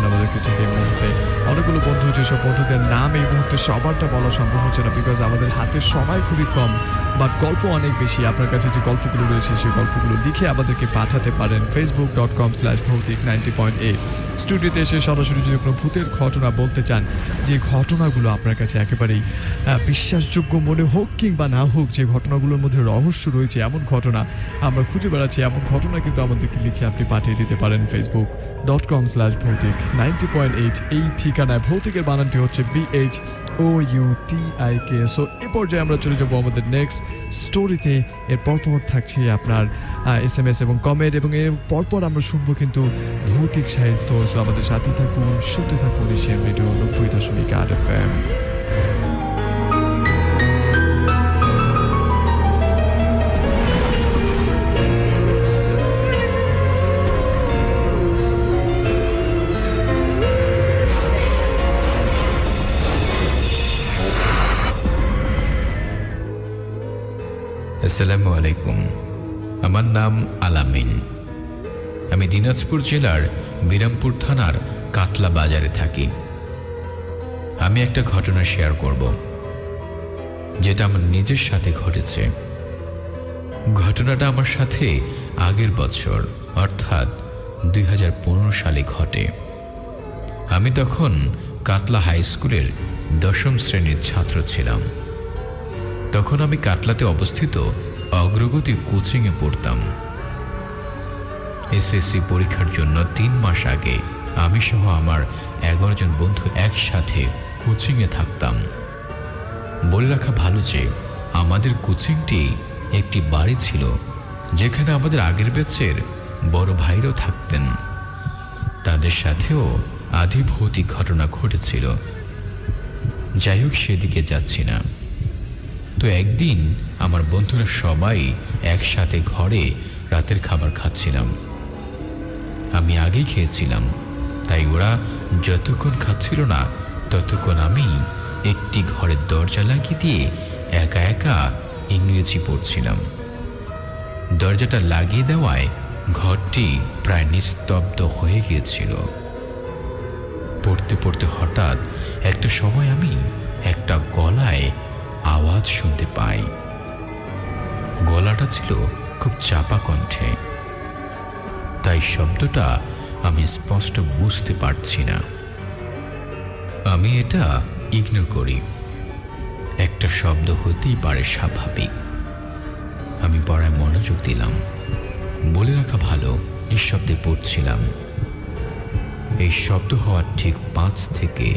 আমাদেরকে ঠিক এই মুহূর্তে। অনেকগুলো বন্ধু, যেসব বন্ধুদের নাম এই মুহূর্তে সবারটা বলা সম্ভব হচ্ছে না, বিকজ আমাদের হাতে সময় খুবই কম, বাট গল্প অনেক বেশি। আপনার কাছে যে গল্পগুলো রয়েছে সেই গল্পগুলো লিখে আমাদেরকে পাঠাতে পারেন facebook.com/ভৌতিক90.8। স্টুডিওতে এসে সরাসরি যদি কোনো ভূতের ঘটনা বলতে চান, যে ঘটনাগুলো আপনার কাছে একেবারেই বিশ্বাসযোগ্য মনে হোক কিংবা না হোক, যে ঘটনাগুলোর মধ্যে রহস্য রয়েছে, এমন ঘটনা আমরা খুঁজে বেড়াচ্ছি, এমন ঘটনা কিন্তু আমাদেরকে লিখে আপনি পাঠিয়ে দিতে পারেন facebook.com/ভৌতিক90.8 এই ঠিকানায়। ভৌতিকের বানানটি হচ্ছে BHOUTIK। সো এই পর্যায়ে আমরা চলে যাবো আমাদের নেক্সট স্টোরিতে। এর পরপর থাকছে আপনার SMS এবং কমেন্ট, এবং এর পরপর আমরা শুনবো কিন্তু ভৌতিক সাহিত্য। সো আমাদের সাথে থাকুন, শুনতে থাকুন এশিয়ান রেডিও 90.8 FM। আসসালামু আলাইকুম, আমার নাম আলামিন। আমি দিনাজপুর জেলার বিরামপুর থানার কাতলা বাজারে থাকি। আমি একটা ঘটনা শেয়ার করব, যেটা আমার নিজের সাথে ঘটেছে। ঘটনাটা আমার সাথে আগের বছর অর্থাৎ 2015 সালে ঘটে। আমি তখন কাতলা হাই স্কুলের 10ম শ্রেণীর ছাত্র ছিলাম। তখন আমি কাটলাতে অবস্থিত অগ্রগতি কোচিংয়ে পড়তাম। এসএসসি পরীক্ষার জন্য 3 মাস আগে আমি সহ আমার 11 জন বন্ধু একসাথে কোচিংয়ে থাকতাম। বলে রাখা ভালো যে আমাদের কোচিংটি একটি বাড়ি ছিল, যেখানে আমাদের আগের ব্যাচের বড় ভাইরাও থাকতেন। তাদের সাথেও আদি ভৌতিক ঘটনা ঘটেছিল। যাই হোক, সেদিকে যাচ্ছি না। তো একদিন আমার বন্ধুরা সবাই একসাথে ঘরে রাতের খাবার খাচ্ছিলাম। আমি আগেই খেয়েছিলাম, তাই ওরা যতক্ষণ খাচ্ছিল না ততক্ষণ আমি একটি ঘরের দরজা লাগিয়ে দিয়ে একা একা ইংরেজি পড়ছিলাম। দরজাটা লাগিয়ে দেওয়ায় ঘরটি প্রায় নিস্তব্ধ হয়ে গিয়েছিল। পড়তে পড়তে হঠাৎ একটা সময় আমি একটা গলায় আওয়াজ শুনতে পাই। গলাটা ছিল খুব চাপা কণ্ঠে, তাই শব্দটা আমি স্পষ্ট বুঝতে পারছি না। আমি এটা ইগনোর করি, একটা শব্দ হতেই পারে স্বাভাবিক, আমি পড়ায় মনোযোগ দিলাম। বলে রাখা ভালো, নিঃশব্দে পড়ছিলাম। এই শব্দ হওয়ার ঠিক 5 থেকে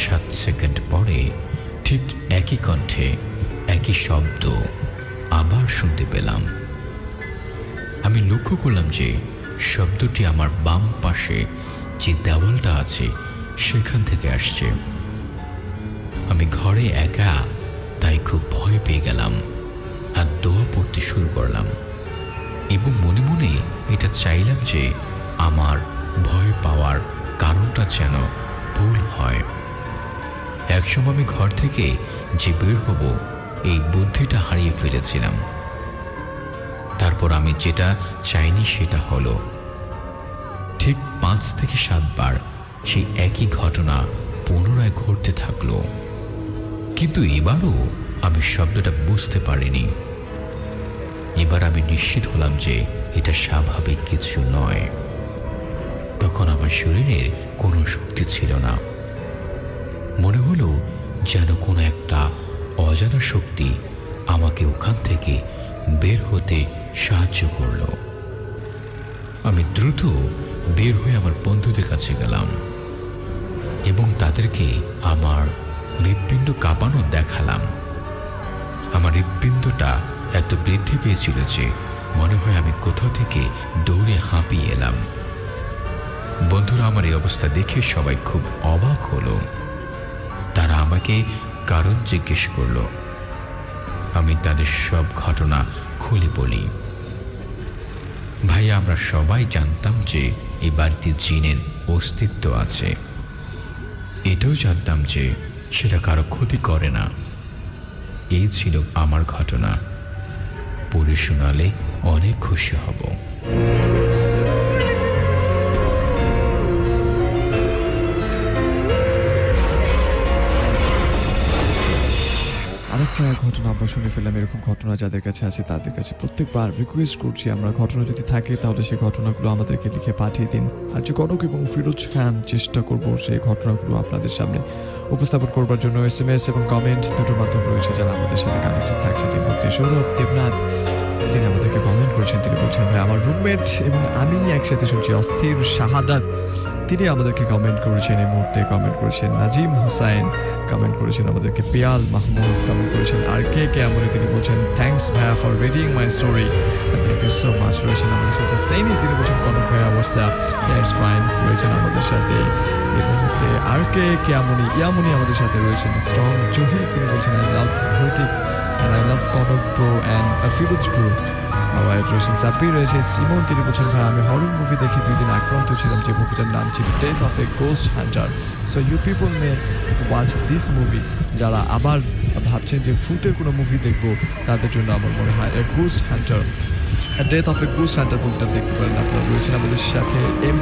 7 সেকেন্ড পরে ঠিক একই কণ্ঠে একই শব্দ আবার শুনতে পেলাম। আমি লক্ষ্য করলাম যে শব্দটি আমার বাম পাশে যে দেওয়ালটা আছে সেখান থেকে আসছে। আমি ঘরে একা, তাই খুব ভয় পেয়ে গেলাম আর দোয়া পড়তে শুরু করলাম এবং মনে মনে এটা চাইলাম যে আমার ভয় পাওয়ার কারণটা যেন ভুল হয়। একসময় আমি ঘর থেকে যে বের হব এই বুদ্ধিটা হারিয়ে ফেলেছিলাম। তারপর আমি যেটা চাইনি সেটা হলো ঠিক 5 থেকে 7 বার সেই একই ঘটনা পুনরায় ঘটতে থাকলো, কিন্তু এবারও আমি শব্দটা বুঝতে পারিনি। এবার আমি নিশ্চিত হলাম যে এটা স্বাভাবিক কিছু নয়। তখন আমার শরীরের কোনো শক্তি ছিল না। মনে হলো যেন কোনো একটা অজানা শক্তি আমাকে ওখান থেকে বের হতে সাহায্য করল। আমি দ্রুত বের হয়ে আমার বন্ধুদের কাছে গেলাম এবং তাদেরকে আমার হৃৎপিণ্ড কাঁপানো দেখালাম। আমার হৃৎপিণ্ডটা এত বৃদ্ধি পেয়েছিল যে মনে হয় আমি কোথাও থেকে দৌড়ে হাঁপিয়ে এলাম। বন্ধুরা আমার এই অবস্থা দেখে সবাই খুব অবাক হলো। তারা আমাকে কারণ জিজ্ঞেস করলো। আমি তাদের সব ঘটনা খুলে বলি। ভাইয়া, আমরা সবাই জানতাম যে এই বাড়িতে জিনের অস্তিত্ব আছে। এটাও জানতাম যে সেটা কারো ক্ষতি করে না। এই ছিল আমার ঘটনা। পড়ে শোনালে অনেক খুশি হব। আরেকটা ঘটনা আমরা শুনে ফেললাম। এরকম ঘটনা যাদের কাছে আছে তাদের কাছে প্রত্যেকবার রিকোয়েস্ট করছি, আমরা ঘটনা যদি থাকে তাহলে সেই ঘটনাগুলো আমাদেরকে লিখে পাঠিয়ে দিন। আর যে কনক এবং ফিরোজ খান চেষ্টা করব সেই ঘটনাগুলো আপনাদের সামনে উপস্থাপন করবার জন্য। SMS এবং কমেন্ট দুটো মাধ্যম রয়েছে যারা আমাদের সাথে কানেক্টেড থাকছে। এই মুহূর্তে সৌরভ দেবনাথ তিনি আমাদেরকে কমেন্ট করেছেন। তিনি বলছেন, ভাই আমার রুমমেট এবং আমি একসাথে শুনছি অস্থির শাহাদাত, তিনি আমাদেরকে কমেন্ট করেছেন। এই মুহূর্তে কমেন্ট করেছেন নাজিম হোসাইন, কমেন্ট করেছেন আমাদেরকে পিয়াল মাহমুদ, কমেন্ট করেছেন আর কে আমরে, তিনি বলছেন থ্যাংকস ভাইয়া for reading my story, thank you so much. রয়েছেন আমাদের সাথে সেইনি, তিনি বলছেন কনক ভাইয়া হোয়াটসঅ্যাপ, ইটস ফাইন। রয়েছেন আমাদের সাথে এই মুহূর্তে আর কে আমনি ইয়ামনি আমাদের সাথে রয়েছেন। স্ট্রং জহি, তিনি বলছেন আই লাভ ভৌতিক and I love Konok bro and Firoz bro. Alright, রয়েছেন সাব্বির, রয়েছে সিমন, তিনি বলছেন ভাই আমি হরর মুভি দেখে 2 দিন আক্রান্ত ছিলাম, যে মুভিটার নাম ছিল death of a ghost hunter. So you people may watch this movie. যারা আবার ভাবছেন যে ভূতের কোনো মুভি দেখবো তাদের জন্য আমার মনে হয় a ghost hunter, death of a ghost hunter মুভিটা দেখতে পারেন আপনারা। রয়েছেন আমাদের সাথে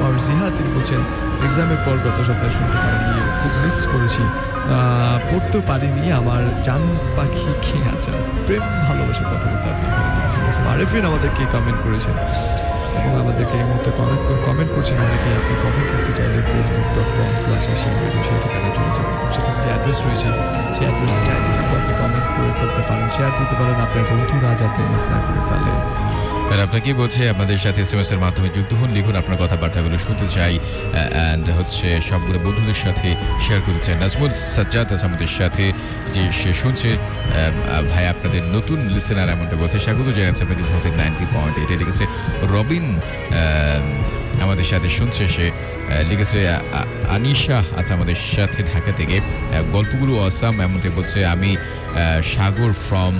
আর জিহা, তিনি বলছেন এক্সামের পর গত সপ্তাহে শুনতে পারিনি, খুব মিস করেছি, পড়তেও পারিনি, আমার জান পাখি খেয়ে আছে। প্রেম ভালোবাসার কথা বলতে আপনি আরেফিন আমাদেরকে কমেন্ট করেছেন এবং আমাদেরকে এই মুহূর্তে কমেন্ট করছেন অনেকে। আপনি কমেন্ট করতে চাইলে facebook.com/asianradio সেই ঠিকানায় চলে যাবেন। সেখানে যে অ্যাড্রেস রয়েছে সেই অ্যাড্রেসে চাইলে কিন্তু আপনি কমেন্ট করে ফেলতে পারেন, শেয়ার দিতে পারেন আপনার বন্ধুরা যাতে মিস না করে ফেলে। আর আপনাকে বলছে আমাদের সাথে SMS এর মাধ্যমে যুক্ত হন, লিখুন আপনার কথাবার্তাগুলো শুনতে চাই অ্যান্ড হচ্ছে সবগুলো বন্ধুদের সাথে শেয়ার করতে চাই। নাজমুল সাজ্জাদ আছে আমাদের সাথে, যে সে শুনছে ভাই আপনাদের নতুন লিসেনার এমনটা বলছে, স্বাগত জানাচ্ছে আপনাদের ভৌতিক 90.8 লিখেছে। রবিন আমাদের সাথে শুনছে, সে লিখেছে। আনিশা আছে আমাদের সাথে ঢাকা থেকে, গল্পগুলো অসাম এমনটা বলছে। আমি সাগর ফ্রম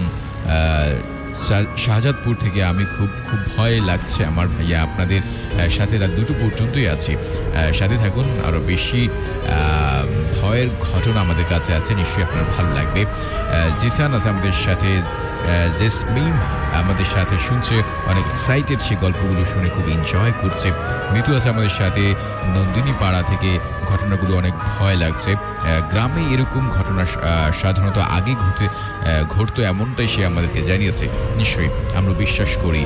শাহজাদপুর থেকে, আমি খুব ভয় লাগছে আমার ভাইয়া, আপনাদের সাথে রাত 2টো পর্যন্তই আছি, সাথে থাকুন, আরও বেশি ভয়ের ঘটনা আমাদের কাছে আছে, নিশ্চয়ই আপনার ভালো লাগবে। জিসান আছে আমাদের সাথে, জেসমিন আমাদের সাথে শুনছে, অনেক এক্সাইটেড, সে গল্পগুলো শুনে খুব এনজয় করছে। মিতু আছে আমাদের সাথে নন্দিনী পাড়া থেকে, ঘটনাগুলো অনেক ভয় লাগছে, গ্রামে এরকম ঘটনা সাধারণত আগে ঘটতো এমনটাই সে আমাদেরকে জানিয়েছে, নিশ্চয়ই আমরা বিশ্বাস করি।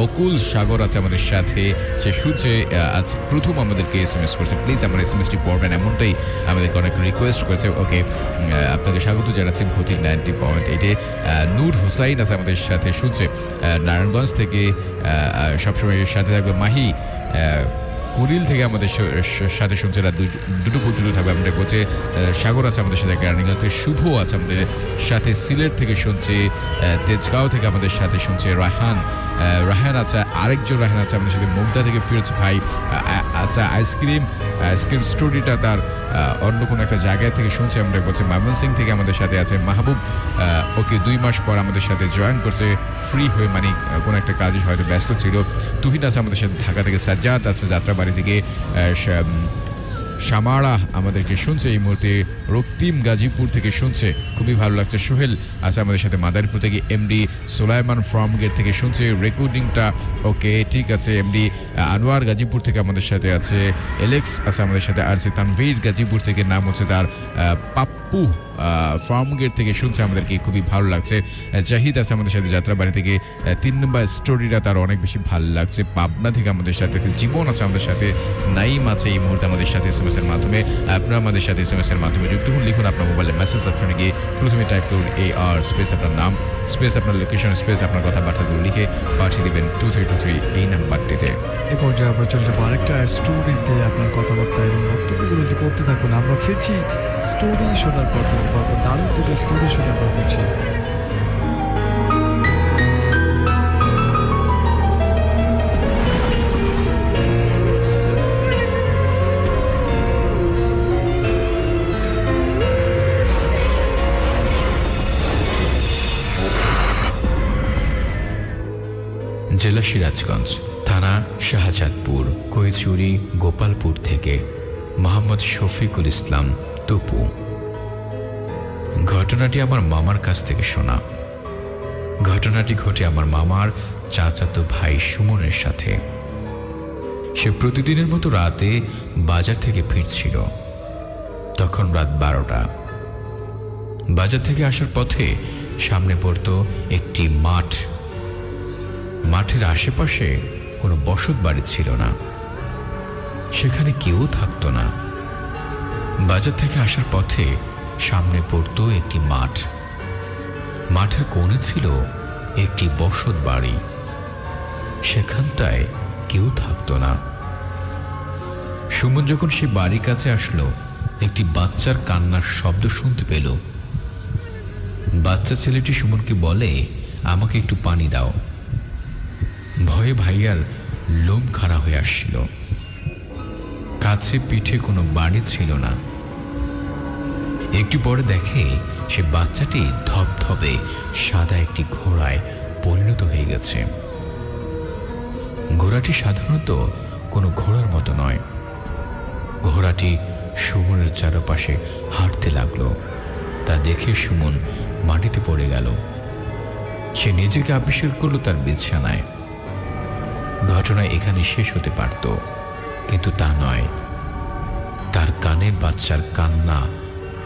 অকুল সাগর আছে আমাদের সাথে, সে শুনছে, আজ প্রথম আমাদেরকে SMS করছে। প্লিজ আমার SMS টি করবেন, এমনটাই আমাদেরকে অনেক রিকোয়েস্ট করেছে। ওকে, আপনাকে স্বাগত জানাচ্ছি ভৌতিক 90.8-এ। নূর হোসাইন আছে আমাদের সাথে, শুনছে নারায়ণগঞ্জ থেকে। সবসময় সাথে থাকবে মাহি কুড়িল থেকে আমাদের সাথে শুনছে, দুটো পর্যন্ত থাকবে আমাদের বলছে। সাগর আছে আমাদের সাথে রানিগঞ্জ থেকে, শুভ আছে আমাদের সাথে সিলেট থেকে শুনছে, তেজগাঁও থেকে আমাদের সাথে শুনছে রাহান আছে, আরেকজন রাহান আছে আমাদের সাথে মুগদা থেকে, ফিরোজ ভাই আচ্ছা আইসক্রিম স্টোরিটা তার অন্য কোনো একটা জায়গায় থেকে শুনছে আমরা বলছে। ময়মনসিং থেকে আমাদের সাথে আছে মাহবুব, ওকে 2 মাস পর আমাদের সাথে জয়েন করছে ফ্রি হয়ে, মানে কোনো একটা কাজে হয়তো ব্যস্ত ছিল। তুহিন আছে আমাদের সাথে ঢাকা থেকে, সাজ্জাদ আছে যাত্রাবাড়ি থেকে, শামারা আমাদেরকে শুনছে এই মুহূর্তে, রক্তিম গাজীপুর থেকে শুনছে, খুবই ভালো লাগছে। সোহেল আছে আমাদের সাথে মাদারীপুর থেকে, এমডি সোলাইমান ফার্ম গেট থেকে শুনছে রেকর্ডিংটা। ওকে ঠিক আছে। এমডি আনোয়ার গাজীপুর থেকে আমাদের সাথে আছে, এলেক্স আছে আমাদের সাথে, আর সে তানভীর গাজীপুর থেকে, নাম হচ্ছে তার পাপ্পু ফার্ম গেট থেকে শুনছে আমাদেরকে, খুবই ভালো লাগছে। জাহিদ আছে আমাদের সাথে যাত্রাবাড়ি থেকে, 3 নম্বর স্টোরিটা তার অনেক বেশি ভালো লাগছে। পাবনা থেকে আমাদের সাথে জীবন আছে আমাদের সাথে, নাইম আছে এই মুহূর্তে আমাদের সাথে SMS এর মাধ্যমে। আপনারা আমাদের সাথে SMS এর মাধ্যমে যুক্ত হন, লিখুন আপনার মোবাইলে মেসেজ অপশনে গিয়ে প্রথমে টাইপ করুন AR স্পেস আপনার নাম স্পেস আপনার লোকেশন স্পেস আপনার কথাবার্তাগুলো লিখে পাঠিয়ে দেবেন 2323 এই নাম্বারটিতে। এই পর্যায়ে আমরা চলে যাবো আরেকটা স্টোরিতে। আপনার কথাবার্তা এবং বক্তব্যগুলো করতে থাকুন। আমরা ফিরছি স্টোরি শোনার পর, দারুণ দুটো স্টোরি শোনার পর ফিরছি। জেলা সিরাজগঞ্জ, থানা শাহজাদপুর, কৈচুরি, গোপালপুর থেকে মোহাম্মদ শফিকুল ইসলাম টুপু। ঘটনাটি আমার মামার কাছ থেকে শোনা। ঘটনাটি ঘটে আমার মামার চাচাতো ভাই সুমনের সাথে। সে প্রতিদিনের মতো রাতে বাজার থেকে ফিরছিল। তখন রাত 12টা। বাজার থেকে আসার পথে সামনে পড়তো একটি মাঠ। মাঠের আশেপাশে কোনো বসত বাড়ি ছিল না, সেখানে কেউ থাকতো না। বাজার থেকে আসার পথে সামনে পড়তো একটি মাঠ। মাঠের কোণে ছিল একটি বসত বাড়ি, সেখানটায় কেউ থাকতো না। সুমন যখন সে বাড়ির কাছে আসলো, একটি বাচ্চার কান্নার শব্দ শুনতে পেল। বাচ্চা ছেলেটি সুমনকে বলে, আমাকে একটু পানি দাও। ভয়ে ভাইয়ার লোম খাড়া হয়ে আসছিল। কাছে পিঠে কোনো বাড়ি ছিল না। একটু পরে দেখে সে বাচ্চাটি ধপধপে সাদা একটি ঘোড়ায় পরিণত হয়ে গেছে। ঘোড়াটি সাধারণত কোনো ঘোড়ার মতো নয়। ঘোড়াটি সুমনের চারপাশে হাঁটতে লাগলো। তা দেখে সুমন মাটিতে পড়ে গেল। সে নিজেকে আবিষ্কার করলো তার বিছানায়। ঘটনা এখানে শেষ হতে পারত, কিন্তু তা নয়। তার কানে বাচ্চার কান্না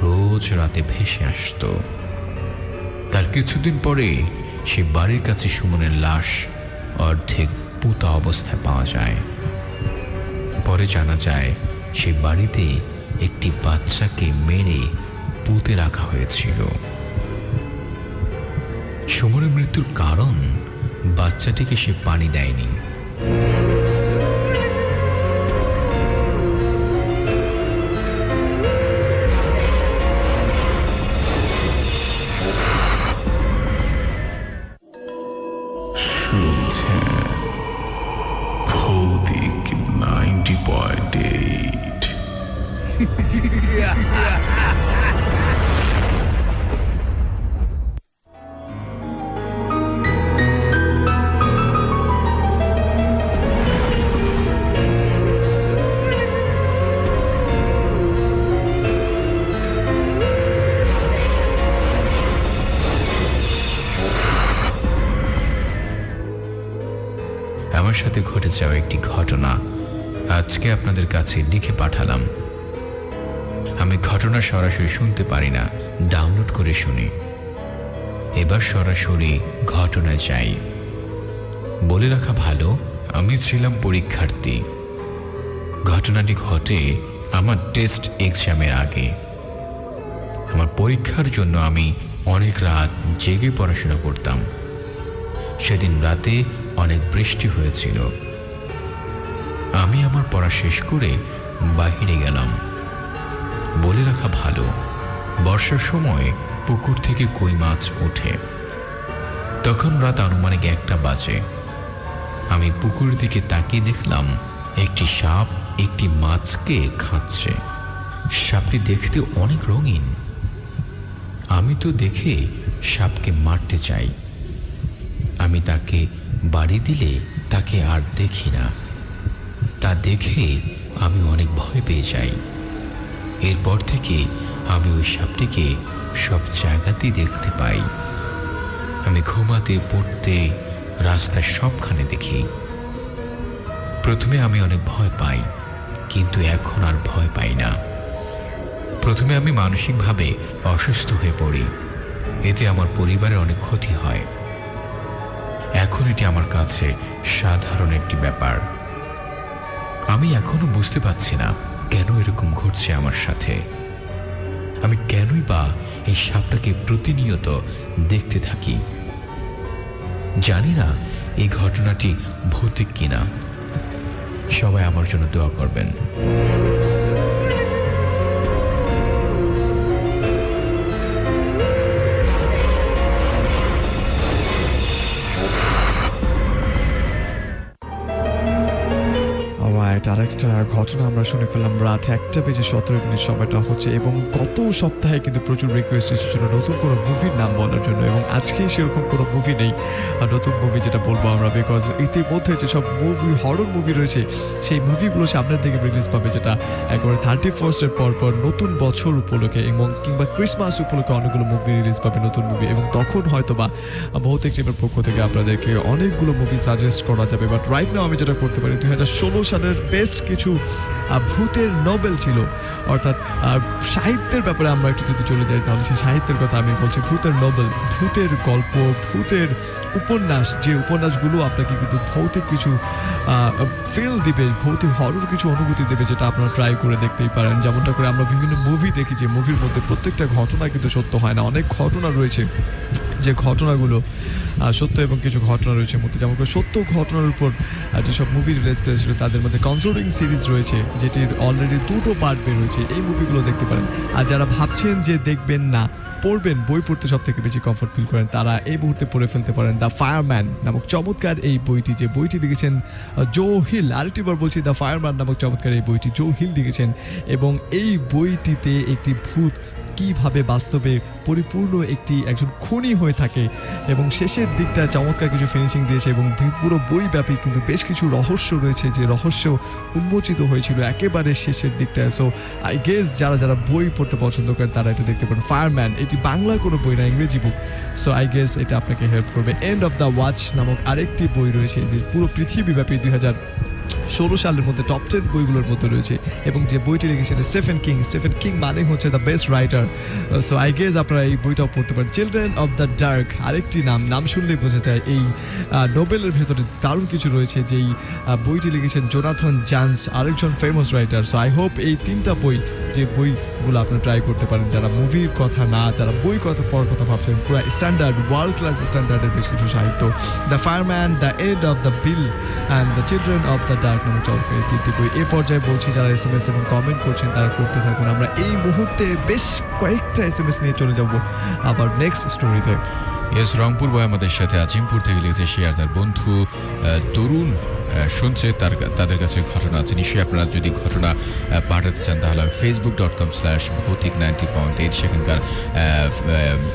রোজ রাতে ভেসে আসত। তার কিছুদিন পরে সে বাড়ির কাছে সুমনের লাশ অর্ধেক পুঁতা অবস্থায় পাওয়া যায়। পরে জানা যায় সে বাড়িতে একটি বাচ্চাকে মেরে পুঁতে রাখা হয়েছিল। সুমনের মৃত্যুর কারণ, বাচ্চাটিকে সে পানি দেয়নি। শুনছেন ভৌতিক 90.8। আমার সাথে ঘটে যাওয়া একটি ঘটনা আজকে আপনাদের কাছে লিখে পাঠালাম। আমি ঘটনা সরাসরি শুনতে পারি না, ডাউনলোড করে শুনি। এবার সরাসরি ঘটনায় যাই। বলে রাখা ভালো, আমি ছিলাম পরীক্ষার্থী। ঘটনাটি ঘটে আমার টেস্ট এক্সামের আগে। আমার পরীক্ষার জন্য আমি অনেক রাত জেগে পড়াশোনা করতাম। সেদিন রাতে অনেক বৃষ্টি হয়েছিল। আমি আমার পড়া শেষ করে বাহিরে গেলাম। বলে রাখা ভালো, বর্ষার সময় পুকুর থেকে কই মাছ ওঠে। তখন রাত আনুমানিক 1টা বাজে। আমি পুকুরের দিকে তাকিয়ে দেখলাম একটি সাপ একটি মাছকে খাচ্ছে। সাপটি দেখতে অনেক রঙিন। আমি তো দেখে সাপকে মারতে চাই। আমি তাকে বাড়ি দিলে তাকে আর দেখি না। তা দেখে আমি অনেক ভয় পেয়ে যাই। এরপর থেকে আমি ওই সাপটিকে সব জায়গাতেই দেখতে পাই। আমি ঘুমাতে পড়তে রাস্তায় সবখানে দেখি। প্রথমে আমি অনেক ভয় পাই, কিন্তু এখন আর ভয় পাই না। প্রথমে আমি মানসিকভাবে অসুস্থ হয়ে পড়ি। এতে আমার পরিবারের অনেক ক্ষতি হয়। এখন এটি আমার কাছে সাধারণ একটি ব্যাপার। আমি এখনো বুঝতে পারছি না কেন এরকম ঘটছে আমার সাথে। আমি কেনই বা এই সাপটাকে প্রতিনিয়ত দেখতে থাকি। জানি না এই ঘটনাটি ভৌতিক কিনা। সবাই আমার জন্য দোয়া করবেন। আরেকটা ঘটনা আমরা শুনে ফেললাম রাত 1:17 সময়টা হচ্ছে, এবং গত সপ্তাহে কিন্তু প্রচুর রিকোয়েস্ট এসেছিল নতুন কোনো মুভির নাম বলার জন্য, এবং আজকে সেরকম কোনো মুভি নেই নতুন মুভি যেটা বলবো আমরা, বিকজ ইতিমধ্যে যেসব মুভি হরর মুভি রয়েছে সেই মুভিগুলো সামনের দিকে রিলিজ পাবে, যেটা একবারে 31st পর নতুন বছর উপলক্ষে এবং কিংবা ক্রিসমাস উপলক্ষে অনেকগুলো মুভি রিলিজ পাবে, নতুন মুভি। এবং তখন হয়তো বা ভৌতিক টিমের পক্ষ থেকে আপনাদেরকে অনেকগুলো মুভি সাজেস্ট করা যাবে। বাট রাইট নাও আমি যেটা করতে পারি, 2016 সালের বেস্ট কিছু ভূতের নোবেল ছিল, অর্থাৎ সাহিত্যের ব্যাপারে আমরা একটু যদি চলে যাই তাহলে সেই সাহিত্যের কথা আমি বলছি। ভূতের নোবেল, ভূতের গল্প, ভূতের উপন্যাস, যে উপন্যাসগুলো আপনাকে কিন্তু ভৌতিক কিছু ফিল দিবে, ভৌতিক হরর কিছু অনুভূতি দেবে, যেটা আপনারা ট্রাই করে দেখতেই পারেন। যেমনটা করে আমরা বিভিন্ন মুভি দেখি যে মুভির মধ্যে প্রত্যেকটা ঘটনা কিন্তু সত্য হয় না। অনেক ঘটনা রয়েছে যে ঘটনাগুলো সত্য, এবং কিছু ঘটনা রয়েছে মধ্যে, যেমন করে সত্য ঘটনার উপর যেসব মুভি রিলিজ পেয়েছিল তাদের মধ্যে কনসার্টিং সিরিজ রয়েছে, যেটির অলরেডি 2টো পার্ট বের হয়েছে। এই মুভিগুলো দেখতে পারেন। আর যারা ভাবছেন যে দেখবেন না, পড়বেন, বই পড়তে সব থেকে বেশি কমফোর্ট ফিল করেন, তারা এই মুহূর্তে পড়ে ফেলতে পারেন দ্য ফায়ারম্যান নামক চমৎকার এই বইটি, যে বইটি লিখেছেন জো হিল। আরেকটিবার বলছি, দ্য ফায়ারম্যান নামক চমৎকার এই বইটি জো হিল লিখেছেন, এবং এই বইটিতে একটি ভূত কিভাবে বাস্তবে পরিপূর্ণ একজন খুনি হয়ে থাকে, এবং শেষের দিকটা চমৎকার কিছু ফিনিশিং দিয়েছে, এবং পুরো বই ব্যাপী কিন্তু বেশ কিছু রহস্য রয়েছে, যে রহস্য উন্মোচিত হয়েছিল একেবারে শেষের দিকটায়। সো আই গেস যারা বই পড়তে পছন্দ করেন তারা এটা দেখতে পারেন। ফায়ারম্যান, এটি বাংলা কোনো বই না, ইংরেজি বুক। সো আই গেস এটা আপনাকে হেল্প করবে। এন্ড অফ দ্য ওয়াচ নামক আরেকটি বই রয়েছে, যে পুরো পৃথিবীব্যাপী 2016 সালের মধ্যে টপ 10 বইগুলোর মধ্যে রয়েছে, এবং যে বইটি লিখেছে স্টিফেন কিং মানে হচ্ছে the best writer. So I guess আপনারা এই বইটাও পড়তে পারেন। চিলড্রেন অফ দ্য ডার্ক আরেকটি নাম শুনলেই বোঝা যায় এই নোবেলের ভেতরে দারুণ কিছু রয়েছে, যেই বইটি লিখেছেন জোনাথন জান্স, আরেকজন famous writer. So I hope এই 3টা বই, যে বইগুলো আপনারা ট্রাই করতে পারেন, যারা মুভির কথা না, যারা বই কথা পড়ার কথা ভাবছেন, পুরো স্ট্যান্ডার্ড ওয়ার্ল্ড ক্লাস স্ট্যান্ডার্ডের বেশ কিছু সাহিত্য, the fireman, the end of the Bill and the children of the dark নামক চমৎকার এই 3টি বই। এ পর্যায়ে বলছি যারা SMS এবং কমেন্ট করছেন তারা করতে থাকুন। আমরা এই মুহূর্তে বেশ কয়েকটা SMS নিয়ে চলে যাব আবার নেক্সট স্টোরিতে। এস রংপুর বয় আমাদের সাথে আজিমপুর থেকে লিখেছে শেয়ার, তার বন্ধু তরুণ শুনছে, তাদের কাছে ঘটনা আছে। নিশ্চয়ই আপনারা যদি ঘটনা পাঠাতে চান তাহলে facebook.com/bhautik90.8 সেখানকার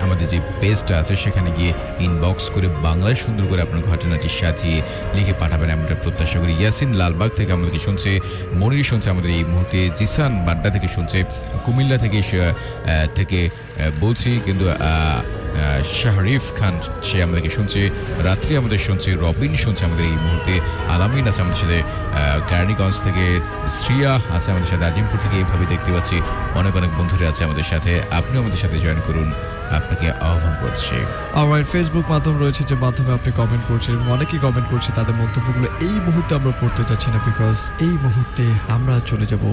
আমাদের যে পেজটা আছে সেখানে গিয়ে ইনবক্স করে বাংলায় সুন্দর করে আপনার ঘটনাটি সাজিয়ে লিখে পাঠাবেন, আমরা প্রত্যাশা করি। ইয়াসিন লালবাগ থেকে আমাদেরকে শুনছে, মনির শুনছে আমাদের এই মুহূর্তে, জিসান বাড্ডা থেকে শুনছে, কুমিল্লা থেকে বলছি কিন্তু শাহরিফ খান সে আমাদেরকে শুনছে, রাত্রি আমাদের শুনছে, রবিন শুনছে আমাদের এই মুহূর্তে, আলামিন আছে আমাদের সাথে, কেরানীগঞ্জ থেকে শ্রিয়া আছে আমাদের সাথে, আজিমপুর থেকে। এইভাবে দেখতে পাচ্ছি অনেক বন্ধুরা আছে আমাদের সাথে। আপনিও আমাদের সাথে জয়েন করুন আপনাকে আহ্বান করছি। আমার ফেসবুক মাধ্যম রয়েছে, যে মাধ্যমে আপনি কমেন্ট করছেন এবং অনেকেই কমেন্ট করছে। তাদের মন্তব্যগুলো এই মুহূর্তে আমরা পড়তে যাচ্ছি না, বিকজ এই মুহূর্তে আমরা চলে যাব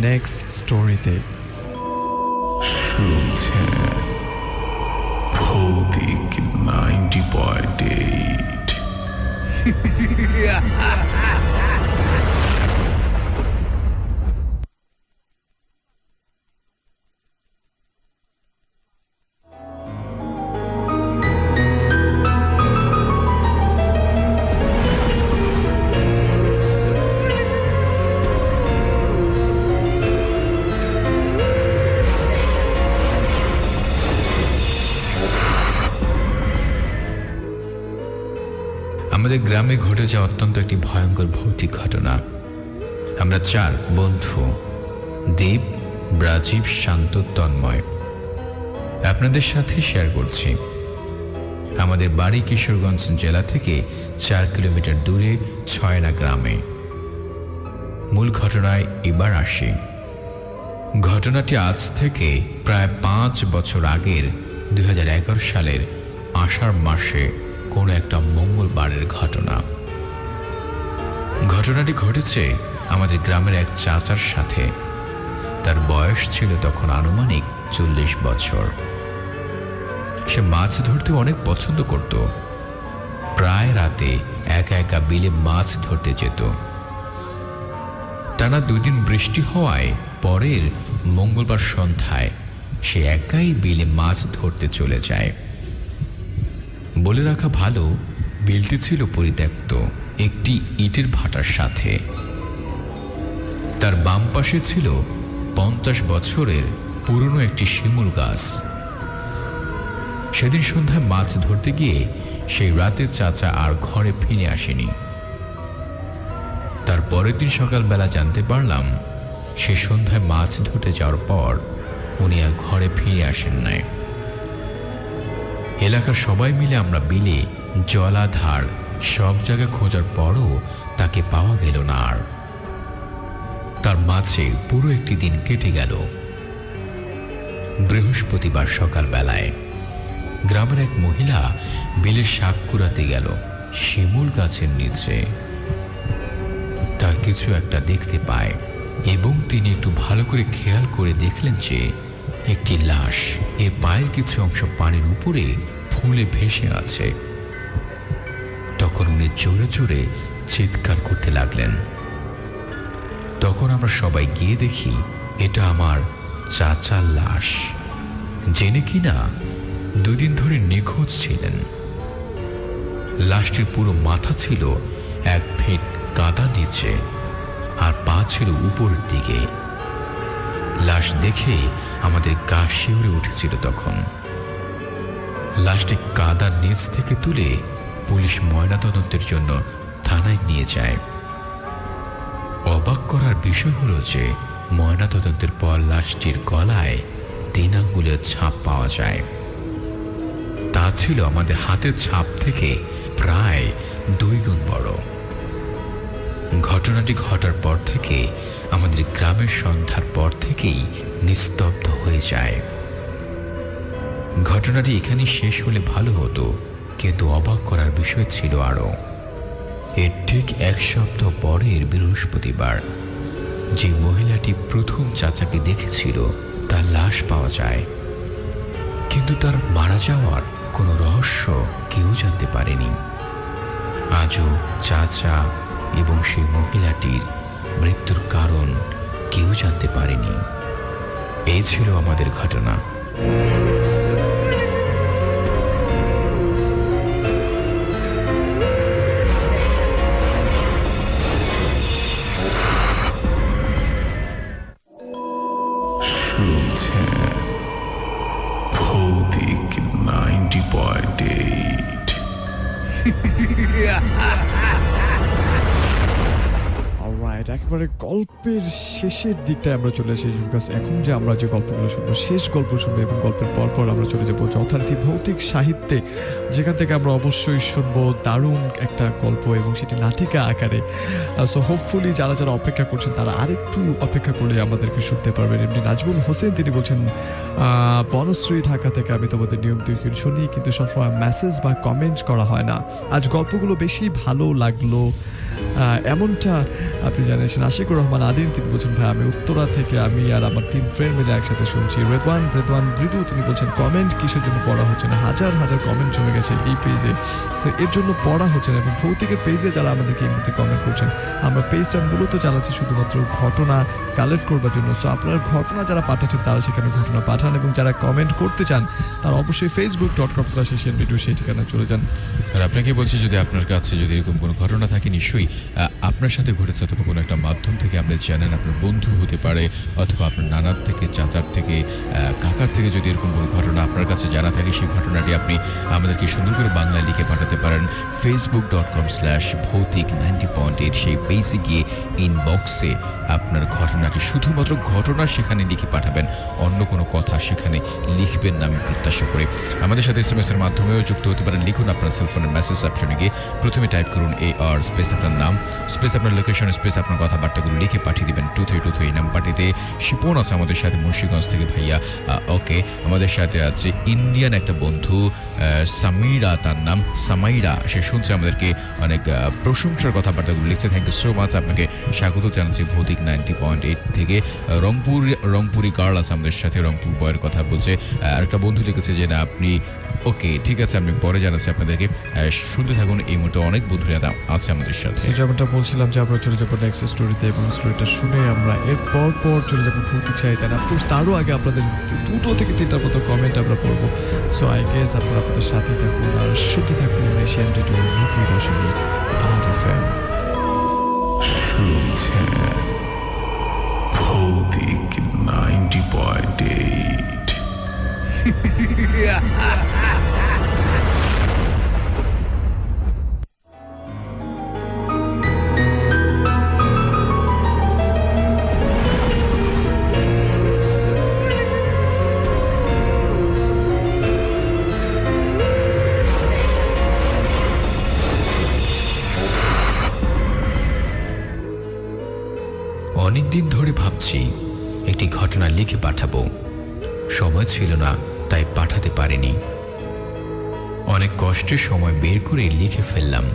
নেক্সট স্টোরিতে। শুনছেন ভৌতিক 90.8। আমাদের গ্রামে ঘটে যাওয়া অত্যন্ত একটি ভয়ঙ্কর ভৌতিক ঘটনা। আমরা 4 বন্ধু, দীপ, রাজীব, শান্ত, তন্ময়, আপনাদের সাথে শেয়ার করছি। আমাদের বাড়ি কিশোরগঞ্জ জেলা থেকে 4 কিলোমিটার দূরে ছয়না গ্রামে। মূল ঘটনায় এবার আসি। ঘটনাটি আজ থেকে প্রায় 5 বছর আগের 2011 সালের আষাঢ় মাসে কোনো একটা মঙ্গলবারের ঘটনা। ঘটনাটি ঘটেছে আমাদের গ্রামের এক চাচার সাথে। তার বয়স ছিল তখন আনুমানিক 40 বছর। সে মাছ ধরতে অনেক পছন্দ করত। প্রায় রাতে একা একা বিলে মাছ ধরতে যেত। টানা 2 দিন বৃষ্টি হওয়ায় পরের মঙ্গলবার সন্ধ্যায় সে একাই বিলে মাছ ধরতে চলে যায়। বলে রাখা ভালো, বিলটি ছিল পরিত্যক্ত একটি ইটের ভাটার সাথে। তার বাম পাশে ছিল 50 বছরের পুরনো একটি শিমুল গাছ। সেদিন সন্ধ্যায় মাছ ধরতে গিয়ে সেই রাতে চাচা আর ঘরে ফিরে আসেনি। তার পরের দিন সকালবেলা জানতে পারলাম সে সন্ধ্যায় মাছ ধরতে যাওয়ার পর উনি আর ঘরে ফিরে আসেন নাই। এলাকার সবাই মিলে আমরা বিলে, জলাধার সব জায়গায় খোঁজার পরও তাকে পাওয়া গেল না। আর তার মাঝে পুরো একটি দিন কেটে গেল। বৃহস্পতিবার সকালবেলায় গ্রামের এক মহিলা বিলে শাক কুড়াতে গেল শিমুল গাছের নিচে। তার কিছু একটা দেখতে পায় এবং তিনি একটু ভালো করে খেয়াল করে দেখলেন যে একটি লাশ, এর পায়ের কিছু অংশ পানির উপরে ফুলে ভেসে আছে। তখন উনি জোরে জোরে চিৎকার করতে লাগলেন। তখন আমরা সবাই গিয়ে দেখি এটা আমার চাচার লাশ, জেনে কিনা 2 দিন ধরে নিখোঁজ ছিলেন। লাশটির পুরো মাথা ছিল 1 ফিট কাদা নিচে আর পা ছিল উপরের দিকে। লাশ দেখে আমাদের গা শিউরে উঠেছিল। তখন লাশটি কাদার নিচ থেকে তুলে পুলিশ ময়নাতদন্তের জন্য থানায় নিয়ে যায়। অবাক করার বিষয় হলো যে ময়নাতদন্তের পর লাশটির গলায় 3 আঙ্গুলের ছাপ পাওয়া যায়। তা ছিল আমাদের হাতের ছাপ থেকে প্রায় 2 গুণ বড়। ঘটনাটি ঘটার পর থেকে আমাদের গ্রামের সন্ধ্যার পর থেকেই নিস্তব্ধ হয়ে যায়। ঘটনাটি এখানে শেষ হলে ভালো হতো, কিন্তু অবাক করার বিষয় ছিল আরো। এর ঠিক 1 সপ্তাহ পরের বৃহস্পতিবার যে মহিলাটি প্রথম চাচাকে দেখেছিল তার লাশ পাওয়া যায়, কিন্তু তার মারা যাওয়ার কোনো রহস্য কেউ জানতে পারেনি। আজও চাচা এবং সেই মহিলাটির মৃত্যুর কারণ কেউ জানতে পারেনি। এই ছিল আমাদের ঘটনা। শুনছেন ভৌতিক 90.8। অলরাইট, রাইট, একেবারে গল্পের শেষের দিকটায় আমরা চলে এসেছি। বিকজ এখন যে আমরা যে গল্পগুলো শুনবো, শেষ গল্প শুনবো এবং গল্পের পর আমরা চলে যাবো যথারীতি ভৌতিক সাহিত্যে, যেখান থেকে আমরা অবশ্যই শুনবো দারুণ একটা গল্প এবং সেটি নাটিকা আকারে। সো হোপফুলি যারা যারা অপেক্ষা করছেন তারা আরেকটু অপেক্ষা করলে আমাদেরকে শুনতে পারবেন। এমনি নাজমুল হোসেন তিনি বলছেন, বনশ্রী ঢাকা থেকে আমি তোমাদের নিয়মিত শুনি, কিন্তু সবসময় মেসেজ বা কমেন্ট করা হয় না। আজ গল্পগুলো বেশি ভালো লাগলো, এমনটা আপনি জানিয়েছেন। আশিকুর রহমান আদিন তিনি বলছেন, ভাই আমি উত্তরা থেকে, আমি আর আমার 3 ফ্রেন্ড মিলে একসাথে শুনছি। রেদওয়ান মৃদু তিনি বলছেন, কমেন্ট কিসের জন্য পড়া হচ্ছে না, হাজার হাজার কমেন্ট জমে গেছে এই পেজে, সো এর জন্য পড়া হচ্ছে না। এবং ভৌতিকের পেজে যারা আমাদেরকে এই মুহূর্তে কমেন্ট করছেন, আমরা পেজটা মূলত চালাচ্ছি শুধুমাত্র ঘটনা কালেক্ট করবার জন্য। সো আপনার ঘটনা যারা পাঠাচ্ছেন তারা সেখানে ঘটনা পাঠান, এবং যারা কমেন্ট করতে চান তারা অবশ্যই facebook.com/asianvideo সেই ঠিকানা চলে যান। আর আপনাকে বলছি, যদি আপনার কাছে যদি এরকম কোনো ঘটনা থাকে, নিশ্চয়ই আপনার সাথে ঘটেছে, অথবা কোনো একটা মাধ্যম থেকে আপনি জানেন, আপনার বন্ধু হতে পারে, অথবা আপনার নানার থেকে, চাচার থেকে, কাকার থেকে যদি এরকম কোনো ঘটনা আপনার কাছে জানা থাকে, সেই ঘটনাটি আপনি আমাদেরকে সুন্দর করে বাংলায় লিখে পাঠাতে পারেন। facebook.com/ভৌতিক90.8 সেই পেজে গিয়ে ইনবক্সে আপনার ঘটনাটি, শুধুমাত্র ঘটনা সেখানে লিখে পাঠাবেন, অন্য কোনো কথা সেখানে লিখবেন না, আমি প্রত্যাশা করি। আমাদের সাথে SMS এর মাধ্যমেও যুক্ত হতে পারেন। লিখুন আপনার সেলফোনের মেসেজ অপশনে গিয়ে, প্রথমে টাইপ করুন AR স্পেস আপনার নাম স্পেস আপনার লোকেশন স্পেস আপনার কথাবার্তাগুলো লিখে পাঠিয়ে দিবেন 2323 নাম্বারটিতে। শিপন আছে আমাদের সাথে মুন্সিগঞ্জ থেকে, ভাইয়া ওকে। আমাদের সাথে আছে ইন্ডিয়ান একটা বন্ধু সামিরা, তার নাম সামাইরা, সে শুনছে আমাদেরকে, অনেক প্রশংসার কথাবার্তাগুলো লিখছে। থ্যাংক ইউ সো মাচ, আপনাকে স্বাগত জানাচ্ছি ভৌতিক 90.8 থেকে। রংপুরি গার্ল আছে আমাদের সাথে, রংপুর বয়ের কথা বলছে। আরেকটা বন্ধু লিখেছে যে না আপনি ওকে, ঠিক আছে, আমি পরে জানাচ্ছি আপনাদেরকে, শুনতে থাকুন। এই মুহূর্তে অনেক বন্ধুরা আছে আমাদের সাথে। যেমনটা বলছিলাম যে আমরা চলে যাবো নেক্সট স্টোরিতে, এবং স্টোরিটা শুনে আমরা এর পর চলে যাবো ভৌতিক সাহিত্য। অ্যান্ড অফকোর্স তারও আগে আপনাদের 2 থেকে 3টার মতো কমেন্ট আমরা পড়বো। সো আই গেস আপনারা আপনাদের সাথে থাকুন আর শুনতে থাকুন এশিয়ান রেডিও 90.8 FM। শুনছেন ভৌতিক 90.8। অনেকদিন ধরে ভাবছি একটি ঘটনা লিখে পাঠাবো, সময় ছিল না তাই পাঠাতে পারিনি। অনেক কষ্টের সময় বের করে লিখে ফেললাম।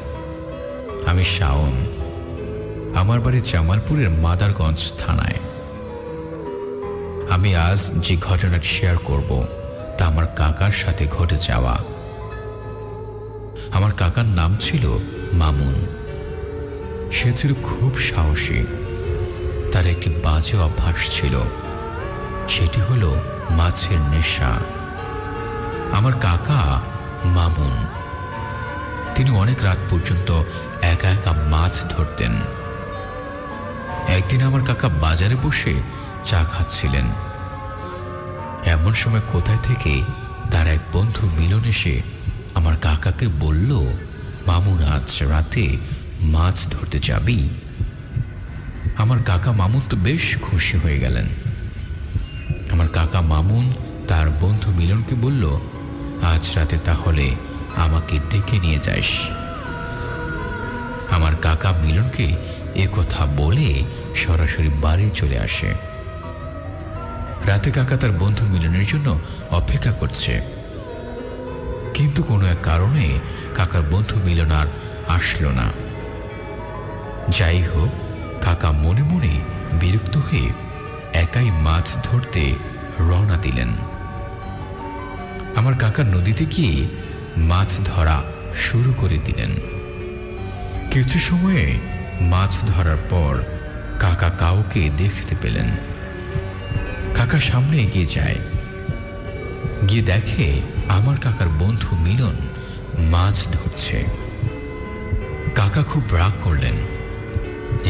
আমি শাওন, আমার বাড়ি জামালপুরের মাদারগঞ্জ থানায়। আমি আজ যে ঘটনাটি শেয়ার করব তা আমার কাকার সাথে ঘটে যাওয়া। আমার কাকার নাম ছিল মামুন। সে ছিল খুব সাহসী। তার একটি বাজে অভ্যাস ছিল, সেটি হলো মাছের নেশা। আমার কাকা মামুন, তিনি অনেক রাত পর্যন্ত একা একা মাছ ধরতেন। একদিন আমার কাকা বাজারে বসে চা খাচ্ছিলেন। এমন সময় কোথায় থেকে তার এক বন্ধু মিলন এসে আমার কাকাকে বলল, মামুন আজ রাতে মাছ ধরতে যাবি? আমার কাকা মামুন তো বেশ খুশি হয়ে গেলেন। আমার কাকা মামুন তার বন্ধু মিলনকে বলল, আজ রাতে তাহলে আমাকে ডেকে নিয়ে যাস। আমার কাকা মিলনকে একথা বলে সরাসরি বাড়ি চলে আসে। রাতে কাকা তার বন্ধু মিলনের জন্য অপেক্ষা করছে, কিন্তু কোনো এক কারণে কাকার বন্ধু মিলন আর আসলো না। যাই হোক, কাকা মনে মনে বিরক্ত হয়ে একাই মাছ ধরতে রওনা দিলেন। আমার কাকা নদীতে গিয়ে মাছ ধরা শুরু করে দিলেন। কিছু সময়ে মাছ ধরার পর কাকা কাউকে দেখতে পেলেন। কাকা সামনে এগিয়ে যায়, গিয়ে দেখে আমার কাকার বন্ধু মিলন মাছ ধরছে। কাকা খুব রাগ করলেন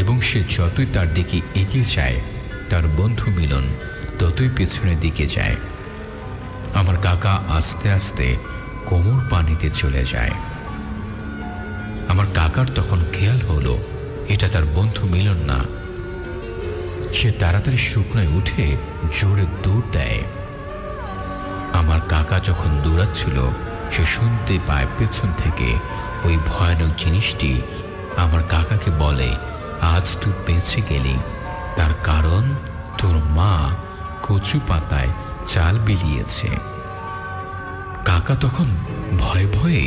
এবং সে যতই তার দিকে এগিয়ে যায়, তার বন্ধু মিলন ততই পেছনের দিকে যায়। আমার কাকা আস্তে আস্তে কোমর পানিতে চলে যায়। আমার কাকার তখন খেয়াল হলো এটা তার বন্ধু মিলন না, সে তাড়াতাড়ি শুকনোয় উঠে জোরে দৌড় দেয়। আমার কাকা যখন দৌড়াচ্ছিল সে শুনতে পায় পেছন থেকে ওই ভয়ানক জিনিসটি আমার কাকাকে বলে, আজ তুই বেঁচে গেলি, তার কারণ তোর মা কচু পাতায় চাল বিলিয়েছে। কাকা তখন ভয়ে ভয়ে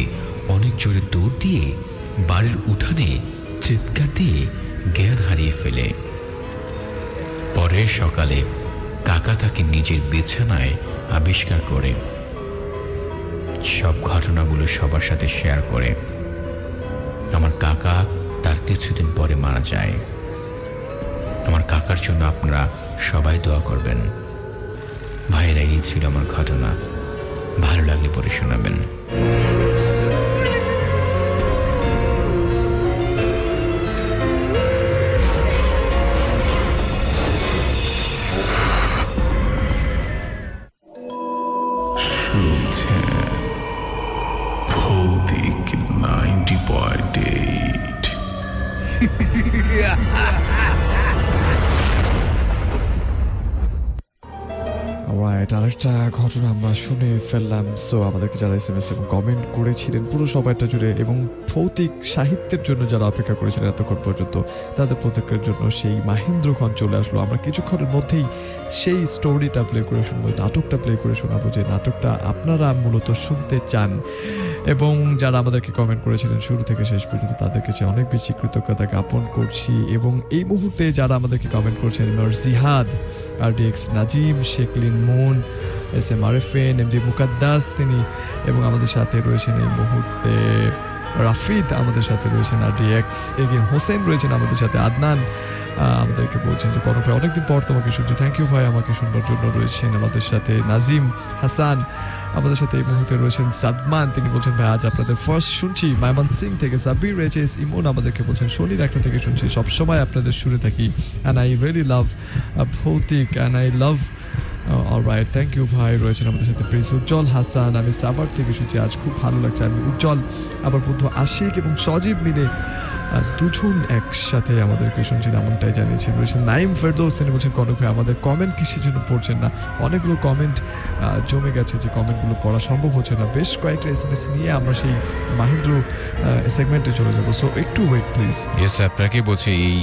অনেক জোরে দৌড় দিয়ে বাড়ির উঠানে চিৎকার দিয়ে জ্ঞান হারিয়ে ফেলে। পরের সকালে কাকা তাকে নিজের বিছানায় আবিষ্কার করে সব ঘটনাগুলো সবার সাথে শেয়ার করে। আমার কাকা তার কিছুদিন পরে মারা যায়। আমার কাকার জন্য আপনারা সবাই দোয়া করবেন। ভাইয়েরা, এই ছিল আমার ঘটনা। ভালো লাগলে পরে শোনাবেন। শুনছেন ভৌতিক 90.8। রাইট, আরেকটা ঘটনা আমরা শুনে ফেললাম। সো আমাদেরকে যারা SMS এবং কমেন্ট করেছিলেন পুরো সময়টা জুড়ে, এবং ভৌতিক সাহিত্যের জন্য যারা অপেক্ষা করেছিলেন এতক্ষণ পর্যন্ত, তাদের প্রত্যেকের জন্য সেই মাহেন্দ্রক্ষণ চলে আসলো। আমরা কিছুক্ষণের মধ্যেই সেই স্টোরিটা প্লে করে শুনবো, নাটকটা প্লে করে শোনাবো, যে নাটকটা আপনারা মূলত শুনতে চান। এবং যারা আমাদেরকে কমেন্ট করেছিলেন শুরু থেকে শেষ পর্যন্ত, তাদের কাছে অনেক বেশি কৃতজ্ঞতা জ্ঞাপন করছি। এবং এই মুহূর্তে যারা আমাদেরকে কমেন্ট করছেন, জিহাদ, RDX নাজিম, শেখলিন মুন, SM আরেফিন, MD মুকাদ্দাস তিনি, এবং আমাদের সাথে রয়েছেন এই মুহূর্তে রাফিদ, আমাদের সাথে রয়েছেন RDX, এগেন হোসেন রয়েছেন আমাদের সাথে, আদনান আমাদেরকে বলছেন যে কনক ভাই অনেকদিন পর তোমাকে শুনছি, থ্যাংক ইউ ভাই আমাকে শুনবার জন্য। রয়েছেন আমাদের সাথে নাজিম হাসান, আমাদের সাথে এই মুহূর্তে রয়েছেন সাদমান, তিনি বলছেন ভাই আজ আপনাদের ফার্স্ট শুনছি। মাইমান সিং থেকে সাব্বির রয়েছে, ইমন আমাদেরকে বলছেন শনির একটা থেকে শুনছি, সবসময় আপনাদের শুনে থাকি, and I really love Bhoutik and I love. Alright, thank you ভাই। রয়েছেন আমাদের সাথে প্রিন্স উজ্জ্বল হাসান, আমি সাভার থেকে শুনছি, আজ খুব ভালো লাগছে। আমি উজ্জ্বল, আবার বন্ধু আশিক এবং সজীব মিলে দুজন একসাথে আমাদেরকে শুনছেন, এমনটাই জানিয়েছেন। রয়েছেন নাইম ফেরদৌস, তিনি বলছেন কনক ভাই আমাদের কমেন্ট কিসের জন্য পড়ছেন না, অনেকগুলো কমেন্ট জমে গেছে, যে কমেন্টগুলো পড়া সম্ভব হচ্ছে না। বেশ কয়েকটা SMS নিয়ে আমরা সেই মাহেন্দ্র সেগমেন্টে চলে যাবো, সো একটু ওয়েট প্লিজ। ইয়েস, আপনাকে বলছে এই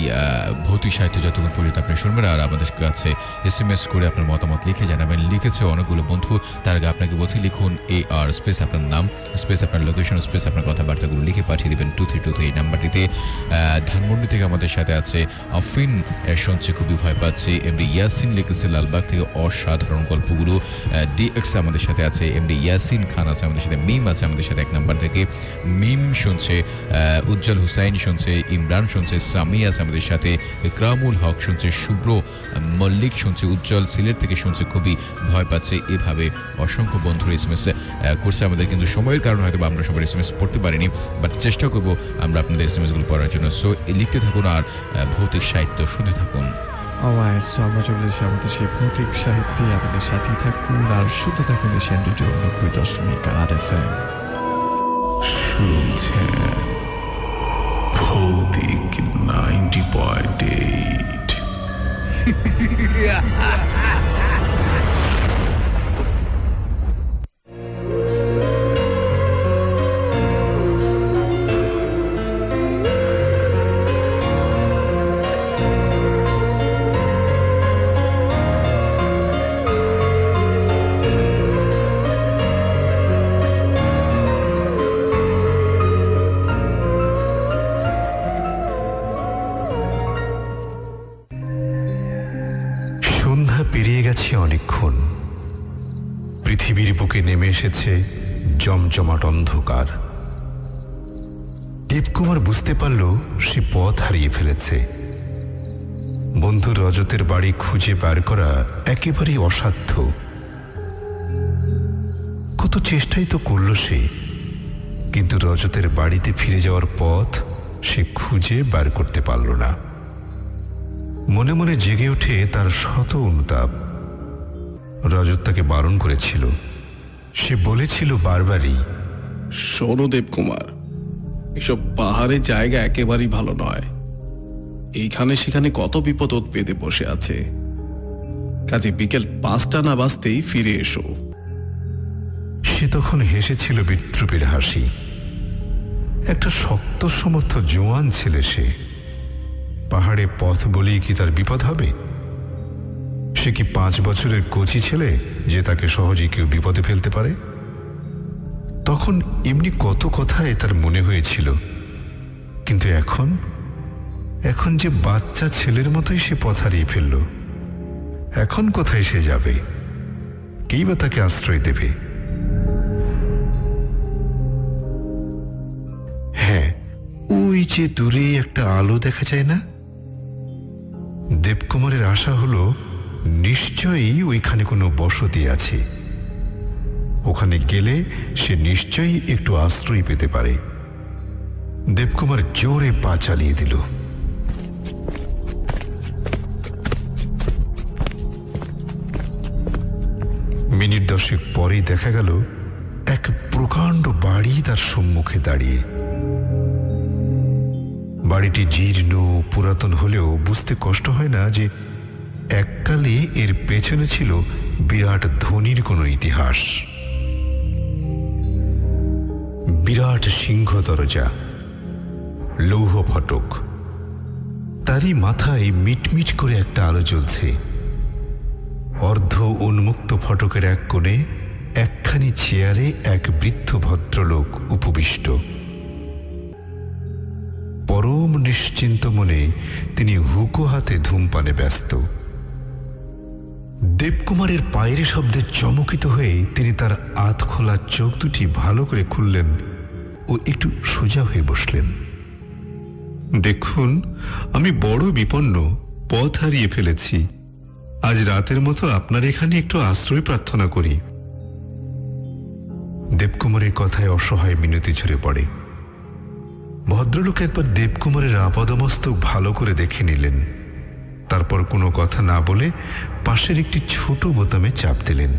ভৌতিক সাহিত্য যতক্ষণ পর্যন্ত আপনি শুনবেন, আর আমাদের কাছে SMS করে আপনার মতামত লিখে জানাবেন। লিখেছে অনেকগুলো বন্ধু, তার আগে আপনাকে বলছি লিখুন AR স্পেস আপনার নাম স্পেস আপনার লোকেশন স্পেস আপনার কথাবার্তাগুলো লিখে পাঠিয়ে দেবেন 2323 এই নাম্বারটিতে। ধানমন্ডি থেকে আমাদের সাথে আছে আফিন, শুনছে খুবই ভয় পাচ্ছে। MD ইয়াসিন লিখেছে লালবাগ থেকে অসাধারণ গল্পগুলো। DX আমাদের সাথে আছে, MD ইয়াসিন খান আছে আমাদের সাথে, মিম আছে আমাদের সাথে 1 নাম্বার থেকে, মিম শুনছে, উজ্জ্বল হুসাইন শুনছে, ইমরান শুনছে, সামি আছে আমাদের সাথে, ইকরামুল হক শুনছে, শুভ্র মল্লিক শুনছে, উজ্জ্বল সিলেট থেকে শুনছে খুবই ভয় পাচ্ছে। এভাবে অসংখ্য বন্ধুর SMS করছে আমাদের, কিন্তু সময়ের কারণে হয়তো আমরা সবার SMS পড়তে পারিনি, বাট চেষ্টা করবো আমরা আপনাদের SMSগুলো পড়ার জন্য। সো লিখতে থাকুন আর ভৌতিক সাহিত্য শুনতে থাকুন। অলরাইট, সো আমরা চলে এসেছি আমাদের সেই ভৌতিক সাহিত্যে, আমাদের সাথেই থাকুন আর শুনতে থাকুন এশিয়ান রেডিও 90.8 FM। শুনছেন ভৌতিক 90.8। সন্ধ্যা পেরিয়ে গেছে অনেকক্ষণ, পৃথিবীর বুকে নেমে এসেছে জমজমাট অন্ধকার। দেবকুমার বুঝতে পারল সে পথ হারিয়ে ফেলেছে। বন্ধু রজতের বাড়ি খুঁজে বার করা একেবারেই অসাধ্য। কত চেষ্টাই তো করল সে, কিন্তু রজতের বাড়িতে ফিরে যাওয়ার পথ সে খুঁজে বার করতে পারল না। মনে মনে জেগে ওঠে তার শত অনুতাপ। রজত তাকে বারণ করেছিল, সে বলেছিল বারবারই, শোনো দেবকুমার, এসব পাহাড়ের জায়গা একেবারেই ভালো নয়। এইখানে সেখানে কত বিপদ পেতে বসে আছে, কাজে বিকেল 5টা না বাজতেই ফিরে এসো। সে তখন হেসেছিল বিদ্রুপের হাসি। একটা শক্ত সমর্থ জোয়ান ছেলে সে। পাহাড়ে পথ বলেই কি তার বিপদ হবে? সে কি 5 বছরের কচি ছেলে যে তাকে সহজে কেউ বিপদে ফেলতে পারে? তখন এমনি কত কথায় তার মনে হয়েছিল, কিন্তু এখন যে বাচ্চা ছেলের মতোই সে পথ হারিয়ে ফেলল। এখন কোথায় সে যাবে? কেই বা তাকে আশ্রয় দেবে? হ্যাঁ, ওই যে দূরে একটা আলো দেখা যায় না? দেবকুমারের আশা হলো নিশ্চয়ই ওইখানে কোনো বসতি আছে। ওখানে গেলে সে নিশ্চয়ই একটু আশ্রয় পেতে পারে। দেবকুমার জোরে পা চালিয়ে দিল। মিনিট 10 পরেই দেখা গেল এক প্রকাণ্ড বাড়ি তার সম্মুখে দাঁড়িয়ে। বাড়িটি জীর্ণ পুরাতন হলেও বুঝতে কষ্ট হয় না যে এককালে এর পেছনে ছিল বিরাট ধনীর কোনো ইতিহাস। বিরাট সিংহ দরজা, লৌহ ফটক, তারই মাথায় মিটমিট করে একটা আলো জ্বলছে। অর্ধ উন্মুক্ত ফটকের এক কোণে একখানি চেয়ারে এক বৃদ্ধ ভদ্রলোক উপবিষ্ট। পরম নিশ্চিন্ত মনে তিনি হুকো হাতে ধূমপানে ব্যস্ত। দেবকুমারের পায়ের শব্দে চমকিত হয়ে তিনি তার আধ খোলা চোখ দুটি ভালো করে খুললেন ও একটু সোজা হয়ে বসলেন। দেখুন, আমি বড় বিপন্ন, পথ হারিয়ে ফেলেছি। আজ রাতের মতো আপনার এখানে একটু আশ্রয় প্রার্থনা করি। দেবকুমারের কথায় অসহায় মিনতি ঝরে পড়ে। ভদ্রলোক একবার দেবকুমারের আপাদমস্তক ভালো করে দেখে নিলেন, তারপর কোনো কথা না বলে পাশের একটি ছোট বোতামে চাপ দিলেন।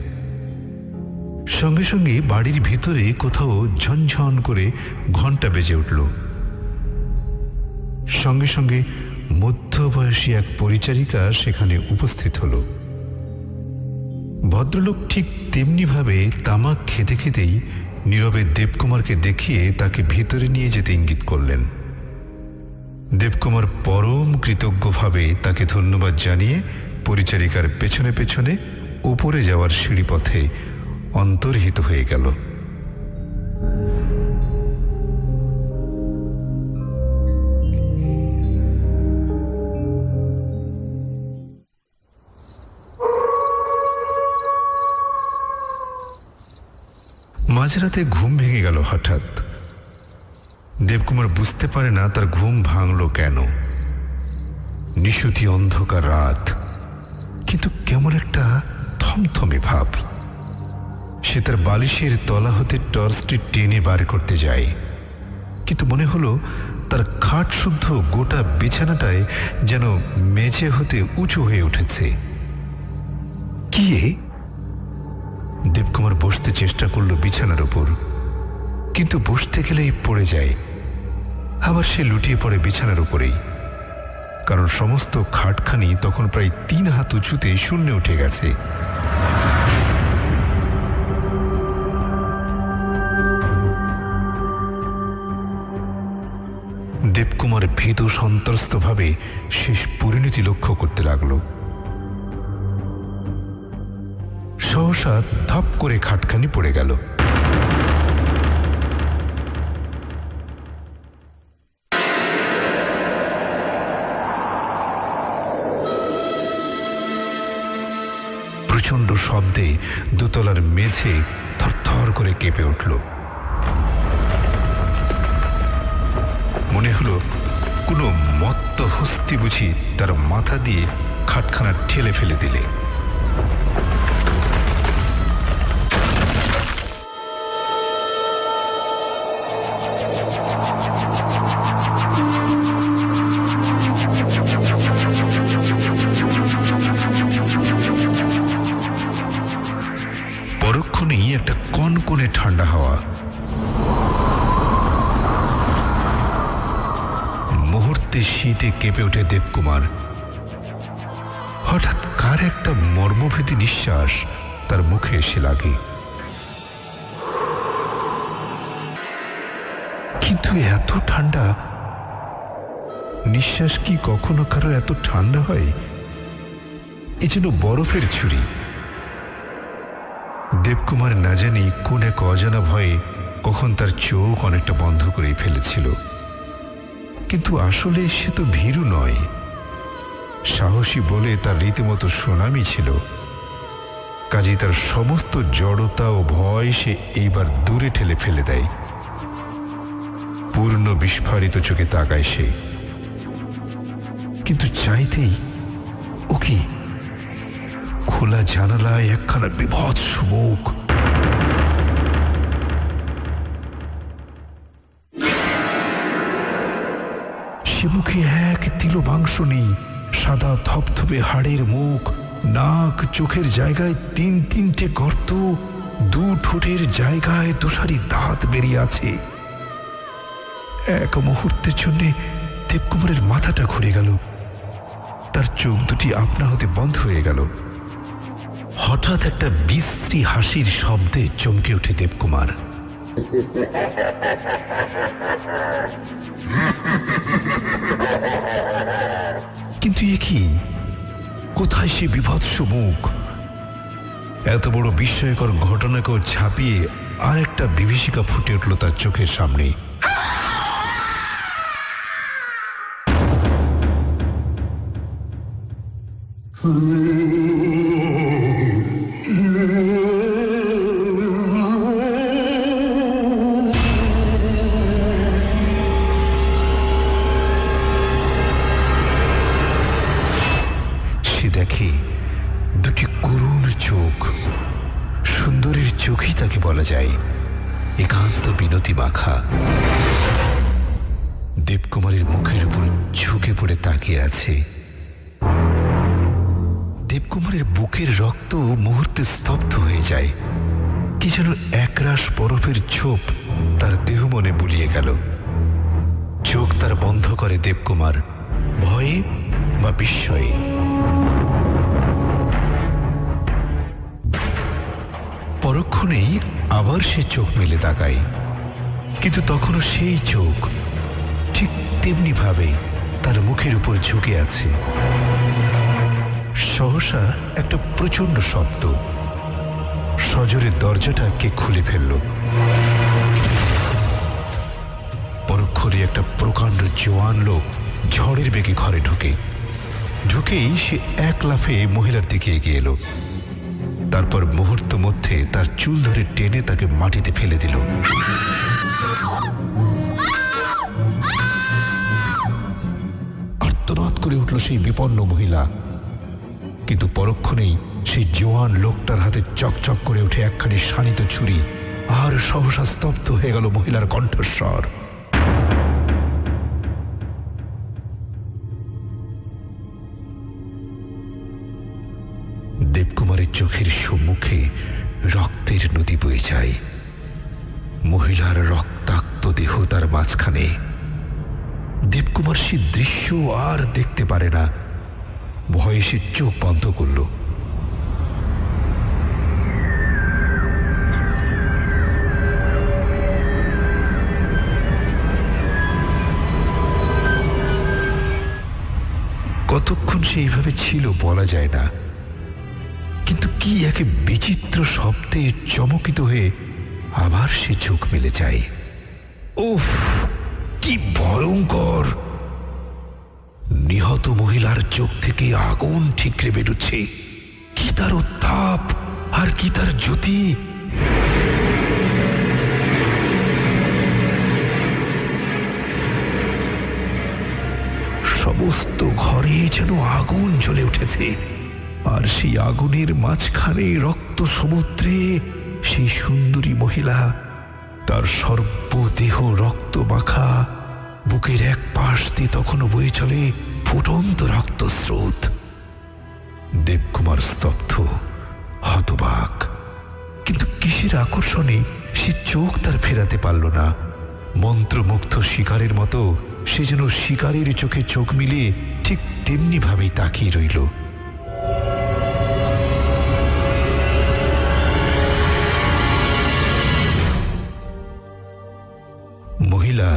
সঙ্গে সঙ্গে বাড়ির ভিতরে কোথাও ঝনঝন করে ঘন্টা বেজে উঠল। সঙ্গে সঙ্গে মধ্যবয়সী এক পরিচারিকা সেখানে উপস্থিত হল। ভদ্রলোক ঠিক তেমনিভাবে তামাক খেতে খেতেই নীরবে দেবকুমারকে দেখিয়ে তাকে ভিতরে নিয়ে যেতে ইঙ্গিত করলেন। দেবকুমার পরম কৃতজ্ঞভাবে তাকে ধন্যবাদ জানিয়ে পরিচারিকার পেছনে পেছনে উপরে যাওয়ার সিঁড়িপথে অন্তর্হিত হয়ে গেল। মাঝরাতে ঘুম ভেঙে গেল হঠাৎ। দেবকুমার বুঝতে পারে না তার ঘুম ভাঙল কেন। নিশুতি অন্ধকার রাত, কিন্তু কেমন একটা থমথমে ভাব। সে তার বালিশের তলা হতে টর্চটি টেনে বার করতে যায়, কিন্তু মনে হলো তার খাট শুদ্ধ গোটা বিছানাটায় যেন মেঝে হতে উঁচু হয়ে উঠেছে। কি দেবকুমার বসতে চেষ্টা করল বিছানার উপর, কিন্তু বসতে গেলেই পড়ে যায়। আবার সে লুটিয়ে পড়ে বিছানার উপরেই, কারণ সমস্ত খাটখানি তখন প্রায় 3 হাত উঁচুতে শূন্যে উঠে গেছে। দেবকুমার ভীত সন্ত্রস্ত ভাবে শেষ পরিণতি লক্ষ্য করতে লাগল। সহসা ধপ করে খাটখানি পড়ে গেল। প্রচন্ড শব্দে দোতলার মেঝে থরথর করে কেঁপে উঠল। মনে হলো কোনো মত্ত হস্তি বুঝি তার মাথা দিয়ে খাটখানা ঠেলে ফেলে দিলে। পরক্ষণেই একটা কনকনে ঠান্ডা হাওয়া মুহূর্তে শীতে কেঁপে ওঠে দেবকুমার। হঠাৎ কার একটা মর্মভেদী নিঃশ্বাস তার মুখে এসে লাগে, কিন্তু এত ঠান্ডা নিঃশ্বাস কি কখনো কারো এত ঠান্ডা হয়? এ যেন বরফের ছুরি। দেবকুমার না জানি কোন এক অজানা ভয়ে কখন তার চোখ অনেকটা বন্ধ করে ফেলেছিল, কিন্তু আসলে সে তো ভীরু নয়, সাহসী বলে তার রীতিমতো সুনামি ছিল। কাজেই তার সমস্ত জড়তা ও ভয় সে এইবার দূরে ঠেলে ফেলে দেয়। পূর্ণ বিস্ফারিত চোখে তাকায় সে, কিন্তু চাইতেই ও কি খোলা জানালায় একখানা বিভৎস মুখ। সে মুখে এক তিলো মাংস নেই, সাদা থপথপে হাড়ের মুখ, নাক চোখের জায়গায় 3-3টে গর্ত, 2 ঠোঁটের জায়গায় 2 সারি দাঁত বেরিয়ে আছে। এক মুহূর্তের জন্য দেবকুমারের মাথাটা ঘুরে গেল, তার চোখ দুটি আপনা হতে বন্ধ হয়ে গেল। হঠাৎ একটা বিশ্রী হাসির শব্দে চমকে ওঠে দেবকুমার। কিন্তু এ কি? কোথায় সে বিভৎস মুখ? এত বড় বিস্ময়কর ঘটনাকেও ছাপিয়ে আর একটা বিভীষিকা ফুটে উঠল তার চোখের সামনে। সে দেখে দুটি করুণ চোখ। সুন্দরীর চোখই তাকে বলা যায়, একান্ত বিনতি মাখা। দেবকুমারের মুখের উপর ঝুঁকে পড়ে তাকিয়ে আছে। দেবকুমারের বুকের রক্ত মুহূর্তে স্তব্ধ হয়ে যায়। কি যেন একরাশ বরফের ছোপ তার দেহ মনে বুলিয়ে গেল। চোখ তার বন্ধ করে দেবকুমার, ভয়ে বা বিস্ময়ে। পরক্ষণেই আবার সে চোখ মেলে তাকায়, কিন্তু তখনও সেই চোখ ঠিক তেমনি ভাবে তার মুখের উপর ঝুঁকে আছে। সহসা একটা প্রচন্ড শব্দ, সজোরে দরজাটা কে খুলে ফেলল। পরক্ষণে একটা প্রকাণ্ড জোয়ান লোক ঝড়ের বেগে ঘরে ঢুকেই সে এক লাফে মহিলার দিকে এগিয়ে এলো। তারপর মুহূর্ত মধ্যে তার চুল ধরে টেনে তাকে মাটিতে ফেলে দিল। আর্তনাদ করে উঠল সেই বিপন্ন মহিলা, কিন্তু পরক্ষণেই সেই জোয়ান লোকটার হাতে চকচক করে উঠে একখানি শানিত ছুরি, আর সহসা স্তব্ধ হয়ে গেল মহিলার কণ্ঠস্বর। দেবকুমারের চোখের সম্মুখে রক্তের নদী বয়ে যায়। মহিলার রক্তাক্ত দেহ তার মাঝখানে। দেবকুমার সে দৃশ্য আর দেখতে পারে না, ভয়ে সে চোখ বন্ধ করল। কতক্ষণ সে এইভাবে ছিল বলা যায় না, কিন্তু কি এক বিচিত্র শব্দে চমকিত হয়ে আবার সে চোখ মেলে যায়। উফ, কি ভয়ঙ্কর! নিহত মহিলার চোখ থেকে আগুন ঠিকরে বেরোচ্ছে। কি তার উত্তাপ আর কি তার জ্যোতি! সমস্ত ঘরে যেন আগুন জ্বলে উঠেছে, আর সেই আগুনের মাঝখানে রক্ত সমুদ্রে সেই সুন্দরী মহিলা, তার সর্বদেহ রক্ত মাখা, বুকের এক পাশ দিয়ে তখনও বয়ে চলে ফুটন্ত রক্তস্রোত। দেবকুমার স্তব্ধ, হতবাক, কিন্তু কিসের আকর্ষণে সে চোখ তার ফেরাতে পারল না। মন্ত্রমুগ্ধ শিকারের মতো সে যেন শিকারীর চোখে চোখ মিলিয়ে ঠিক তেমনি ভাবেই তাকিয়ে রইল। মহিলা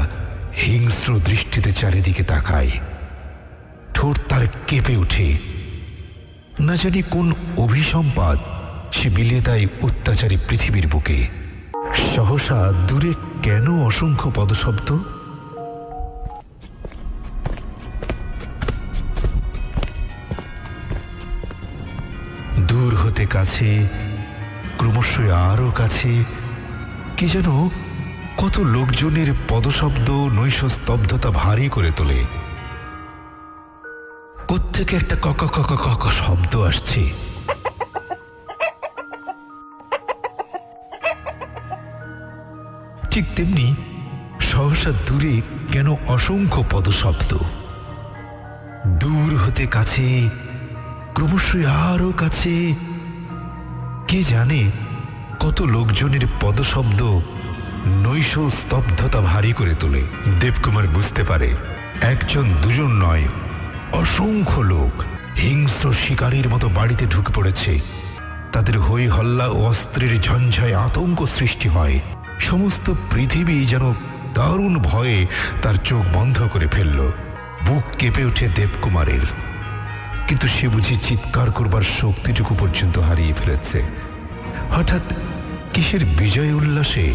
হিংস্র দৃষ্টিতে চারিদিকে তাকায়, ঠোঁট তার কেঁপে ওঠে। না জানি কোন অভিসম্পাদ সে বিলিয়ে দেয় অত্যাচারী পৃথিবীর বুকে। সহসা দূরে কেন অসংখ্য পদশব্দ? দূর হতে কাছে, ক্রমশ আরো কাছে, কি যেন কত লোকজনের পদশব্দ নৈশ স্তব্ধতা ভারী করে তোলে। কোত্থেকে একটা কক কক কক শব্দ আসছে। ঠিক তেমনি সহসা দূরে কেন অসংখ্য পদশব্দ। দূর হতে কাছে, ক্রমশ আরো কাছে, কে জানে কত লোকজনের পদশব্দ নৈশ স্তব্ধতা ভারী করে তোলে। দেবকুমার বুঝতে পারে একজন দুজন নয়, অসংখ্য লোক হিংস্র শিকারীর মতো বাড়িতে ঢুকে পড়েছে। তাদের হই হল্লা ও অস্ত্রের ঝঞ্ঝায় আতঙ্ক সৃষ্টি হয়। সমস্ত পৃথিবী যেন দারুণ ভয়ে তার চোখ বন্ধ করে ফেলল। বুক কেঁপে ওঠে দেবকুমারের, কিন্তু সে বুঝি চিৎকার করবার শক্তিটুকু পর্যন্ত হারিয়ে ফেলেছে। হঠাৎ কিসের বিজয় উল্লাসে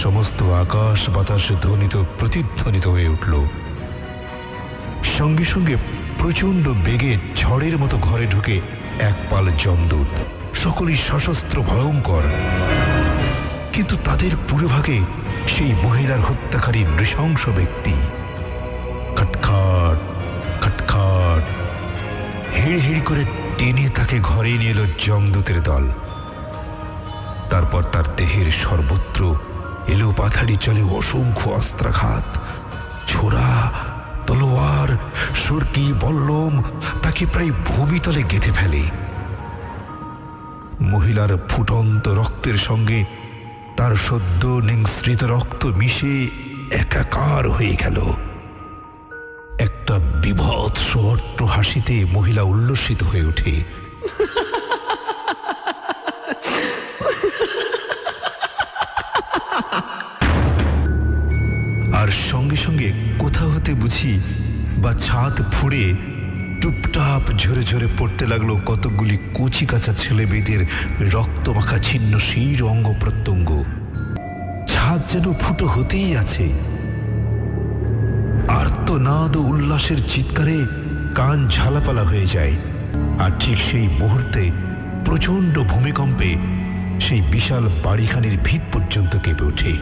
সমস্ত আকাশ বাতাস ধ্বনিত প্রতিধ্বনিত হয়ে উঠল। সঙ্গে সঙ্গে প্রচণ্ড বেগে ঝড়ের মতো ঘরে ঢুকে এক পাল যমদূত, সকলেই সশস্ত্র ভয়ঙ্কর। কিন্তু তাদের পুরোভাগে সেই মহিলার হত্যাকারী নৃশংস ব্যক্তি। খটখট খটখট হিড় হিড় করে টেনে তাকে ঘরে নিয়ে এলো যমদূতের দল। তারপর তার দেহের সর্বত্র এলো পাথাড়ি চলে অসংখ্য অস্ত্রাঘাত, ছোরা, তলোয়ার, সরকি, বল্লম তাকে প্রায় ভূমিতলে গেঁথে ফেলে। মহিলার ফুটন্ত রক্তের সঙ্গে তার সদ্য নিঃসৃত রক্ত মিশে একাকার হয়ে গেল। একটা বিভৎস অট্ট হাসিতে মহিলা উল্লসিত হয়ে ওঠে। আর সঙ্গে সঙ্গে কোথাও হতে বুঝি বা ছাদ ফুঁড়ে টুপটাপ ঝরে ঝরে পড়তে লাগলো কতকগুলি কচি কাঁচা ছেলে মেয়েদের রক্তমাখা ছিন্ন শির অঙ্গ প্রত্যঙ্গ। ছাদ যেন ফুটো হতেই আছে। আর্তনাদ ও উল্লাসের চিৎকারে কান ঝালাপালা হয়ে যায়। আর ঠিক সেই মুহূর্তে প্রচণ্ড ভূমিকম্পে সেই বিশাল বাড়িখানির ভিত পর্যন্ত কেঁপে ওঠে।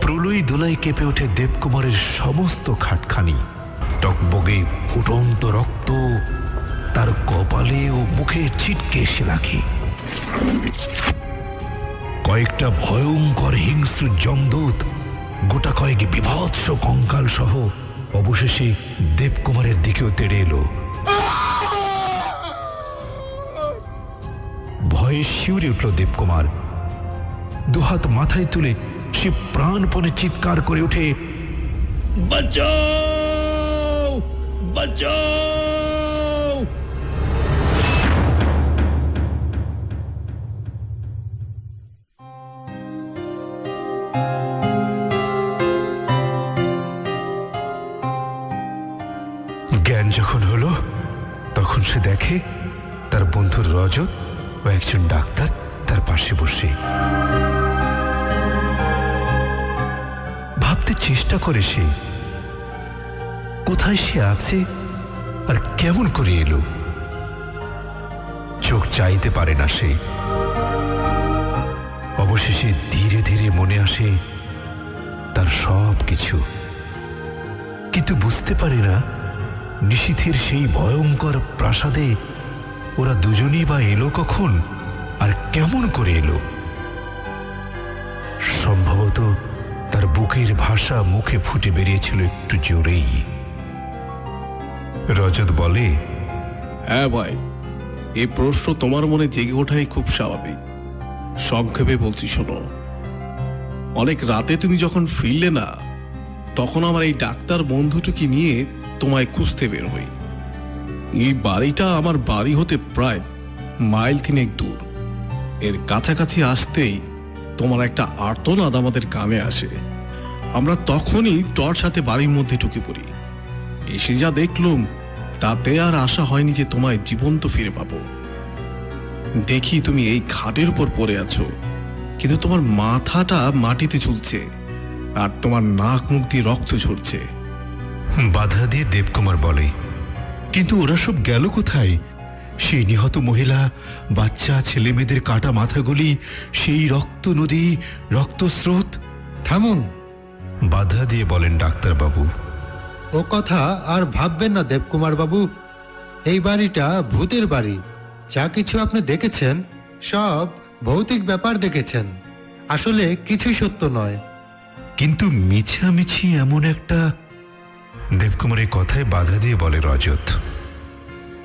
প্রলয় দোলায় কেঁপে ওঠে দেবকুমারের সমস্ত খাটখানি। টকবগে ফুটন্ত রক্ত তার কপালে ও মুখে ছিটকে এসে লাগে। কয়েকটা ভয়ঙ্কর হিংস্র যমদূত গোটা কয়েক বিভৎস কঙ্কাল সহ অবশেষে দেবকুমারের দিকেও তেড়ে এলো। ভয়ে শিউরে উঠল দেবকুমার। দুহাত মাথায় তুলে সে প্রাণপণে চিৎকার করে ওঠে, বাঁচাও, বাঁচাও! জ্ঞান যখন হলো তখন সে দেখে তার বন্ধুর রজত ও একজন ডাক্তার তার পাশে বসে। ভাবতে চেষ্টা করে সে কোথায় সে আছে আর কেমন করে এলো। চোখ চাইতে পারে না সে। অবশেষে ধীরে ধীরে মনে আসে তার সব কিছু, কিন্তু বুঝতে পারে না নিশীথের সেই ভয়ঙ্কর প্রাসাদে ওরা দুজনই বা এলো কখন আর কেমন করে এলো। সম্ভবত তার বুকের ভাষা মুখে ফুটে বেরিয়েছিল একটু জোরেই। রজত বলে, হ্যাঁ ভাই, এই প্রশ্ন তোমার মনে জেগে ওঠাই খুব স্বাভাবিক। সংক্ষেপে বলছি শোনো। অনেক রাতে তুমি যখন ফিরলে না, তখন আমার এই ডাক্তার বন্ধুটিকে নিয়ে তোমায় খুঁজতে বের হই। এই বাড়িটা আমার বাড়ি হতে প্রায় মাইল 3 দূর। এর কাছাকাছি আসতেই তোমার একটা আর্তনাদ আমাদের কানে আসে। আমরা তখনই টর্চ হাতে বাড়ির মধ্যে ঢুকে পড়ি। এসে যা দেখলুম তাতে আর আশা হয়নি যে তোমায় জীবন্ত ফিরে পাবো। দেখি তুমি এই খাটের উপর পড়ে আছো, কিন্তু তোমার মাথাটা মাটিতে ঝুলছে আর তোমার নাক মুখ দিয়ে রক্ত ঝরছে। বাধা দিয়ে দেবকুমার বলে, কিন্তু ওরা সব গেল কোথায়? সেই নিহত মহিলা, বাচ্চা, ছেলে মেয়েদের কাটা মাথাগুলি, সেই রক্ত নদী, রক্তস্রোত। থামুন, বাধা দিয়ে বলেন ডাক্তারবাবু। ও কথা আর ভাববেন না দেবকুমার বাবু। এই বাড়িটা ভূতের বাড়ি। যা কিছু আপনি দেখেছেন সব ভৌতিক ব্যাপার দেখেছেন, আসলে কিছুই সত্য নয়। কিন্তু মিছামিছি এমন একটা। দেবকুমারের কথায় বাধা দিয়ে বলে রজত,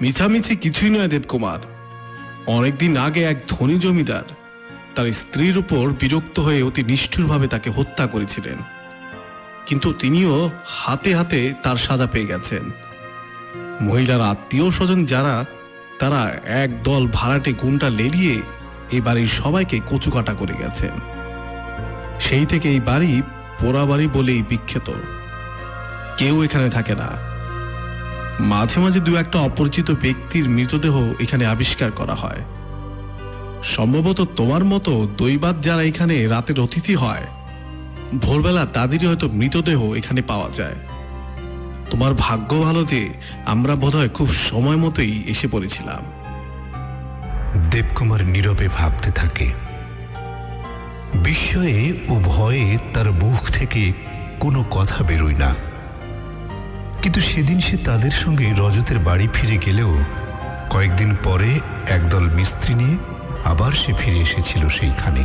মিছামিছি কিছুই নয় দেবকুমার। অনেকদিন আগে এক ধনী জমিদার তার স্ত্রীর উপর বিরক্ত হয়ে অতি নিষ্ঠুরভাবে তাকে হত্যা করেছিলেন, কিন্তু তিনিও হাতে হাতে তার সাজা পেয়ে গেছেন। মহিলার আত্মীয় স্বজন যারা, তারা এক দল ভাড়াটে গুন্ডা লেলিয়ে এই বাড়ির সবাইকে কচুকাটা করে গেছেন। সেই থেকে এই বাড়ি পোড়া বাড়ি বলেই বিখ্যাত। কেউ এখানে থাকে না। মাঝে মাঝে দু একটা অপরিচিত ব্যক্তির মৃতদেহ এখানে আবিষ্কার করা হয়। সম্ভবত তোমার মতো দৈবাত যারা এখানে রাতের অতিথি হয়, ভোরবেলা তাদেরই হয়তো মৃতদেহ এখানে পাওয়া যায়। তোমার ভাগ্য ভালো যে আমরা বোধহয় খুব সময় মতোই এসে পড়েছিলাম। দেবকুমার নীরবে ভাবতে থাকে। বিস্ময়ে ও ভয়ে তার মুখ থেকে কোনো কথা বেরোয় না। কিন্তু সেদিন সে তাদের সঙ্গে রজতের বাড়ি ফিরে গেলেও কয়েকদিন পরে একদল মিস্ত্রি নিয়ে আবার সে ফিরে এসেছিল সেইখানে।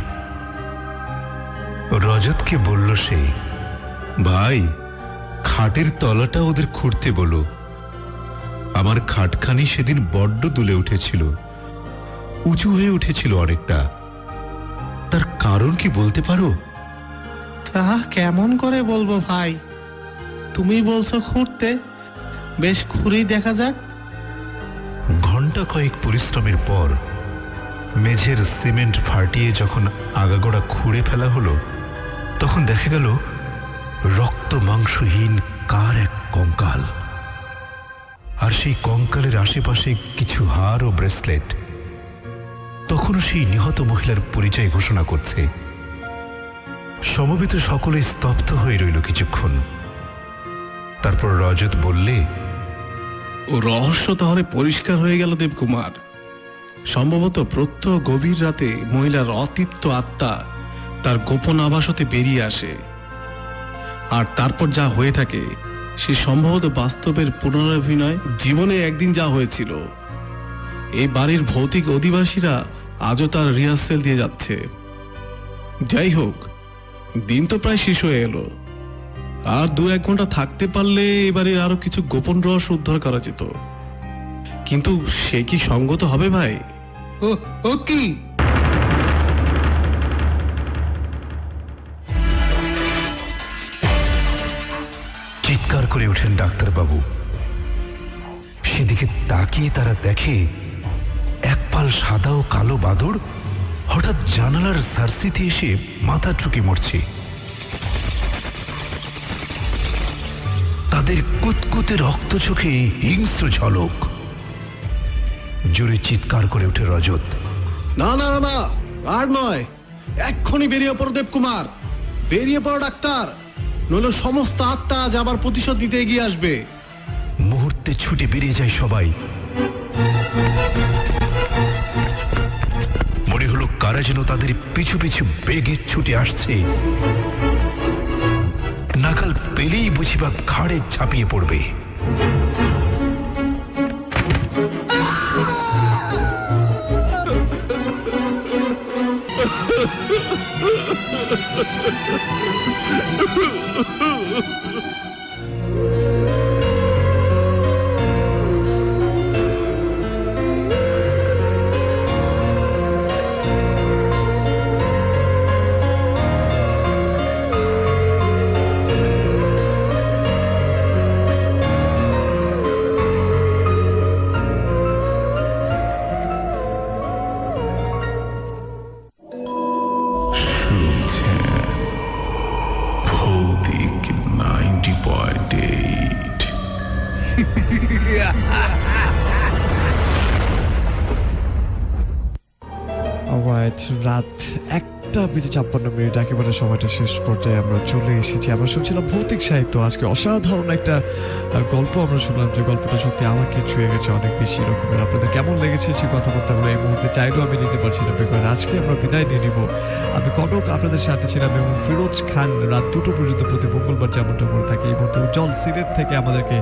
রজতকে বলল সে, ভাই, খাটের তলাটা ওদের খুঁড়তে বলো। আমার খাটখানি সেদিন বড্ড দুলে উঠেছিল, উঁচু হয়ে উঠেছিল অনেকটা। তার কারণ কি বলতে পারো? তা কেমন করে বলবো ভাই, তুমি বলছো খুঁড়তে, বেশ খুঁড়েই দেখা যাক। ঘন্টা কয়েক পরিশ্রমের পর মেঝের সিমেন্ট ফাটিয়ে যখন আগাগোড়া খুঁড়ে ফেলা হলো, তখন দেখা গেল রক্ত মাংসহীন কার এক কঙ্কাল, আর সেই কঙ্কালের আশেপাশে কিছু হার ও ব্রেসলেট। তখনও সেই নিহত মহিলার পরিচয় ঘোষণা করছে। সমবেত সকলে স্তব্ধ হয়ে রইল কিছুক্ষণ। তারপর রজত বললে, ও রহস্য তাহলে পরিষ্কার হয়ে গেল দেবকুমার। সম্ভবত প্রত্যহ গভীর রাতে মহিলার অতৃপ্ত আত্মা তার গোপন আবাস হতে বেরিয়ে আসে, আর তারপর যা হয়ে থাকে সে সম্ভবত বাস্তবের পুনরাভিনয়। জীবনে একদিন যা হয়েছিল, এই বাড়ির ভৌতিক অধিবাসীরা আজও তার রিহার্সেল দিয়ে যাচ্ছে। যাই হোক, দিন তো প্রায় শেষ হয়ে এলো। আর 2-1 ঘন্টা থাকতে পারলে এবারের আরো কিছু গোপন রহস্য উদ্ধার করা যেত। কিন্তু সে কি সঙ্গত হবে ভাই? ও কি? চিৎকার করে ওঠেন ডাক্তারবাবু। সেদিকে তাকিয়ে তারা দেখে এক পাল সাদা ও কালো বাদর হঠাৎ জানালার সার্সিতে এসে মাথা ঠুকে মরছে। তাদের কুতকুতে রক্ত চোখে হিংস্র ঝলক। জোরে চিৎকার করে ওঠে রজত, না না না, আর নয়, এক্ষুনি বেরিয়ে পড়ো দেবকুমার, বেরিয়ে পড়ো ডাক্তার, নইলে সমস্ত আত্মা আজ আবার প্রতিশোধ দিতে এগিয়ে আসবে। মুহূর্তে ছুটে বেরিয়ে যায় সবাই। মনে হলো কারা যেন তাদের পিছু পিছু বেগে ছুটে আসছে। নাগাল পেলেই বুঝিবা ঘাড়ে ঝাঁপিয়ে পড়বে। অলরাইট, রাত 1:56 একেবারে সময়টা শেষ পর্যায়ে আমরা চলে এসেছি। আমরা শুনছিলাম ভৌতিক সাহিত্য। আজকে অসাধারণ একটা গল্প আমরা শুনলাম, যে গল্পটা সত্যি আমাকে ছুঁয়ে গেছে অনেক বেশি রকমের। আপনাদের কেমন লেগেছে সেই কথাবার্তাগুলো এই মুহূর্তে চাইলেও আমি নিতে পারছি না, বিকজ আজকে আমরা বিদায় নিয়ে নিব। আমি কনক আপনাদের সাথে ছিলাম এবং ফিরোজ খান রাত 2টো পর্যন্ত প্রতি মঙ্গলবার যেমনটা করে থাকে। এই মুহূর্তে উজ্জ্বল সিলেট থেকে আমাদেরকে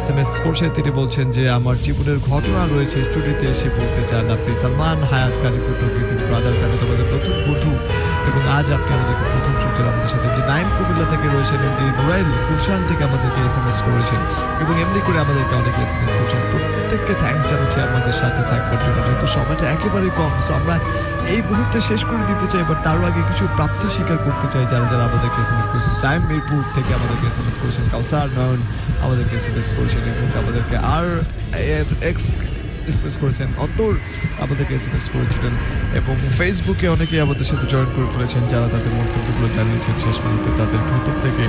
SMS করছেন। তিনি বলছেন যে আমার জীবনের ঘটনা রয়েছে, স্টুডিওতে এসে বলতে চান। আপনি সালমান হায়াত গাজীপুর ব্রাদার্স, আমি তোমাদের নতুন বন্ধু এবং আজ আপনি আমাদেরকে প্রথম শুনছেন। আমাদের সাথে যে নাইম কুমিল্লা থেকে রয়েছেন, এমনি নুরাইল গুলশান থেকে আমাদেরকে SMS করেছেন এবং এমনি করে আমাদেরকে অনেকে SMS করছেন। প্রত্যেককে থ্যাঙ্কস জানাচ্ছি আমাদের সাথে থাকবার জন্য, যেহেতু সময়টা একেবারেই কম। সো আমরা এই মুহূর্তে শেষ করে দিতে চাই, বাট তারও আগে কিছু প্রাপ্তি স্বীকার করতে চাই যারা যারা আমাদেরকে SMS করেছেন। সাইম মিরপুর থেকে আমাদেরকে SMS করেছেন, কাউসার নয়ন আমাদেরকে SMS করেছেন এবং আমাদেরকে SMS করেছেন, অন্তর আমাদেরকে SMS করেছিলেন এবং ফেসবুকে অনেকেই আমাদের সাথে জয়েন করে ফেলেছেন যারা তাদের মন্তব্যগুলো জানিয়েছেন শেষ মুহূর্তে। তাদের ভিতর থেকে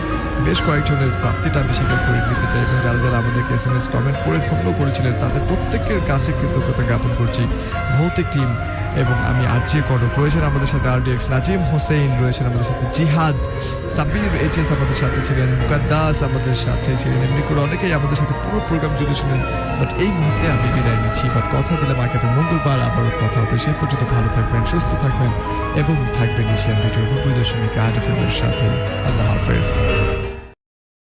বেশ কয়েকজনের প্রাপ্তিটা আমি স্বীকার করে নিতে চাই এবং যারা যারা আমাদেরকে SMS কমেন্ট করে ধন্য করেছিলেন তাদের প্রত্যেকের কাছে কৃতজ্ঞতা জ্ঞাপন করছি। ভৌতিক টিম এবং আমি RJ কনক রয়েছেন আমাদের সাথে, RDX নাজিম হোসেন রয়েছেন আমাদের সাথে, জিহাদ সাবির HS আমাদের সাথে ছিলেন, মুকাদ্দাস আমাদের সাথে ছিলেন, এমনি করে অনেকেই আমাদের সাথে পুরো প্রোগ্রাম জুড়ে শুনেন। বাট এই মুহূর্তে আমি বিদায় নিচ্ছি, বাট কথা দিলাম আগামী মঙ্গলবার আবারও কথা হবে। সেই পর্যন্ত ভালো থাকবেন, সুস্থ থাকবেন এবং থাকবেন এশিয়ান রেডিও 90.8 FM এর সাথে। আল্লাহ হাফেজ।